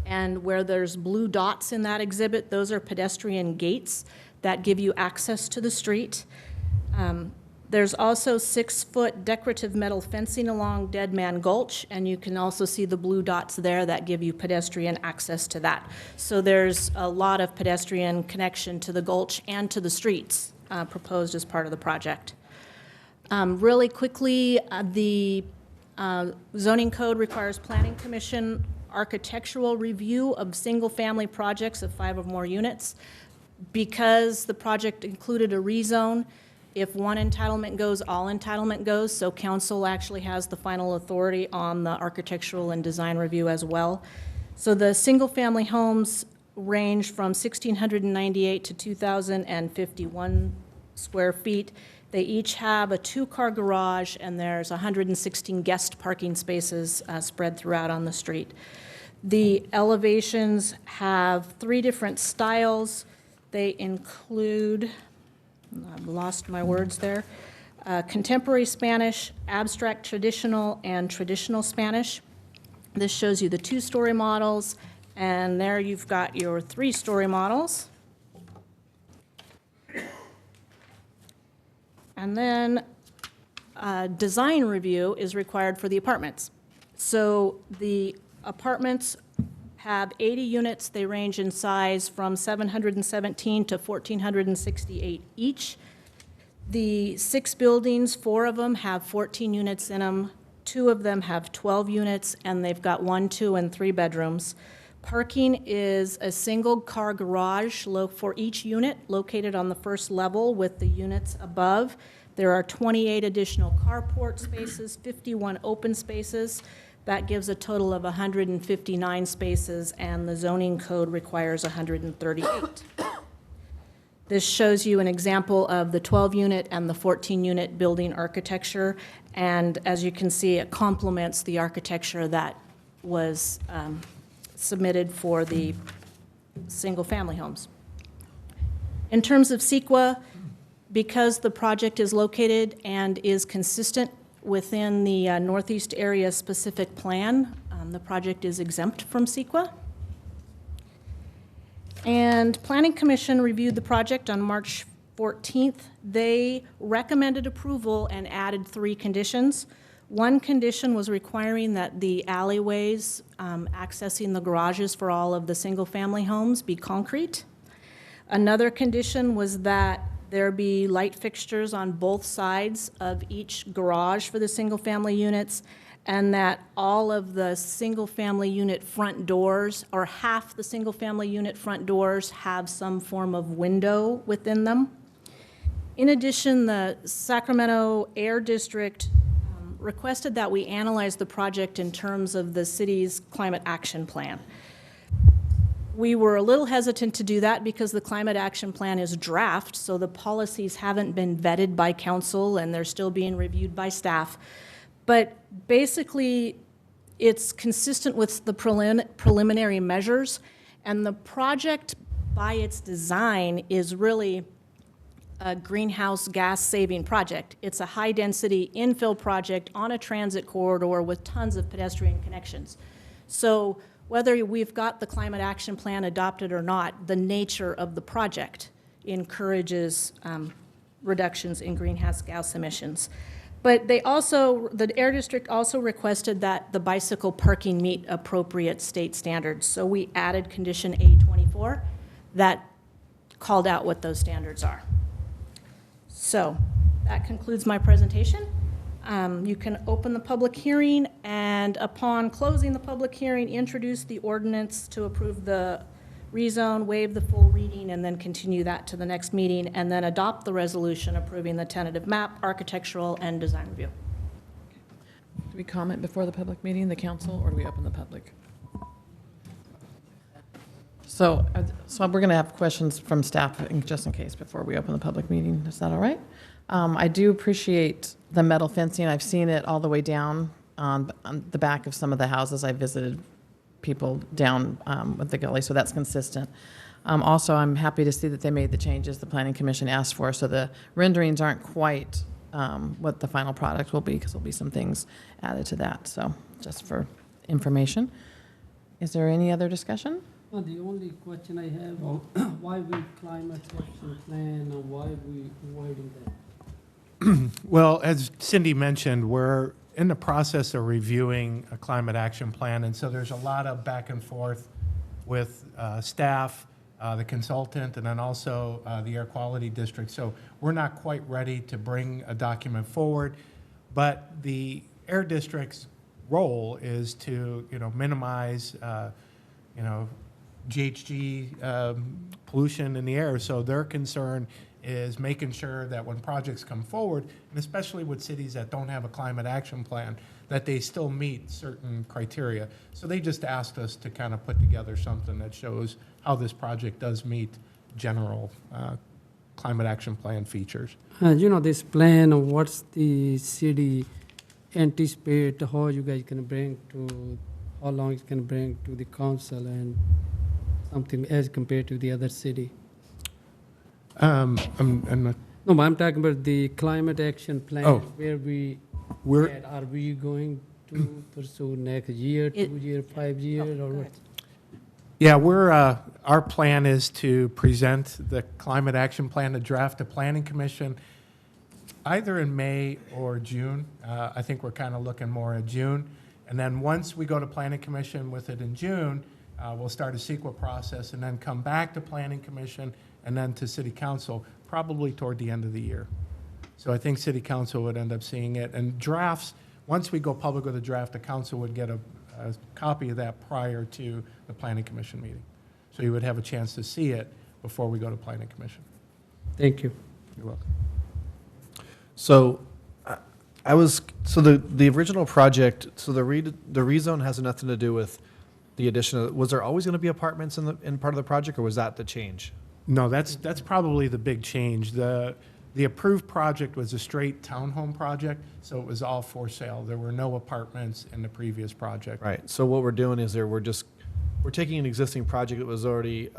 and where there's blue dots in that exhibit, those are pedestrian gates that give you access to the street. There's also 6-foot decorative metal fencing along Dead Man Gulch, and you can also see the blue dots there that give you pedestrian access to that. So there's a lot of pedestrian connection to the gulch and to the streets proposed as part of the project. Really quickly, the zoning code requires planning commission architectural review of single-family projects of 5 or more units. Because the project included a rezone, if one entitlement goes, all entitlement goes, so council actually has the final authority on the architectural and design review as well. So the single-family homes range from 1,698 to 2,051 square feet. They each have a 2-car garage, and there's 116 guest parking spaces spread throughout on the street. The elevations have 3 different styles. They include, I've lost my words there, contemporary Spanish, abstract traditional, and traditional Spanish. This shows you the 2-story models, and there you've got your 3-story models. And then design review is required for the apartments. So the apartments have 80 units. They range in size from 717 to 1,468 each. The 6 buildings, 4 of them have 14 units in them. 2 of them have 12 units, and they've got 1, 2, and 3 bedrooms. Parking is a single-car garage for each unit located on the first level with the units above. There are 28 additional carport spaces, 51 open spaces. That gives a total of 159 spaces, and the zoning code requires 138. This shows you an example of the 12-unit and the 14-unit building architecture, and as you can see, it complements the architecture that was submitted for the single-family homes. In terms of CEQA, because the project is located and is consistent within the Northeast area specific plan, the project is exempt from CEQA. And Planning Commission reviewed the project on March 14th. They recommended approval and added 3 conditions. One condition was requiring that the alleyways accessing the garages for all of the single-family homes be concrete. Another condition was that there be light fixtures on both sides of each garage for the single-family units, and that all of the single-family unit front doors, or half the single-family unit front doors, have some form of window within them. In addition, the Sacramento Air District requested that we analyze the project in terms of the city's climate action plan. We were a little hesitant to do that because the climate action plan is draft, so the policies haven't been vetted by council and they're still being reviewed by staff. But basically, it's consistent with the preliminary measures, and the project by its design is really a greenhouse gas saving project. It's a high-density infill project on a transit corridor with tons of pedestrian connections. So whether we've got the climate action plan adopted or not, the nature of the project encourages reductions in greenhouse gas emissions. But they also, the Air District also requested that the bicycle parking meet appropriate state standards. So we added condition A24 that called out what those standards are. So that concludes my presentation. You can open the public hearing, and upon closing the public hearing, introduce the ordinance to approve the rezone, waive the full reading, and then continue that to the next meeting, and then adopt the resolution approving the tentative map, architectural, and design review. Do we comment before the public meeting, the council, or do we open the public? So we're going to have questions from staff just in case before we open the public meeting. Is that all right? I do appreciate the metal fencing. I've seen it all the way down on the back of some of the houses I visited people down with the gully, so that's consistent. Also, I'm happy to see that they made the changes the Planning Commission asked for, so the renderings aren't quite what the final product will be, because there'll be some things added to that, so just for information. Is there any other discussion? Well, the only question I have, why we climate action plan, or why we avoiding that? Well, as Cindy mentioned, we're in the process of reviewing a climate action plan, and so there's a lot of back and forth with staff, the consultant, and then also the air quality district. So we're not quite ready to bring a document forward, but the air district's role is to, minimize, GHG pollution in the air. So their concern is making sure that when projects come forward, and especially with cities that don't have a climate action plan, that they still meet certain criteria. So they just asked us to kind of put together something that shows how this project does meet general climate action plan features. This plan, what's the city anticipate, how you guys can bring to, how long it can bring to the council and something as compared to the other city? I'm not. No, I'm talking about the climate action plan, Oh. where We're- at. Are we going to pursue next year, 2 year, 5 year, or what? Yeah, our plan is to present the climate action plan, to draft a planning commission either in May or June. I think we're kind of looking more at June. And then once we go to planning commission with it in June, we'll start a CEQA process and then come back to planning commission and then to city council, probably toward the end of the year. So I think city council would end up seeing it. And drafts, once we go public with a draft, the council would get a copy of that prior to the planning commission meeting. So you would have a chance to see it before we go to planning commission. Thank you. You're welcome. So the original project, so the rezone has nothing to do with the addition of, was there always going to be apartments in part of the project, or was that the change? No, that's probably the big change. The approved project was a straight townhome project, so it was all for sale. There were no apartments in the previous project. Right. So what we're doing is we're taking an existing project that was already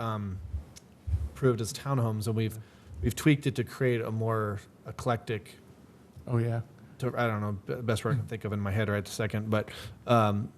approved as townhomes, and we've tweaked it to create a more eclectic. Oh yeah. I don't know, best word I can think of in my head right this second, but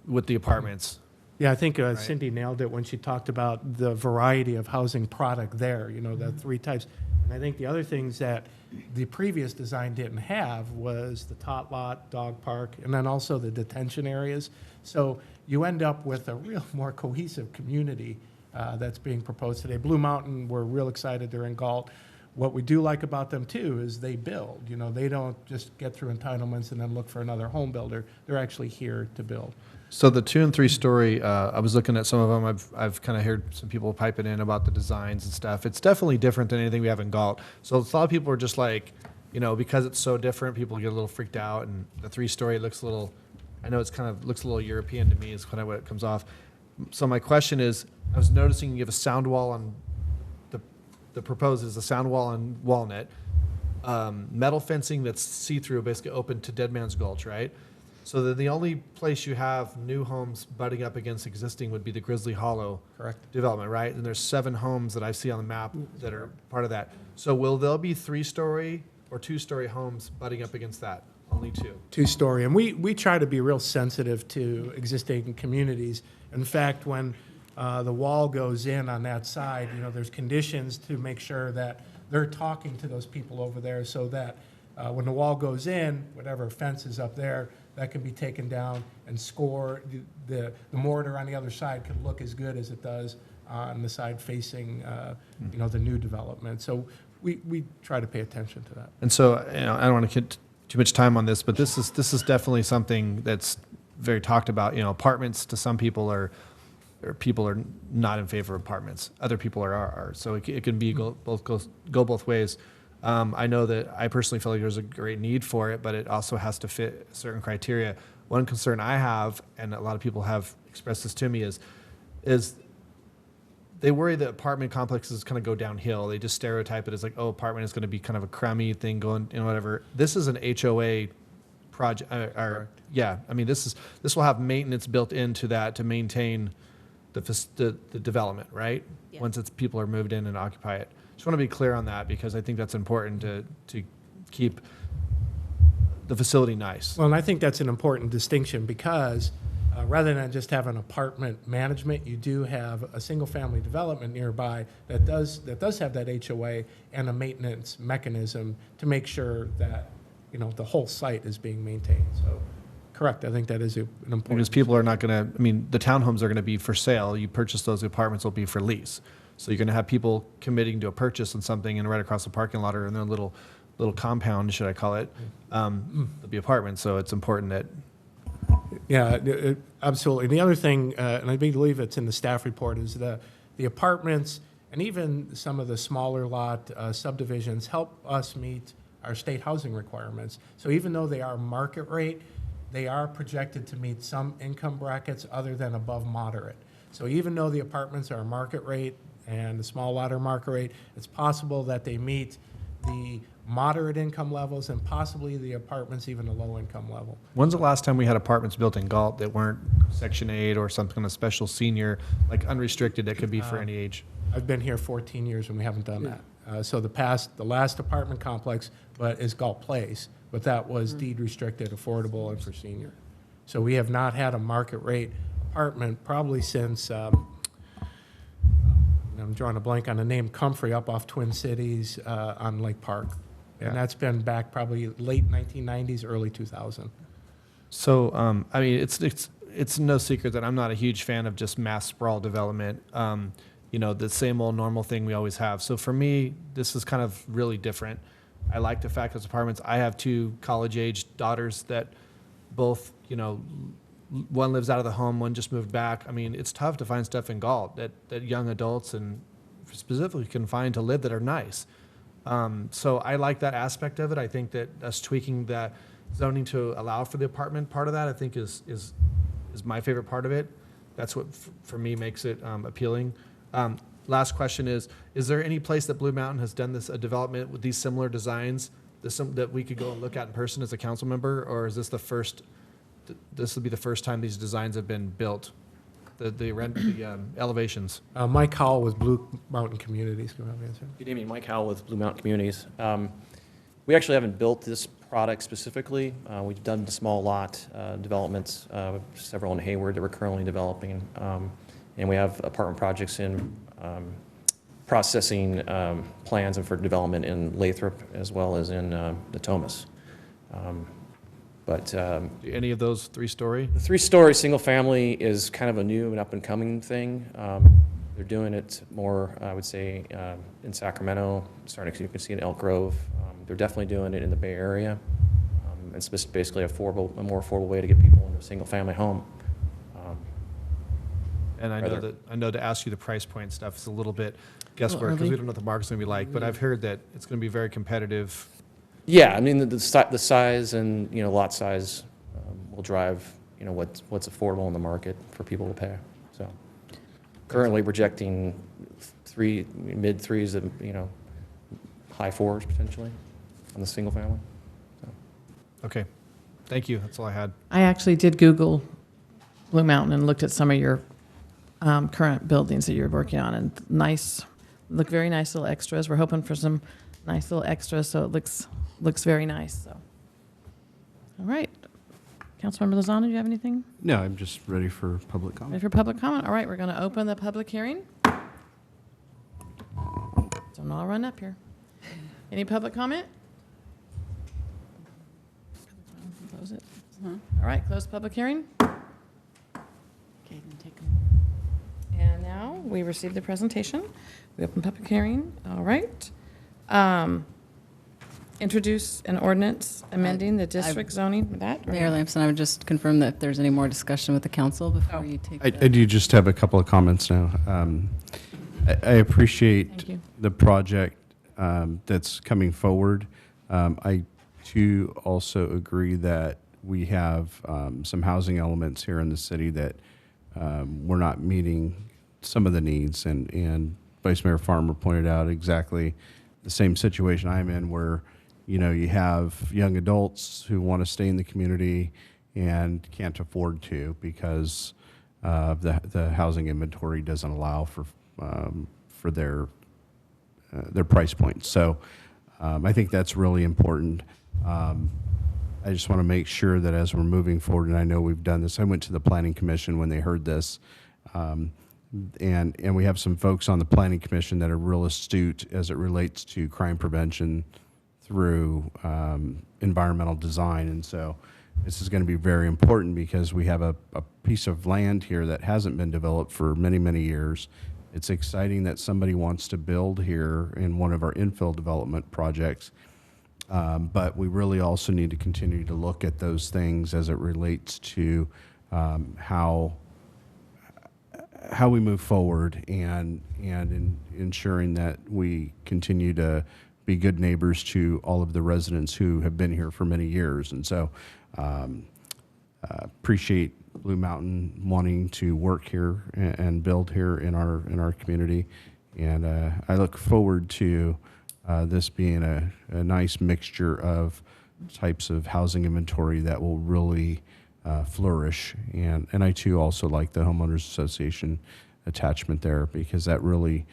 with the apartments. Yeah, I think Cindy nailed it when she talked about the variety of housing product there, the three types. And I think the other things that the previous design didn't have was the tot lot, dog park, and then also the detention areas. So you end up with a real more cohesive community that's being proposed today. Blue Mountain, we're real excited they're in Galt. What we do like about them too is they build. They don't just get through entitlements and then look for another home builder. They're actually here to build. So the 2- and 3-story, I was looking at some of them. I've kind of heard some people piping in about the designs and stuff. It's definitely different than anything we have in Galt. So a lot of people are just like, because it's so different, people get a little freaked out. And the 3-story looks a little, I know it's kind of looks a little European to me. Is kind of what it comes off. So my question is, I was noticing you have a sound wall on the proposed is a sound wall on Walnut, metal fencing that's see-through, basically open to Dead Man's Gulch, right? So the only place you have new homes butting up against existing would be the Grizzly Hollow Correct. development, right? And there's 7 homes that I see on the map that are part of that. So will there be 3-story or 2-story homes butting up against that? Only 2. 2-story. And we try to be real sensitive to existing communities. In fact, when the wall goes in on that side, there's conditions to make sure that they're talking to those people over there so that when the wall goes in, whatever fence is up there, that can be taken down and score. The mortar on the other side could look as good as it does on the side facing, the new development. So we try to pay attention to that. And so, I don't want to get too much time on this, but this is definitely something that's very talked about. Apartments to some people are not in favor of apartments. Other people are. So it can be go both ways. I know that I personally feel like there's a great need for it, but it also has to fit certain criteria. One concern I have, and a lot of people have expressed this to me, is they worry that apartment complexes kind of go downhill. They just stereotype it as like, oh, apartment is going to be kind of a crummy thing going, whatever. This is an HOA project. Yeah, I mean, this will have maintenance built into that to maintain the development, right? Yeah. Once people are moved in and occupy it. Just want to be clear on that because I think that's important to keep the facility nice. Well, and I think that's an important distinction because rather than just have an apartment management, you do have a single-family development nearby that does have that HOA and a maintenance mechanism to make sure that the whole site is being maintained. So, correct. I think that is an important. Because people are not going to. I mean, the townhomes are going to be for sale. You purchase those apartments will be for lease. So you're going to have people committing to a purchase on something, and right across the parking lot or in their little compound, should I call it, there'll be apartments. So it's important that. Yeah, absolutely. The other thing, and I believe it's in the staff report, is the apartments and even some of the smaller lot subdivisions help us meet our state housing requirements. So even though they are market rate, they are projected to meet some income brackets other than above moderate. So even though the apartments are market rate and the small lot are market rate, it's possible that they meet the moderate income levels and possibly the apartments even a low income level. When's the last time we had apartments built in Galt that weren't Section 8 or some kind of special senior, like unrestricted, that could be for any age? I've been here 14 years and we haven't done that. So the last apartment complex is Galt Place, but that was deed restricted, affordable, and for senior. So we have not had a market rate apartment probably since, I'm drawing a blank on the name, Comfrey up off Twin Cities on Lake Park. And that's been back probably late 1990s, early 2000. So, I mean, it's no secret that I'm not a huge fan of just mass sprawl development. The same old normal thing we always have. So for me, this is kind of really different. I like the fact that it's apartments. I have 2 college-aged daughters that both, one lives out of the home, one just moved back. I mean, it's tough to find stuff in Galt that young adults and specifically can find to live that are nice. So I like that aspect of it. I think that us tweaking that zoning to allow for the apartment part of that, I think is my favorite part of it. That's what for me makes it appealing. Last question is there any place that Blue Mountain has done a development with these similar designs that we could go and look at in person as a council member, or is this this will be the first time these designs have been built, the elevations? Mike Howell with Blue Mountain Communities. Can I answer? Good evening, Mike Howell with Blue Mountain Communities. We actually haven't built this product specifically. We've done the small lot developments, several in Hayward that we're currently developing, and we have apartment projects in processing plans and for development in Lathrop as well as in Natomas. Any of those 3-story? The 3-story single family is kind of a new and up and coming thing. They're doing it more, I would say, in Sacramento, you can see in Elk Grove. They're definitely doing it in the Bay Area. It's basically a more affordable way to get people into a single family home. And I know to ask you the price point stuff is a little bit guesswork because we don't know what the market's going to be like, but I've heard that it's going to be very competitive. Yeah, I mean, the size and, lot size will drive, what's affordable in the market for people to pay. So currently projecting mid threes and, high 4s potentially on the single family. So. Okay. Thank you. That's all I had. I actually did Google Blue Mountain and looked at some of your current buildings that you're working on, and look very nice little extras. We're hoping for some nice little extras, so it looks very nice. So, all right, Councilmember Lozano, do you have anything? No, I'm just ready for public Ready comment. for public comment? All right, we're going to open the public hearing. Don't all run up here. Any public comment? Close it. All right, close public hearing. And now we receive the presentation. We open public hearing. All right. Introduce an ordinance amending the district zoning. That or- Mayor Lamson, I would just confirm that if there's any more discussion with the council before you take. I do just have a couple of comments now. I appreciate Thank you. the project that's coming forward. I too also agree that we have some housing elements here in the city that we're not meeting some of the needs, and Vice Mayor Farmer pointed out exactly the same situation I'm in, where you have young adults who want to stay in the community and can't afford to because the housing inventory doesn't allow for their price points. So I think that's really important. I just want to make sure that as we're moving forward, and I know we've done this, I went to the Planning Commission when they heard this, and we have some folks on the Planning Commission that are real astute as it relates to crime prevention through environmental design. And so this is going to be very important because we have a piece of land here that hasn't been developed for many, many years. It's exciting that somebody wants to build here in one of our infill development projects. But we really also need to continue to look at those things as it relates to how we move forward and ensuring that we continue to be good neighbors to all of the residents who have been here for many years. And so appreciate Blue Mountain wanting to work here and build here in our community. And I look forward to this being a nice mixture of types of housing inventory that will really flourish. And I too also like the homeowners association attachment there, because that really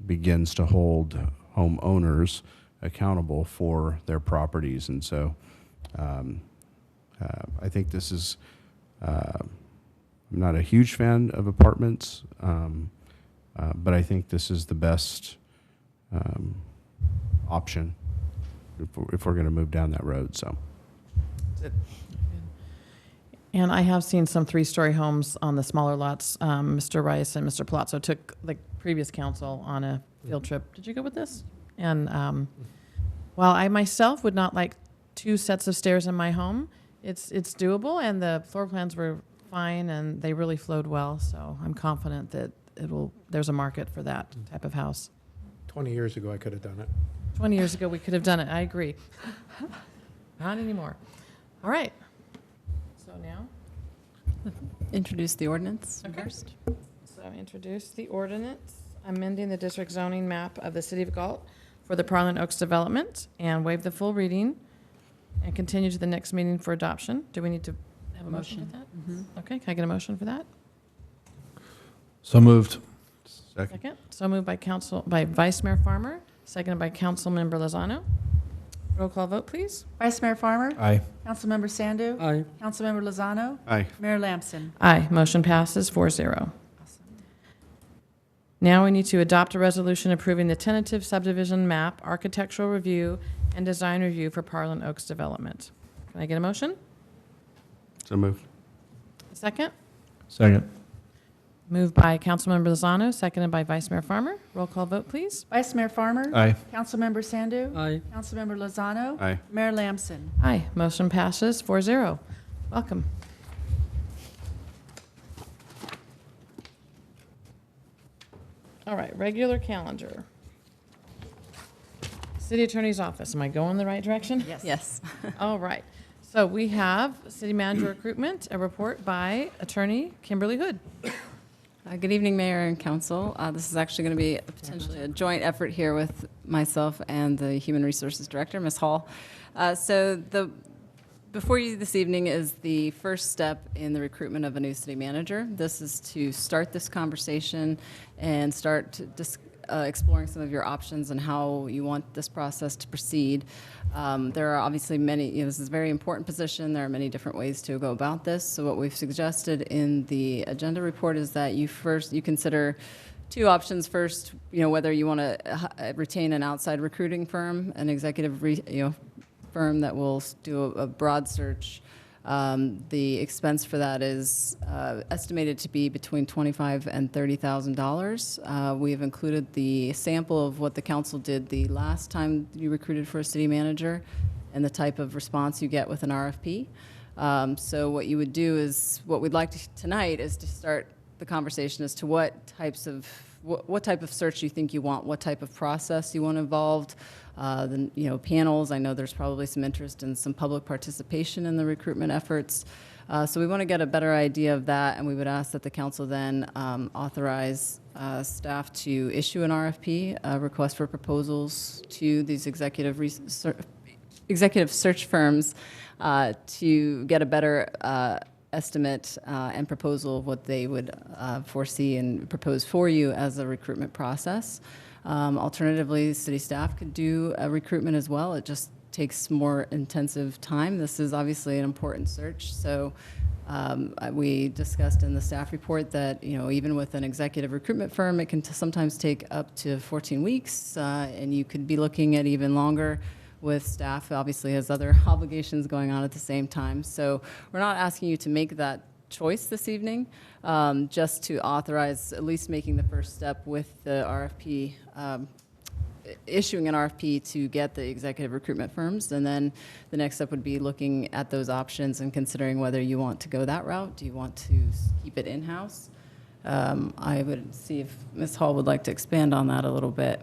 begins to hold homeowners accountable for their properties. And so I think this is, I'm not a huge fan of apartments, but I think this is the best option if we're going to move down that road. So. And I have seen some three-story homes on the smaller lots. Mr. Rice and Mr. Palazzo took the previous council on a field trip. Did you go with this? And while I myself would not like 2 sets of stairs in my home, it's doable, and the floor plans were fine, and they really flowed well. So I'm confident that there's a market for that type of house. 20 years ago, I could have done it. 20 years ago, we could have done it. I agree. Not anymore. All right. So now, Introduce the ordinance Okay. first. so introduce the ordinance amending the district zoning map of the city of Galt for the Parlin Oaks development, and waive the full reading and continue to the next meeting for adoption. Do we need to have a motion for that? Okay, can I get a motion for that? So moved. Second. So moved by Vice Mayor Farmer, seconded by Councilmember Lozano. Roll call vote, please. Vice Mayor Farmer? Aye. Councilmember Sandu? Aye. Councilmember Lozano? Aye. Mayor Lamson? Aye, motion passes 4-0. Now we need to adopt a resolution approving the tentative subdivision map, architectural review, and design review for Parlin Oaks development. Can I get a motion? So moved. A second? Second. Moved by Councilmember Lozano, seconded by Vice Mayor Farmer. Roll call vote, please. Vice Mayor Farmer? Aye. Councilmember Sandu? Aye. Councilmember Lozano? Aye. Mayor Lamson? Aye, motion passes 4-0. Welcome. All right, regular calendar. City Attorney's Office, am I going the right direction? Yes. All right. So we have City Manager Recruitment, a report by Attorney Kimberly Hood. Good evening, Mayor and Council. This is actually going to be potentially a joint effort here with myself and the Human Resources Director, Ms. Hall. So before you this evening is the first step in the recruitment of a new city manager. This is to start this conversation and start exploring some of your options and how you want this process to proceed. There are obviously many, this is a very important position. There are many different ways to go about this. So what we've suggested in the agenda report is that you consider two options. First, whether you want to retain an outside recruiting firm, an executive firm that will do a broad search. The expense for that is estimated to be between $25,000 and $30,000. We have included the sample of what the council did the last time you recruited for a city manager and the type of response you get with an RFP. So what you would do is, what we'd like tonight is to start the conversation as to what type of search you think you want, what type of process you want involved. Panels, I know there's probably some interest in some public participation in the recruitment efforts. So we want to get a better idea of that, and we would ask that the council then authorize staff to issue an RFP, a request for proposals to these executive search firms to get a better estimate and proposal of what they would foresee and propose for you as a recruitment process. Alternatively, city staff could do a recruitment as well. It just takes more intensive time. This is obviously an important search. So we discussed in the staff report that, even with an executive recruitment firm, it can sometimes take up to 14 weeks, and you could be looking at even longer with staff, obviously has other obligations going on at the same time. So we're not asking you to make that choice this evening, just to authorize at least making the first step with the RFP, issuing an RFP to get the executive recruitment firms. And then the next step would be looking at those options and considering whether you want to go that route. Do you want to keep it in-house? I would see if Ms. Hall would like to expand on that a little bit.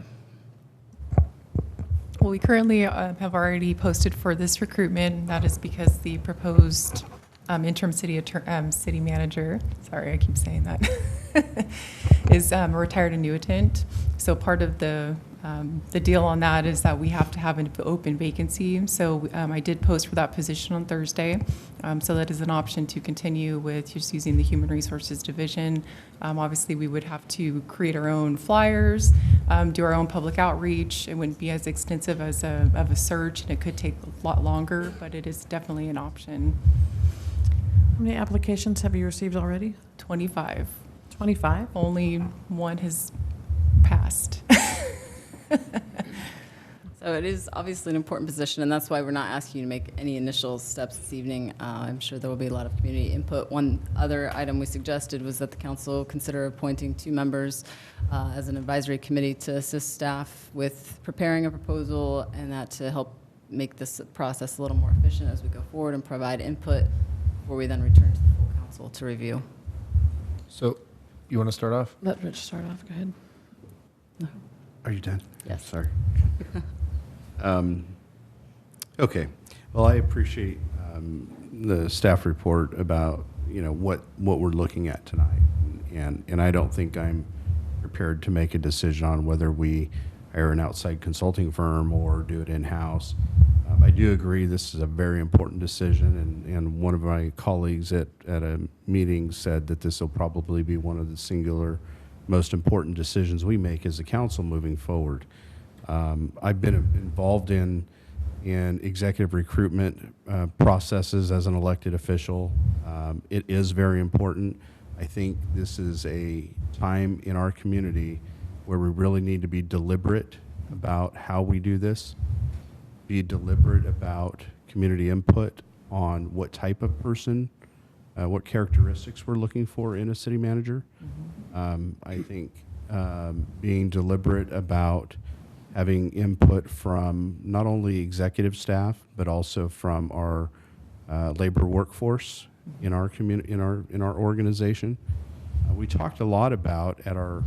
Well, we currently have already posted for this recruitment. That is because the proposed interim city manager, sorry, I keep saying that, is a retired annuitant. So part of the deal on that is that we have to have an open vacancy. So I did post for that position on Thursday. So that is an option to continue with just using the Human Resources Division. Obviously, we would have to create our own flyers, do our own public outreach. It wouldn't be as extensive as of a search, and it could take a lot longer, but it is definitely an option. How many applications have you received already? 25. 25? Only one has passed. So it is obviously an important position, and that's why we're not asking you to make any initial steps this evening. I'm sure there will be a lot of community input. One other item we suggested was that the council consider appointing 2 members as an advisory committee to assist staff with preparing a proposal, and that to help make this process a little more efficient as we go forward and provide input before we then return to the full council to review. So you want to start off? Let Rich start off. Go ahead. Are you done? Yes. Sorry. Okay. Well, I appreciate the staff report about what we're looking at tonight, and I don't think I'm prepared to make a decision on whether we hire an outside consulting firm or do it in-house. I do agree this is a very important decision, and one of my colleagues at a meeting said that this will probably be one of the singular most important decisions we make as a council moving forward. I've been involved in executive recruitment processes as an elected official. It is very important. I think this is a time in our community where we really need to be deliberate about how we do this, be deliberate about community input on what type of person, what characteristics we're looking for in a city manager. I think being deliberate about having input from not only executive staff, but also from our labor workforce in our community, in our organization. We talked a lot about at our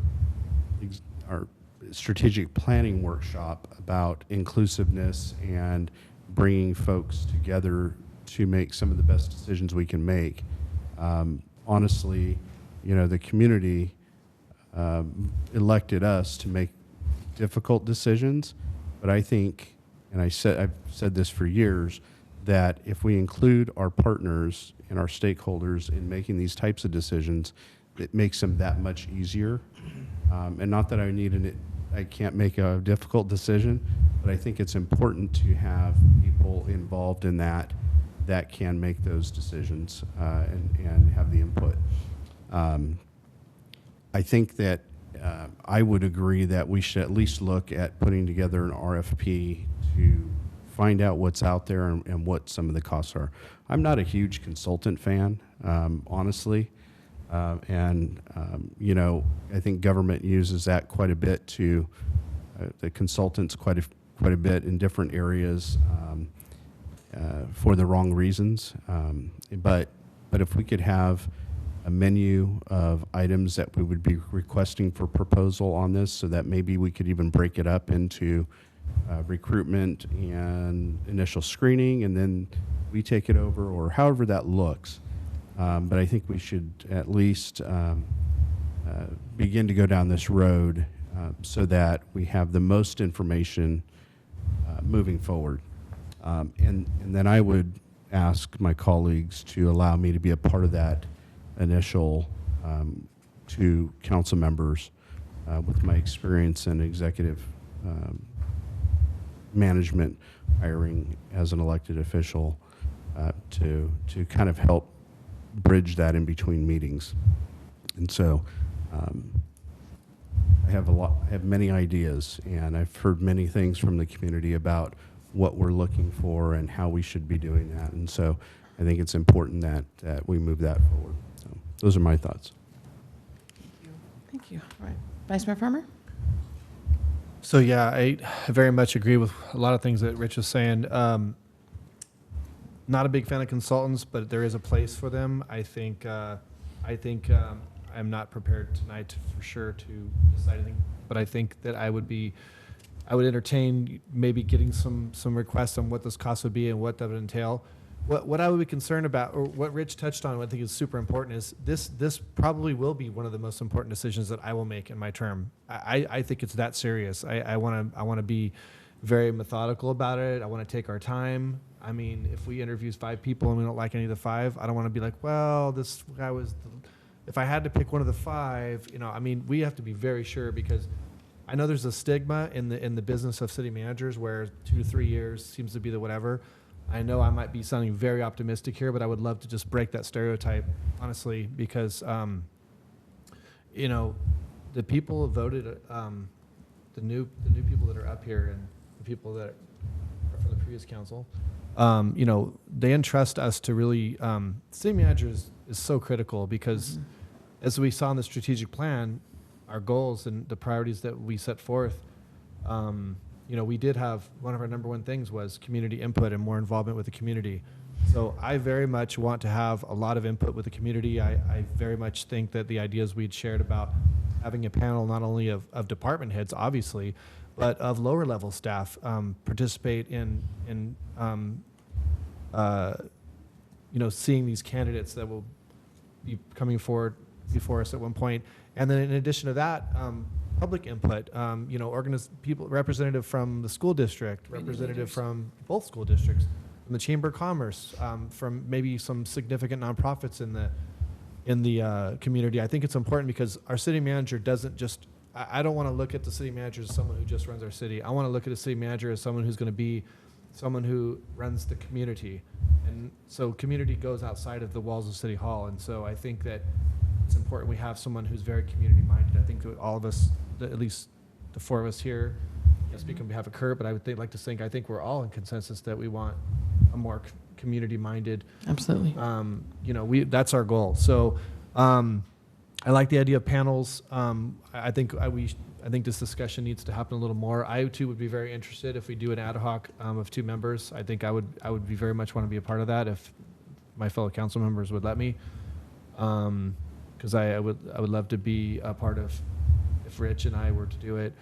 strategic planning workshop about inclusiveness and bringing folks together to make some of the best decisions we can make. Honestly, the community elected us to make difficult decisions, but I think, and I've said this for years, that if we include our partners and our stakeholders in making these types of decisions, it makes them that much easier. And not that I can't make a difficult decision, but I think it's important to have people involved in that can make those decisions and have the input. I think that I would agree that we should at least look at putting together an RFP to find out what's out there and what some of the costs are. I'm not a huge consultant fan, honestly. You know, I think government uses that quite a bit to, the consultants quite a bit in different areas for the wrong reasons. But if we could have a menu of items that we would be requesting for proposal on this, so that maybe we could even break it up into recruitment and initial screening, and then we take it over, or however that looks. But I think we should at least begin to go down this road so that we have the most information moving forward. And then I would ask my colleagues to allow me to be a part of that initial to council members with my experience in executive management hiring as an elected official to kind of help bridge that in between meetings. And so I have many ideas, and I've heard many things from the community about what we're looking for and how we should be doing that. And so I think it's important that we move that forward. So those are my thoughts. Thank you. All right. Vice Mayor Farmer? So yeah, I very much agree with a lot of things that Rich was saying. Not a big fan of consultants, but there is a place for them. I think I'm not prepared tonight for sure to decide anything, but I think that I would entertain maybe getting some requests on what those costs would be and what that would entail. What I would be concerned about, or what Rich touched on, what I think is super important, is this probably will be one of the most important decisions that I will make in my term. I think it's that serious. I want to be very methodical about it. I want to take our time. I mean, if we interview 5 people and we don't like any of the 5, I don't want to be like, well, this guy was. If I had to pick one of the 5, you know, I mean, we have to be very sure, because I know there's a stigma in the business of city managers where 2 to 3 years seems to be the whatever. I know I might be sounding very optimistic here, but I would love to just break that stereotype, honestly, because, you know, the people who voted, the new people that are up here and the people that are from the previous council, you know, they entrust us to really, city managers is so critical, because as we saw in the strategic plan, our goals and the priorities that we set forth, you know, we did have, one of our number 1 things was community input and more involvement with the community. So I very much want to have a lot of input with the community. I very much think that the ideas we'd shared about having a panel not only of department heads, obviously, but of lower level staff participate in you know, seeing these candidates that will be coming forward before us at one point. And then in addition to that, public input, you know, people, representative from the school district, representative from both school districts, from the Chamber of Commerce, from maybe some significant nonprofits in the community. I think it's important because our city manager doesn't just, I don't want to look at the city manager as someone who just runs our city. I want to look at a city manager as someone who's going to be someone who runs the community. And so community goes outside of the walls of City Hall. And so I think that it's important we have someone who's very community minded. I think that all of us, at least the 4 of us here, I speak on behalf of Kurt, but I would like to think, I think we're all in consensus that we want a more community minded. Absolutely. You know, that's our goal. So I like the idea of panels. I think this discussion needs to happen a little more. I too would be very interested if we do an ad hoc of 2 members. I think I would be very much want to be a part of that if my fellow council members would let me. Because I would love to be a part of, if Rich and I were to do it,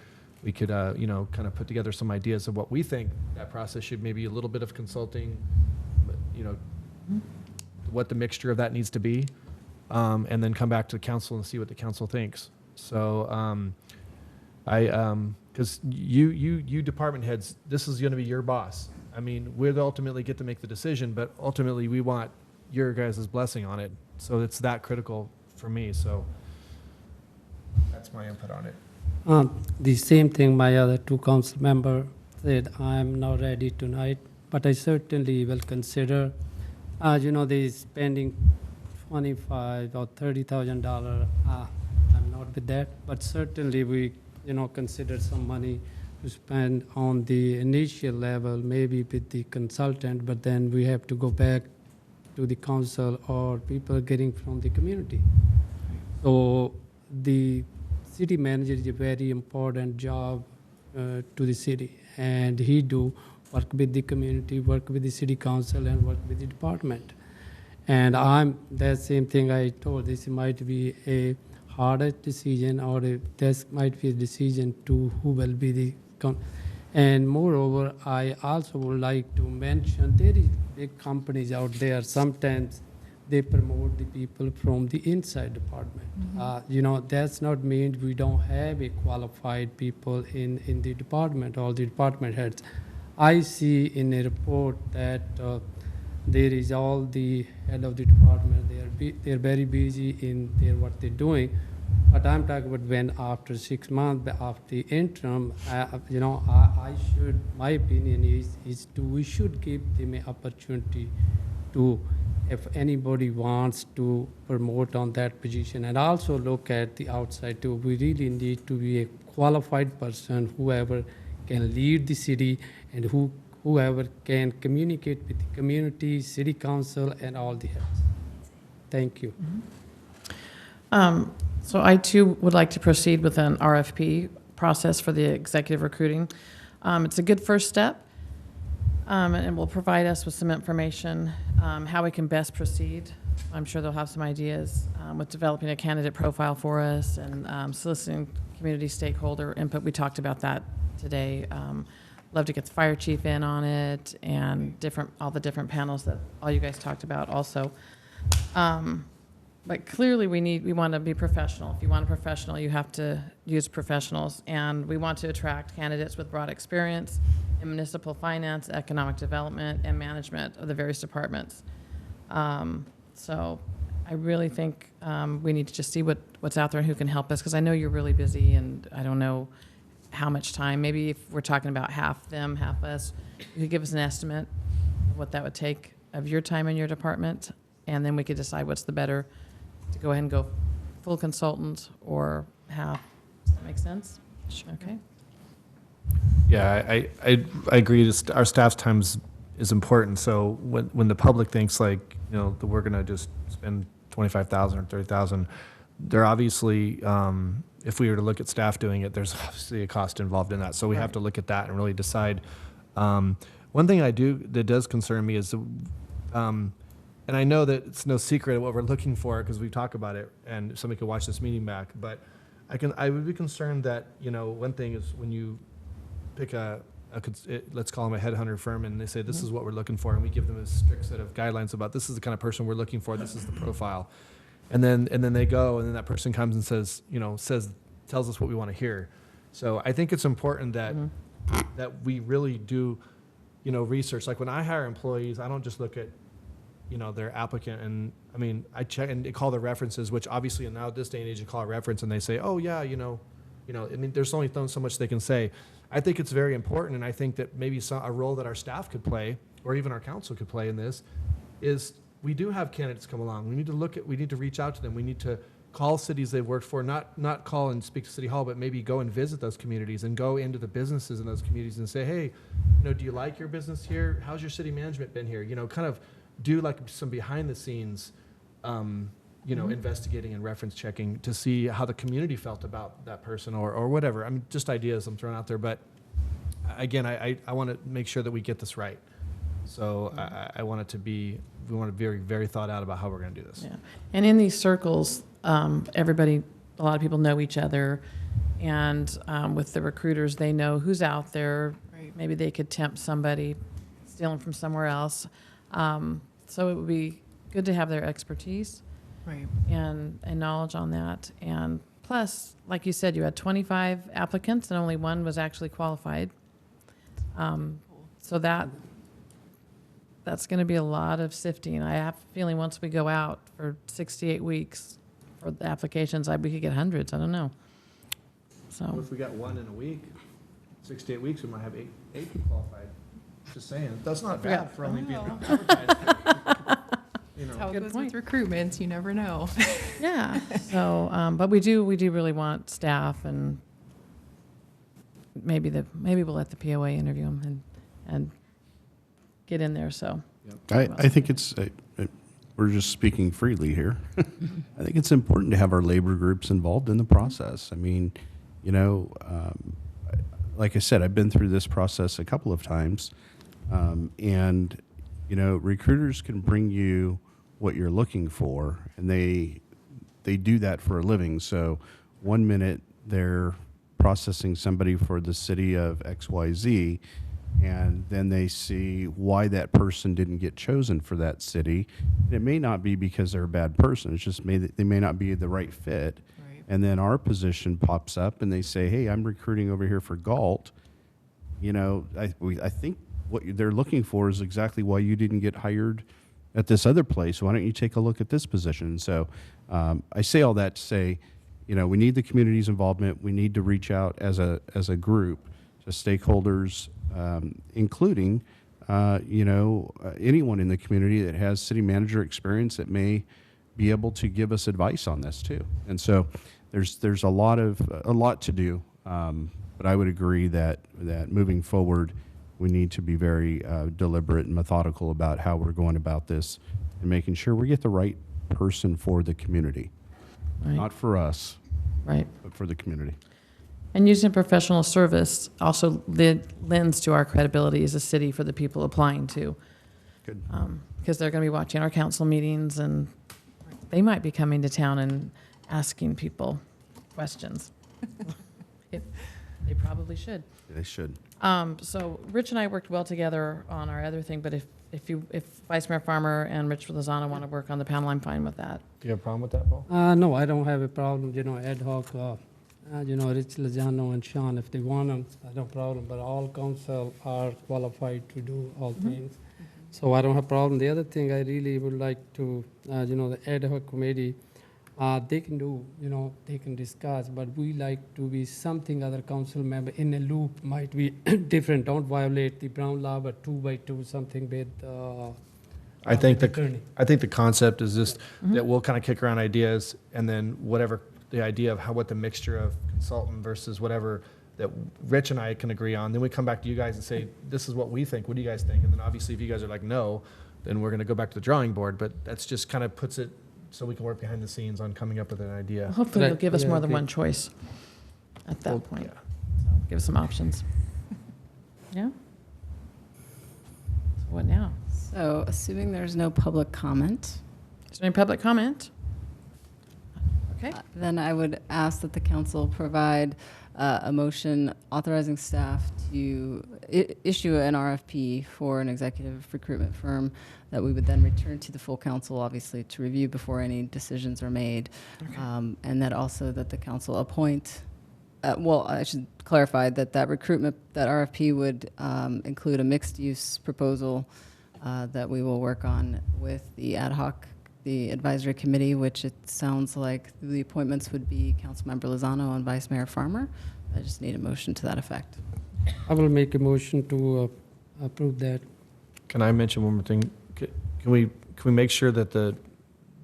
we could you know, kind of put together some ideas of what we think that process should, maybe a little bit of consulting, you know, what the mixture of that needs to be, and then come back to the council and see what the council thinks. So because you department heads, this is going to be your boss. I mean, we'd ultimately get to make the decision, but ultimately we want your guys' blessing on it. So it's that critical for me. So that's my input on it. The same thing my other two council members said, I'm not ready tonight, but I certainly will consider, they spending $25,000 or $30,000. I'm not with that, but certainly we, consider some money to spend on the initial level, maybe with the consultant, but then we have to go back to the council or people getting from the community. So the city manager is a very important job to the city, and he do work with the community, work with the city council, and work with the department. And that same thing I told, this might be a harder decision, or this might be a decision to who will be the and moreover, I also would like to mention there is big companies out there. Sometimes they promote the people from the inside department. That's not mean we don't have a qualified people in the department or the department heads. I see in a report that there is all the head of the department. They're very busy in what they're doing. But I'm talking about when after 6 months, after the interim, I should, my opinion is we should give them an opportunity to, if anybody wants to promote on that position, and also look at the outside too. We really need to be a qualified person, whoever can lead the city and whoever can communicate with the community, city council, and all the heads. Thank you. So I too would like to proceed with an RFP process for the executive recruiting. It's a good first step, and it will provide us with some information how we can best proceed. I'm sure they'll have some ideas with developing a candidate profile for us and soliciting community stakeholder input. We talked about that today. Love to get the fire chief in on it and all the different panels that all you guys talked about also. But clearly we want to be professional. If you want a professional, you have to use professionals. And we want to attract candidates with broad experience in municipal finance, economic development, and management of the various departments. So I really think we need to just see what's out there and who can help us, because I know you're really busy and I don't know how much time. Maybe if we're talking about half them, half us, you could give us an estimate of what that would take of your time in your department, and then we could decide what's the better to go ahead and go full consultant or half. Does that make sense? Sure. Okay. Yeah, I agree. Our staff's time is important. So when the public thinks like, that we're going to just spend $25,000 or $30,000, they're obviously, if we were to look at staff doing it, there's obviously a cost involved in that. So we have to look at that and really decide. One thing that does concern me is, and I know that it's no secret what we're looking for because we talk about it, and somebody could watch this meeting back. But I would be concerned that one thing is when you pick let's call them a headhunter firm, and they say this is what we're looking for, and we give them a strict set of guidelines about this is the kind of person we're looking for, this is the profile, and then they go, and then that person comes and tells us what we want to hear. So I think it's important that we really do research. Like when I hire employees, I don't just look at their applicant, and I mean, I check and call the references, which obviously now this day and age you call a reference and they say, oh yeah, I mean, there's only so much they can say. I think it's very important, and I think that maybe a role that our staff could play, or even our council could play in this, is we do have candidates come along. We need to reach out to them. We need to call cities they've worked for, not call and speak to City Hall, but maybe go and visit those communities and go into the businesses in those communities and say, hey, do you like your business here? How's your city management been here? Kind of do like some behind the scenes, investigating and reference checking to see how the community felt about that person or whatever. I mean, just ideas I'm throwing out there. But again, I want to make sure that we get this right. So we want to be very, very thought out about how we're going to do this. Yeah. And in these circles, a lot of people know each other. And with the recruiters, they know who's out there. Right. Maybe they could tempt somebody, stealing from somewhere else. So it would be good to have their expertise, right, and knowledge on that. And plus, like you said, you had 25 applicants and only one was actually qualified. So that that's going to be a lot of sifting. I have a feeling once we go out for 68 weeks for the applications, we could get hundreds. I don't know. What So, if we got one in a week? 68 weeks, we might have eight qualified. Just saying. That's not bad for only being advertised. You That's know. how it Good goes point. with recruitments. You never know. yeah. So, but we do really want staff, and maybe we'll let the POA interview them and get in there. So, I think it's, we're just speaking freely here. I think it's important to have our labor groups involved in the process. I mean, you know, like I said, I've been through this process a couple of times. And, you know, recruiters can bring you what you're looking for, and they do that for a living. So 1 minute they're processing somebody for the city of XYZ, and then they see why that person didn't get chosen for that city. And it may not be because they're a bad person. It's just they may not be the right fit. Right. And then our position pops up, and they say, "Hey, I'm recruiting over here for Galt." You know, I think what they're looking for is exactly why you didn't get hired at this other place. Why don't you take a look at this position? So I say all that to say, you know, we need the community's involvement. We need to reach out as a group to stakeholders, including, you know, anyone in the community that has city manager experience that may be able to give us advice on this too. And so there's a lot to do. But I would agree that moving forward, we need to be very deliberate and methodical about how we're going about this and making sure we get the right person for the community. Right. Not for us, right. but for the community. And using professional service also lends to our credibility as a city for the people applying to. Good. Because they're going to be watching our council meetings, and they might be coming to town and asking people questions. They probably should. They should. So Rich and I worked well together on our other thing, but if Vice Mayor Farmer and Rich Lozano want to work on the panel, I'm fine with that. Do you have a problem with that, Paul? No, I don't have a problem, ad hoc, Rich Lozano and Sean, if they want them, I don't have a problem, but all council are qualified to do all things. So I don't have a problem. The other thing I really would like to, the ad hoc committee, they can do, they can discuss, but we like to be something other council member in a loop might be different. Don't violate the Brown law, but 2x2 something with. I think attorney. the concept is just that we'll kind of kick around ideas, and then whatever the idea of what the mixture of consultant versus whatever that Rich and I can agree on, then we come back to you guys and say, this is what we think. What do you guys think? And then obviously if you guys are like, no, then we're going to go back to the drawing board. But that's just kind of puts it so we can work behind the scenes on coming up with an idea. Well, hopefully they'll give us more than okay. one choice at that Well, point. yeah. So give us some options. Yeah? So what now? So assuming there's no public comment, Is there any public comment? Okay. then I would ask that the council provide a motion authorizing staff to issue an RFP for an executive recruitment firm that we would then return to the full council, obviously, to review before any decisions are made. And that also that the council appoint, well, I should clarify that recruitment, that RFP would include a mixed-use proposal that we will work on with the ad hoc, the advisory committee, which it sounds like the appointments would be Councilmember Lozano and Vice Mayor Farmer. I just need a motion to that effect. I will make a motion to approve that. Can I mention one more thing? Can we make sure that the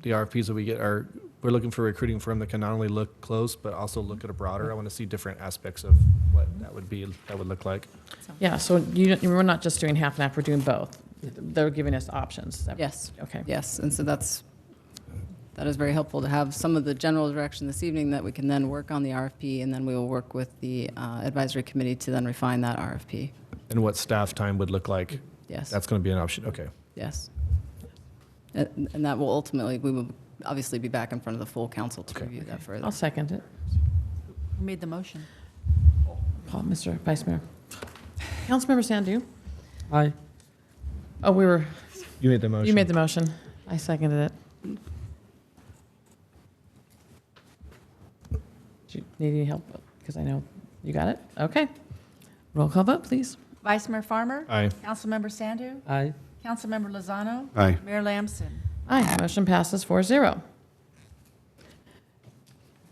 RFPs that we get we're looking for a recruiting firm that can not only look close, but also look at a broader. I want to see different aspects of what that would look like. Yeah, so we're not just doing half and half, we're doing both. They're giving us options. Yes. Okay. Yes, and so that is very helpful to have some of the general direction this evening that we can then work on the RFP, and then we will work with the advisory committee to then refine that RFP. And what staff time would look like. Yes. That's going to be an option. Okay. Yes. And that will ultimately, we will obviously be back in front of the full council to review that further. I'll second it. Who made the motion? Paul, Mr. Vice Mayor. Councilmember Sandu? Aye. Oh, You made the motion. You made the motion. I seconded it. Do you need any help? Because I know you got it. Okay. Roll call vote, please. Vice Mayor Farmer? Aye. Councilmember Sandu? Aye. Councilmember Lozano. Aye. Mayor Lamson. Aye, motion passes 4-0.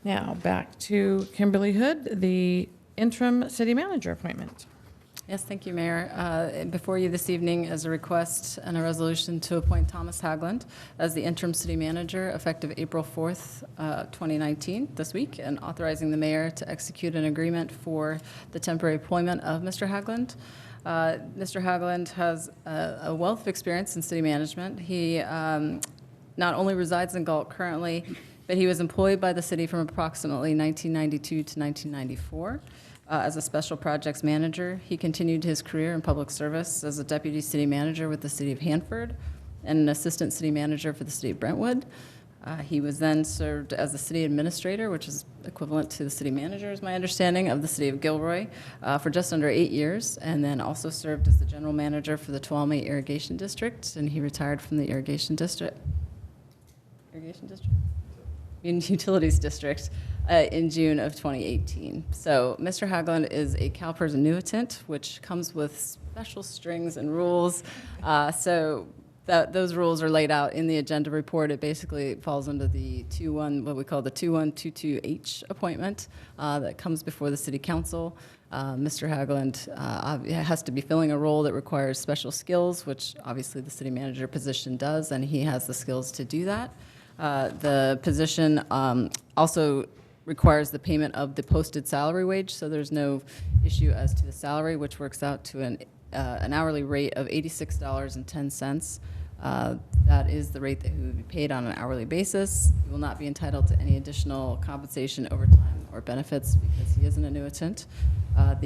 Now, back to Kimberly Hood, the interim city manager appointment. Yes, thank you, Mayor. Before you this evening is a request and a resolution to appoint Thomas Hagland as the interim city manager effective April 4th, 2019, this week, and authorizing the mayor to execute an agreement for the temporary employment of Mr. Hagland. Mr. Hagland has a wealth of experience in city management. He not only resides in Galt currently, but he was employed by the city from approximately 1992 to 1994. As a special projects manager, he continued his career in public service as a deputy city manager with the city of Hanford and an assistant city manager for the city of Brentwood. He was then served as the city administrator, which is equivalent to the city manager, is my understanding, of the city of Gilroy for just under 8 years, and then also served as the general manager for the Tuolumne Irrigation District, and he retired from the Irrigation District? In Utilities District in June of 2018. So Mr. Hagland is a CalPERS annuitant, which comes with special strings and rules. Those rules are laid out in the agenda report. It basically falls under the what we call the 2122H appointment that comes before the City Council. Mr. Hagland has to be filling a role that requires special skills, which obviously the city manager position does, and he has the skills to do that. The position also requires the payment of the posted salary wage, so there's no issue as to the salary, which works out to an hourly rate of $86.10. That is the rate that he would be paid on an hourly basis. He will not be entitled to any additional compensation, overtime, or benefits because he is an annuitant. I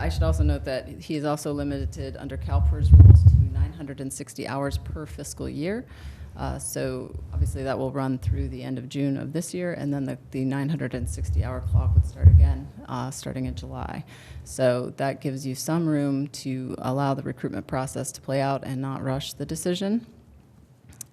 should also note that he is also limited under CalPERS rules to 960 hours per fiscal year. So obviously that will run through the end of June of this year, and then the 960-hour clock would start again starting in July. So that gives you some room to allow the recruitment process to play out and not rush the decision.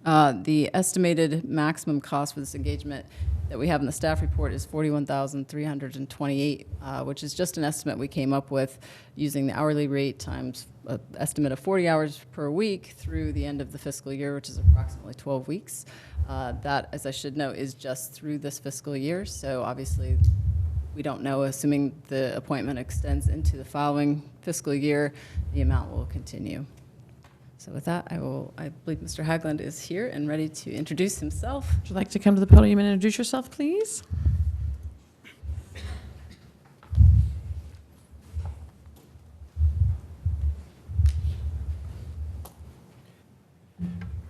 The estimated maximum cost for this engagement that we have in the staff report is $41,328, which is just an estimate we came up with using the hourly rate times an estimate of 40 hours per week through the end of the fiscal year, which is approximately 12 weeks. That, as I should note, is just through this fiscal year. So obviously, we don't know, assuming the appointment extends into the following fiscal year, the amount will continue. So with that, I believe Mr. Hagland is here and ready to introduce himself. Would you like to come to the podium and introduce yourself, please?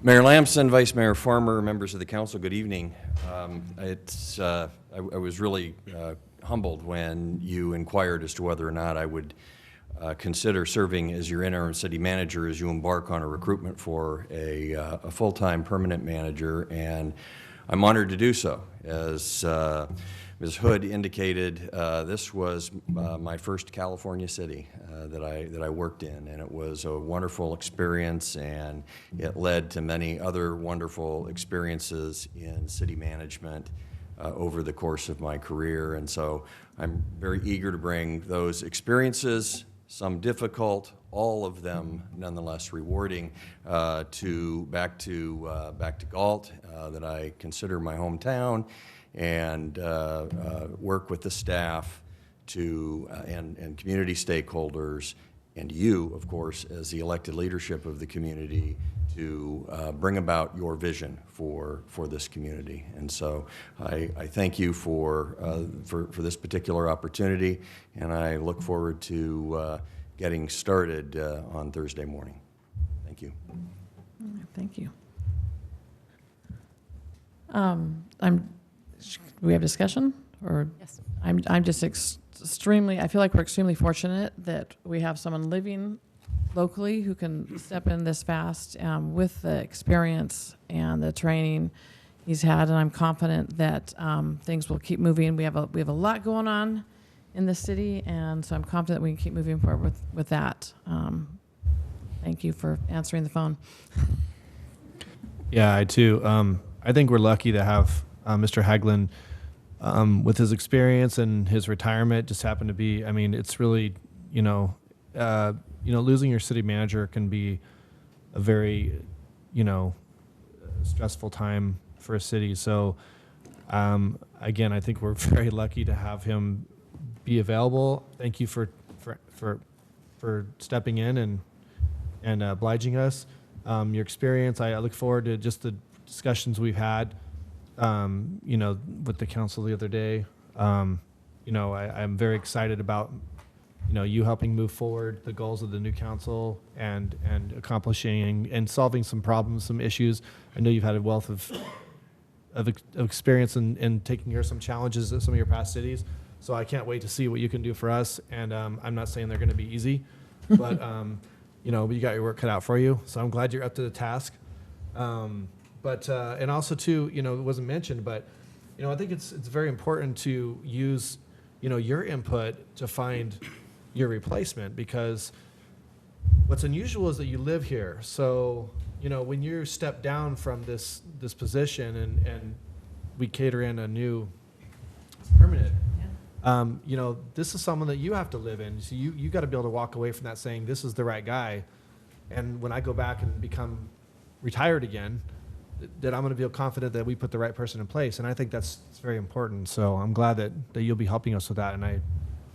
Mayor Lamson, Vice Mayor Farmer, members of the council, good evening. I was really humbled when you inquired as to whether or not I would consider serving as your interim city manager as you embark on a recruitment for a full-time permanent manager, and I'm honored to do so. As Ms. Hood indicated, this was my first California city that I worked in, and it was a wonderful experience, and it led to many other wonderful experiences in city management over the course of my career. And so I'm very eager to bring those experiences, some difficult, all of them nonetheless rewarding, back to Galt, that I consider my hometown, and work with the staff and community stakeholders, and you, of course, as the elected leadership of the community, to bring about your vision for this community. And so I thank you for this particular opportunity, and I look forward to getting started on Thursday morning. Thank you. Thank you. We have discussion, or yes. I'm just extremely. I feel like we're extremely fortunate that we have someone living locally who can step in this fast with the experience and the training he's had, and I'm confident that things will keep moving. We have a lot going on in the city, and so I'm confident we can keep moving forward with that. Thank you for answering the phone. Yeah, I too. I think we're lucky to have Mr. Hagland with his experience and his retirement. Just happened to be. I mean, it's really losing your city manager can be a very, stressful time for a city. So, again, I think we're very lucky to have him be available. Thank you for stepping in and obliging us. Your experience, I look forward to just the discussions we've had, with the council the other day. I'm very excited about, you helping move forward the goals of the new council and accomplishing and solving some problems, some issues. I know you've had a wealth of experience in taking care of some challenges at some of your past cities. So I can't wait to see what you can do for us. And I'm not saying they're going to be easy, but you got your work cut out for you. So I'm glad you're up to the task. And also too, it wasn't mentioned, but I think it's very important to use your input to find your replacement, because what's unusual is that you live here. So when you step down from this position and we cater in a new permanent, this is someone that you have to live in. So you got to be able to walk away from that saying, this is the right guy. And when I go back and become retired again, that I'm going to feel confident that we put the right person in place. And I think it's very important. So I'm glad that you'll be helping us with that. And I'm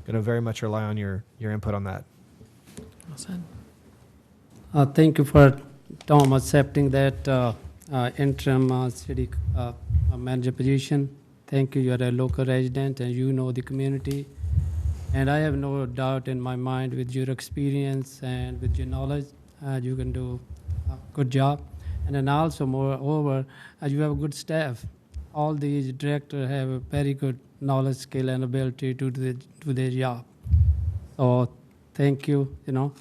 going to very much rely on your input on that. Well said. Thank you for Tom accepting that interim city manager position. Thank you. You are a local resident and you know the community. And I have no doubt in my mind with your experience and with your knowledge, you can do a good job. And then also, moreover, you have a good staff. All these directors have a very good knowledge, skill, and ability to do their job. So thank you,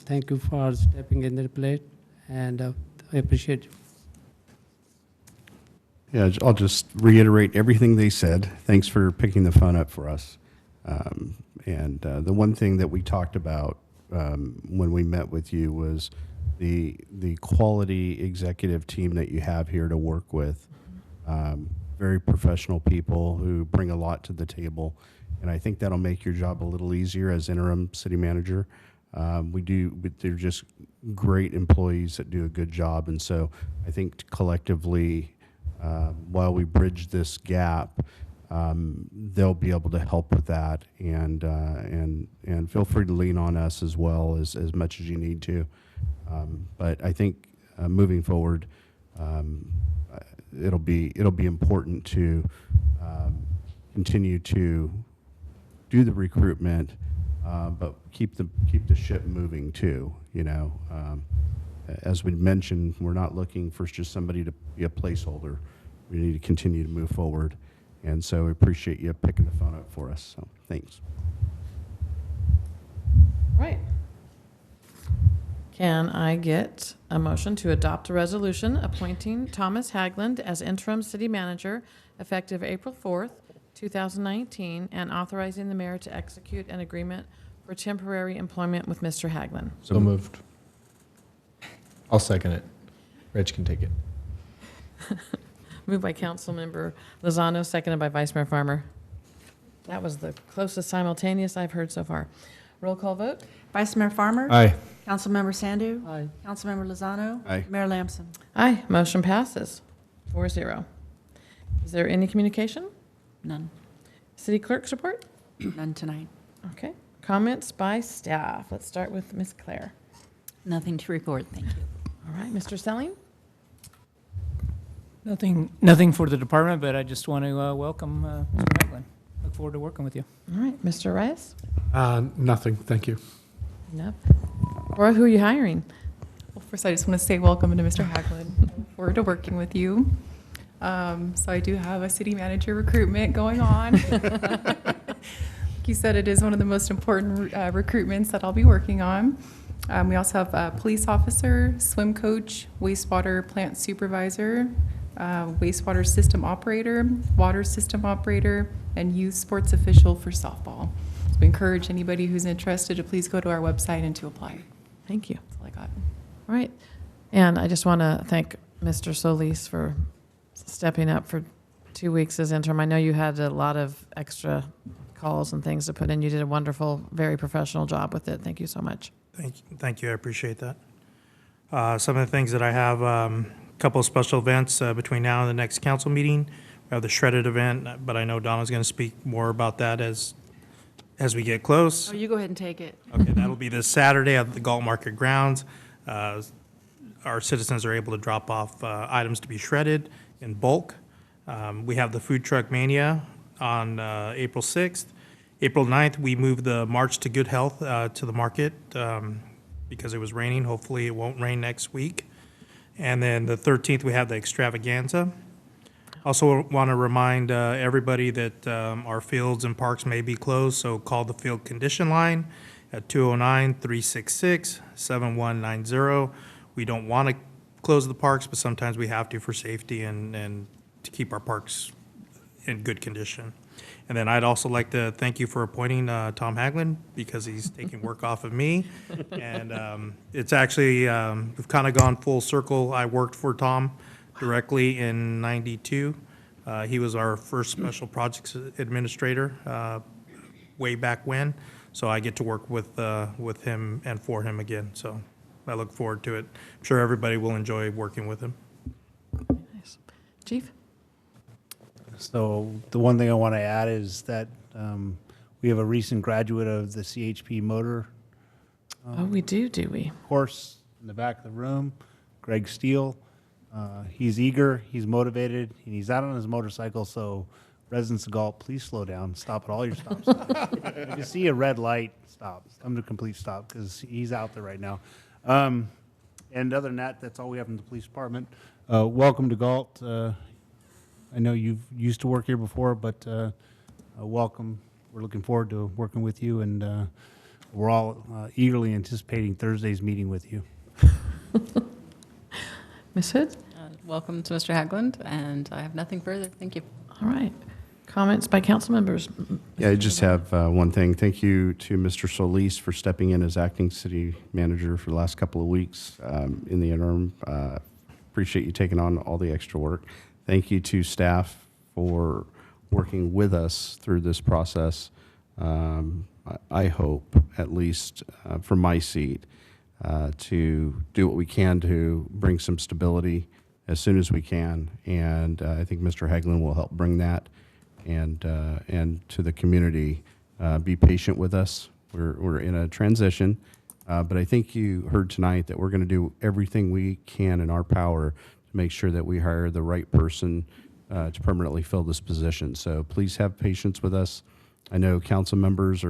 thank you for stepping in the plate, and I appreciate you. Yeah, I'll just reiterate everything they said. Thanks for picking the phone up for us. And the one thing that we talked about when we met with you was the quality executive team that you have here to work with. Very professional people who bring a lot to the table. And I think that'll make your job a little easier as interim city manager. They're just great employees that do a good job. And so I think collectively, while we bridge this gap, they'll be able to help with that, and feel free to lean on us as well as much as you need to. But I think moving forward, it'll be important to continue to do the recruitment, but keep the ship moving too. As we mentioned, we're not looking for just somebody to be a placeholder. We need to continue to move forward. And so we appreciate you picking the phone up for us. So thanks. Right. Can I get a motion to adopt a resolution appointing Thomas Hagland as interim city manager effective April 4th, 2019, and authorizing the mayor to execute an agreement for temporary employment with Mr. Hagland? So moved. I'll second it. Rich can take it. Moved by Councilmember Lozano, seconded by Vice Mayor Farmer. That was the closest simultaneous I've heard so far. Roll call vote. Vice Mayor Farmer? Aye. Councilmember Sandu? Aye. Councilmember Lozano? Aye. Mayor Lamson? Aye. Motion passes 4-0. Is there any communication? None. City clerk's report? None tonight. Okay. Comments by staff. Let's start with Ms. Claire. Nothing to report, thank you. All right. Mr. Selling? Nothing for the department, but I just want to welcome Mr. Hagland. Look forward to working with you. All right. Mr. Reyes? Nothing, thank you. Nope. Or who are you hiring? Well, first, I just want to say welcome to Mr. Hagland. Look forward to working with you. So I do have a city manager recruitment going on. Like you said, it is one of the most important recruitments that I'll be working on. We also have a police officer, swim coach, wastewater plant supervisor, wastewater system operator, water system operator, and youth sports official for softball. So we encourage anybody who's interested to please go to our website and to apply. Thank you. That's all I got. All right. And I just want to thank Mr. Solis for stepping up for 2 weeks as interim. I know you had a lot of extra calls and things to put in. You did a wonderful, very professional job with it. Thank you so much. Thank you. I appreciate that. Some of the things that I have, a couple of special events between now and the next council meeting. We have the shredded event, but I know Donna's going to speak more about that as we get close. Oh, you go ahead and take it. Okay, that'll be this Saturday at the Galt Market Grounds. Our citizens are able to drop off items to be shredded in bulk. We have the Food Truck Mania on April 6th. April 9th, we moved the March to Good Health to the market because it was raining. Hopefully, it won't rain next week. And then the 13th, we have the Extravaganza. Also want to remind everybody that our fields and parks may be closed, so call the field condition line at 209-366-7190. We don't want to close the parks, but sometimes we have to for safety and to keep our parks in good condition. And then I'd also like to thank you for appointing Tom Haglund because he's taking work off of me. And it's actually, we've kind of gone full circle. I worked for Tom directly in '92. He was our first special projects administrator way back when. So I get to work with him and for him again. So I look forward to it. I'm sure everybody will enjoy working with him. Nice. Chief? So the one thing I want to add is that we have a recent graduate of the CHP motor Oh, we do we? course in the back of the room, Greg Steele. He's eager, he's motivated, and he's out on his motorcycle, so residents of Galt, please slow down, stop at all your stops. If you see a red light, stop, come to a complete stop, because he's out there right now. And other than that, that's all we have in the police department. Welcome to Galt. I know you've used to work here before, but welcome. We're looking forward to working with you, and we're all eagerly anticipating Thursday's meeting with you. Ms. Hood? Welcome to Mr. Haglund, and I have nothing further. Thank you. All right. Comments by council members? Yeah, I just have one thing. Thank you to Mr. Solis for stepping in as acting city manager for the last couple of weeks in the interim. Appreciate you taking on all the extra work. Thank you to staff for working with us through this process. I hope, at least from my seat, to do what we can to bring some stability as soon as we can. And I think Mr. Haglund will help bring that. And to the community, be patient with us. We're in a transition, but I think you heard tonight that we're going to do everything we can in our power to make sure that we hire the right person to permanently fill this position. So please have patience with us. I know council members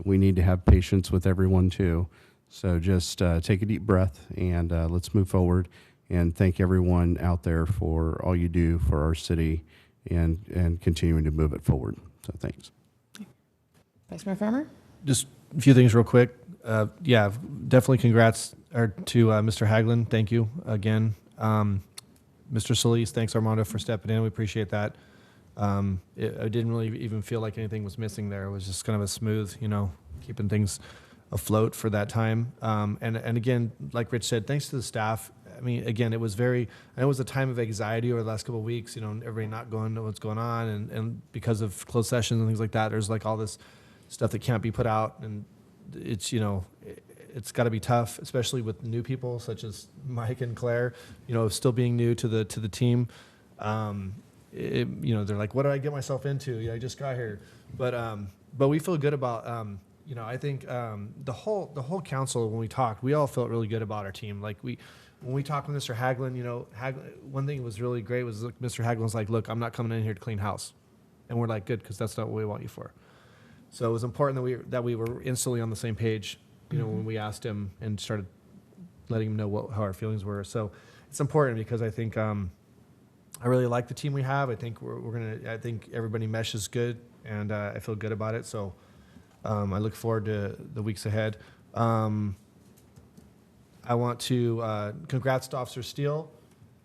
we need to have patience with everyone too. So just take a deep breath and let's move forward. And thank everyone out there for all you do for our city and continuing to move it forward. So thanks. Vice Mayor Farmer? Just a few things real quick. Yeah, definitely congrats to Mr. Haglund. Thank you again. Mr. Solis, thanks Armando for stepping in. We appreciate that. I didn't really even feel like anything was missing there. It was just kind of a smooth, keeping things afloat for that time. And again, like Rich said, thanks to the staff. I mean, again, it was I know it was a time of anxiety over the last couple of weeks, everybody not going to what's going on. And because of closed sessions and things like that, there's like all this stuff that can't be put out. And it's, it's got to be tough, especially with new people such as Mike and Claire, still being new to the team. They're like, what do I get myself into? I just got here. But we feel good about, I think the whole council, when we talked, we all felt really good about our team. Like when we talked with Mr. Haglund, one thing that was really great was Mr. Haglund was like, look, I'm not coming in here to clean house. And we're like, good, because that's not what we want you for. So it was important that we were instantly on the same page, when we asked him and started letting him know how our feelings were. So it's important because I think I really like the team we have. I think I think everybody meshes good, and I feel good about it. So I look forward to the weeks ahead. I want to congrats to Officer Steele.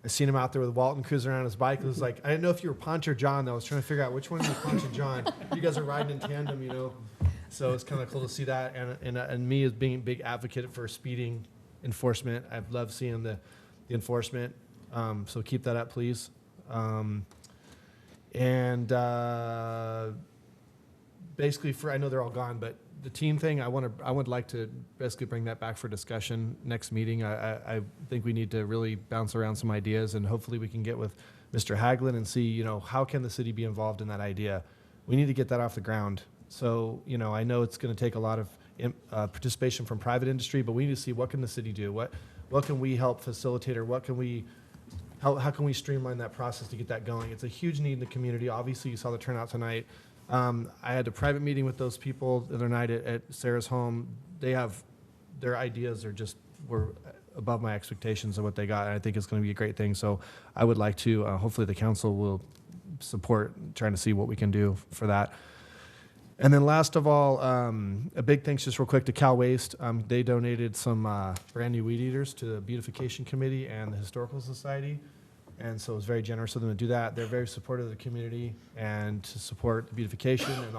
I seen him out there with Walton cruising around his bike. It was like, I didn't know if you were Ponch or John, though. I was trying to figure out which one was Ponch and John. You guys are riding in tandem, So it's kind of cool to see that. And me as being a big advocate for speeding enforcement, I've loved seeing the enforcement. So keep that up, please. Basically, I know they're all gone, but the teen thing, I would like to basically bring that back for discussion next meeting. I think we need to really bounce around some ideas, and hopefully we can get with Mr. Haglund and see, you know, how can the city be involved in that idea? We need to get that off the ground. So, you know, I know it's going to take a lot of participation from private industry, but we need to see what can the city do? What can we help facilitate, or how can we streamline that process to get that going? It's a huge need in the community. Obviously, you saw the turnout tonight. I had a private meeting with those people the other night at Sarah's home. Their ideas were above my expectations of what they got, and I think it's going to be a great thing. So I would like to, hopefully the council will support trying to see what we can do for that. And then last of all, a big thanks just real quick to Cal Waste. They donated some brand new weed eaters to the Beautification Committee and the Historical Society. And so it was very generous of them to do that. They're very supportive of the community and to support the beautification and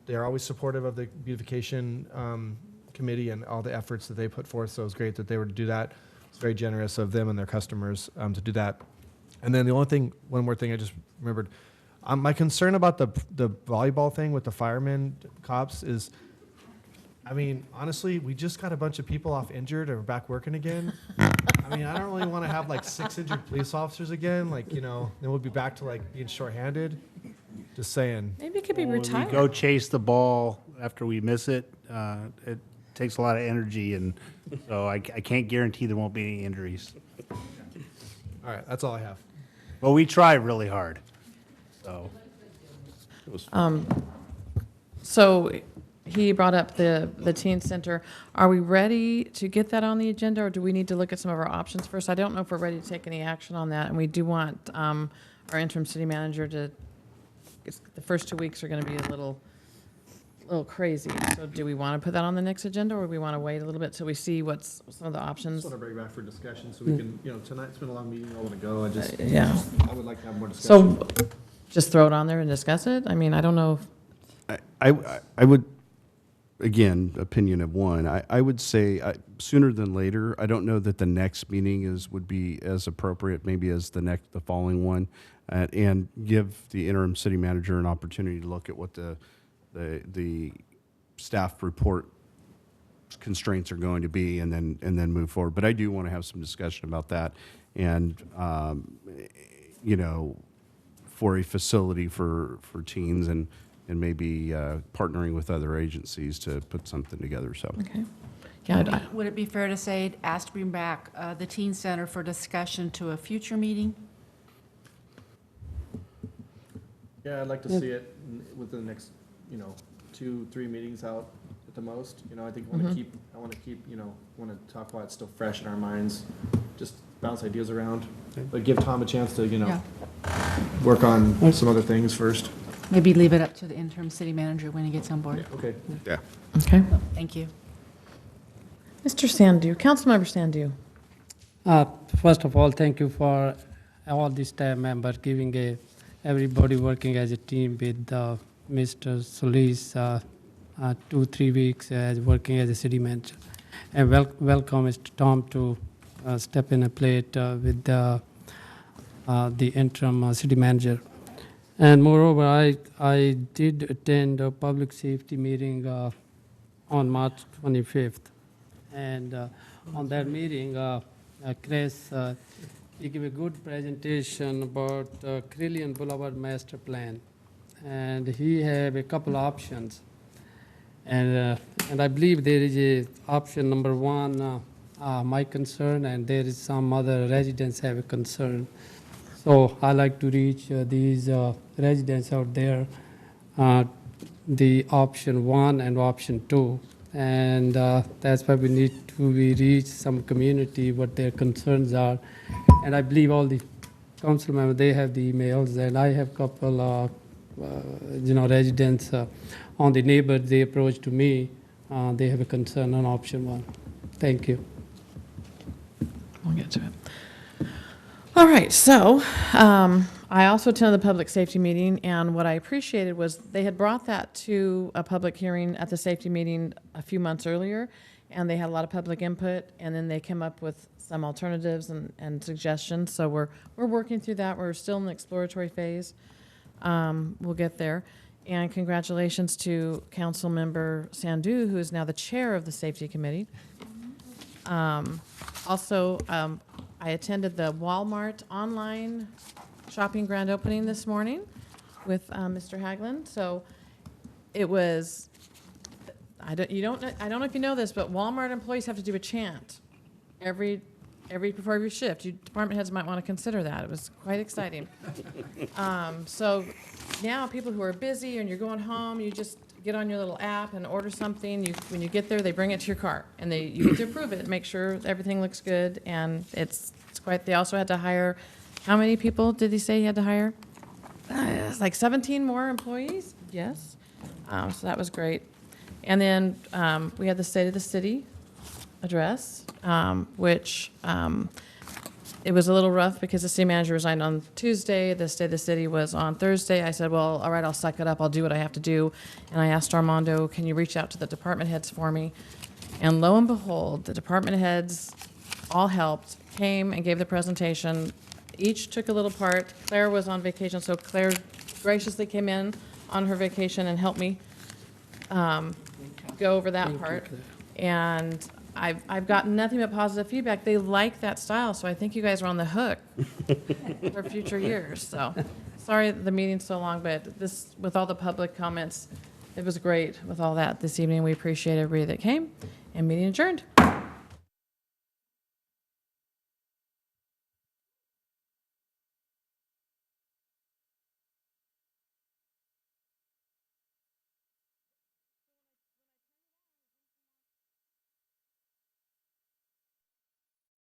they're always supportive of the beautification committee and all the efforts that they put forth. So it was great that they were to do that. It's very generous of them and their customers to do that. And then one more thing I just remembered. My concern about the volleyball thing with the firemen, cops is, I mean, honestly, we just got a bunch of people off injured and we're back working again. I mean, I don't really want to have like 6 injured police officers again. Like, you know, then we'll be back to like being shorthanded. Just saying. Maybe it could be When retired. we go chase the ball after we miss it, it takes a lot of energy, and so I can't guarantee there won't be any injuries. All right, that's all I have. But we try really hard. So. So he brought up the teen center. Are we ready to get that on the agenda, or do we need to look at some of our options first? I don't know if we're ready to take any action on that, and we do want our interim city manager to. The first 2 weeks are going to be a little crazy. So do we want to put that on the next agenda, or do we want to wait a little bit till we see what's some of the I options? just want to bring it back for discussion so we can, you know, tonight's been a long meeting. I want to go. I would like to have more discussion. So just throw it on there and discuss it? I mean, I don't know. I would, again, opinion of one, I would say sooner than later. I don't know that the next meeting would be as appropriate maybe as the following one, and give the interim city manager an opportunity to look at what the staff report constraints are going to be, and then move forward. But I do want to have some discussion about that, and you know, for a facility for teens, and maybe partnering with other agencies to put something together. So. Okay. Yeah. Would it be fair to say, ask to bring back the teen center for discussion to a future meeting? Yeah, I'd like to see it within the next, 2-3 meetings out at the most. You know, I think I want to keep, want to talk about it still fresh in our minds. Just bounce ideas around, but give Tom a chance to, work on some other things first. Maybe leave it up to the interim city manager when he gets on board. Yeah, okay. Yeah. Okay. Thank you. Mr. Sandu, Councilmember Sandu. First of all, thank you for all the staff members giving everybody working as a team with Mr. Solis 2-3 weeks as working as a city manager. And welcome Mr. Tom to step in a plate with the interim city manager. And moreover, I did attend a public safety meeting on March 25th. And on that meeting, Chris, he gave a good presentation about Carillion Boulevard Master Plan. And he have a couple options. And I believe there is a option number one, my concern, and there is some other residents have a concern. So I like to reach these residents out there, the option 1 and option 2. And that's why we need to reach some community, what their concerns are. And I believe all the council members, they have the emails, and I have a couple residents on the neighbor, they approach to me, they have a concern on option 1. Thank you. We'll get to it. All right, so I also attended the public safety meeting, and what I appreciated was they had brought that to a public hearing at the safety meeting a few months earlier, and they had a lot of public input, and then they came up with some alternatives and suggestions. So we're working through that. We're still in the exploratory phase. We'll get there. And congratulations to Councilmember Sandu, who is now the chair of the Safety Committee. Also, I attended the Walmart online shopping grand opening this morning with Mr. Haglund. So it was, I don't know if you know this, but Walmart employees have to do a chant before every shift. You department heads might want to consider that. It was quite exciting. So now people who are busy and you're going home, you just get on your little app and order something. When you get there, they bring it to your car and you get to approve it, make sure everything looks good. And it's quite. They also had to hire. How many people did he say he had to hire? It's like 17 more employees. Yes. So that was great. And then we had the State of the City address, which it was a little rough because the city manager resigned on Tuesday. The State of the City was on Thursday. I said, well, all right, I'll suck it up. I'll do what I have to do. And I asked Armando, can you reach out to the department heads for me? And lo and behold, the department heads all helped, came and gave the presentation. Each took a little part. Claire was on vacation, so Claire graciously came in on her vacation and helped me go over that part. And I've gotten nothing but positive feedback. They like that style, so I think you guys are on the hook for future years. So, sorry the meeting's so long, but this, with all the public comments, it was great with all that this evening. We appreciate everybody that came, and meeting adjourned.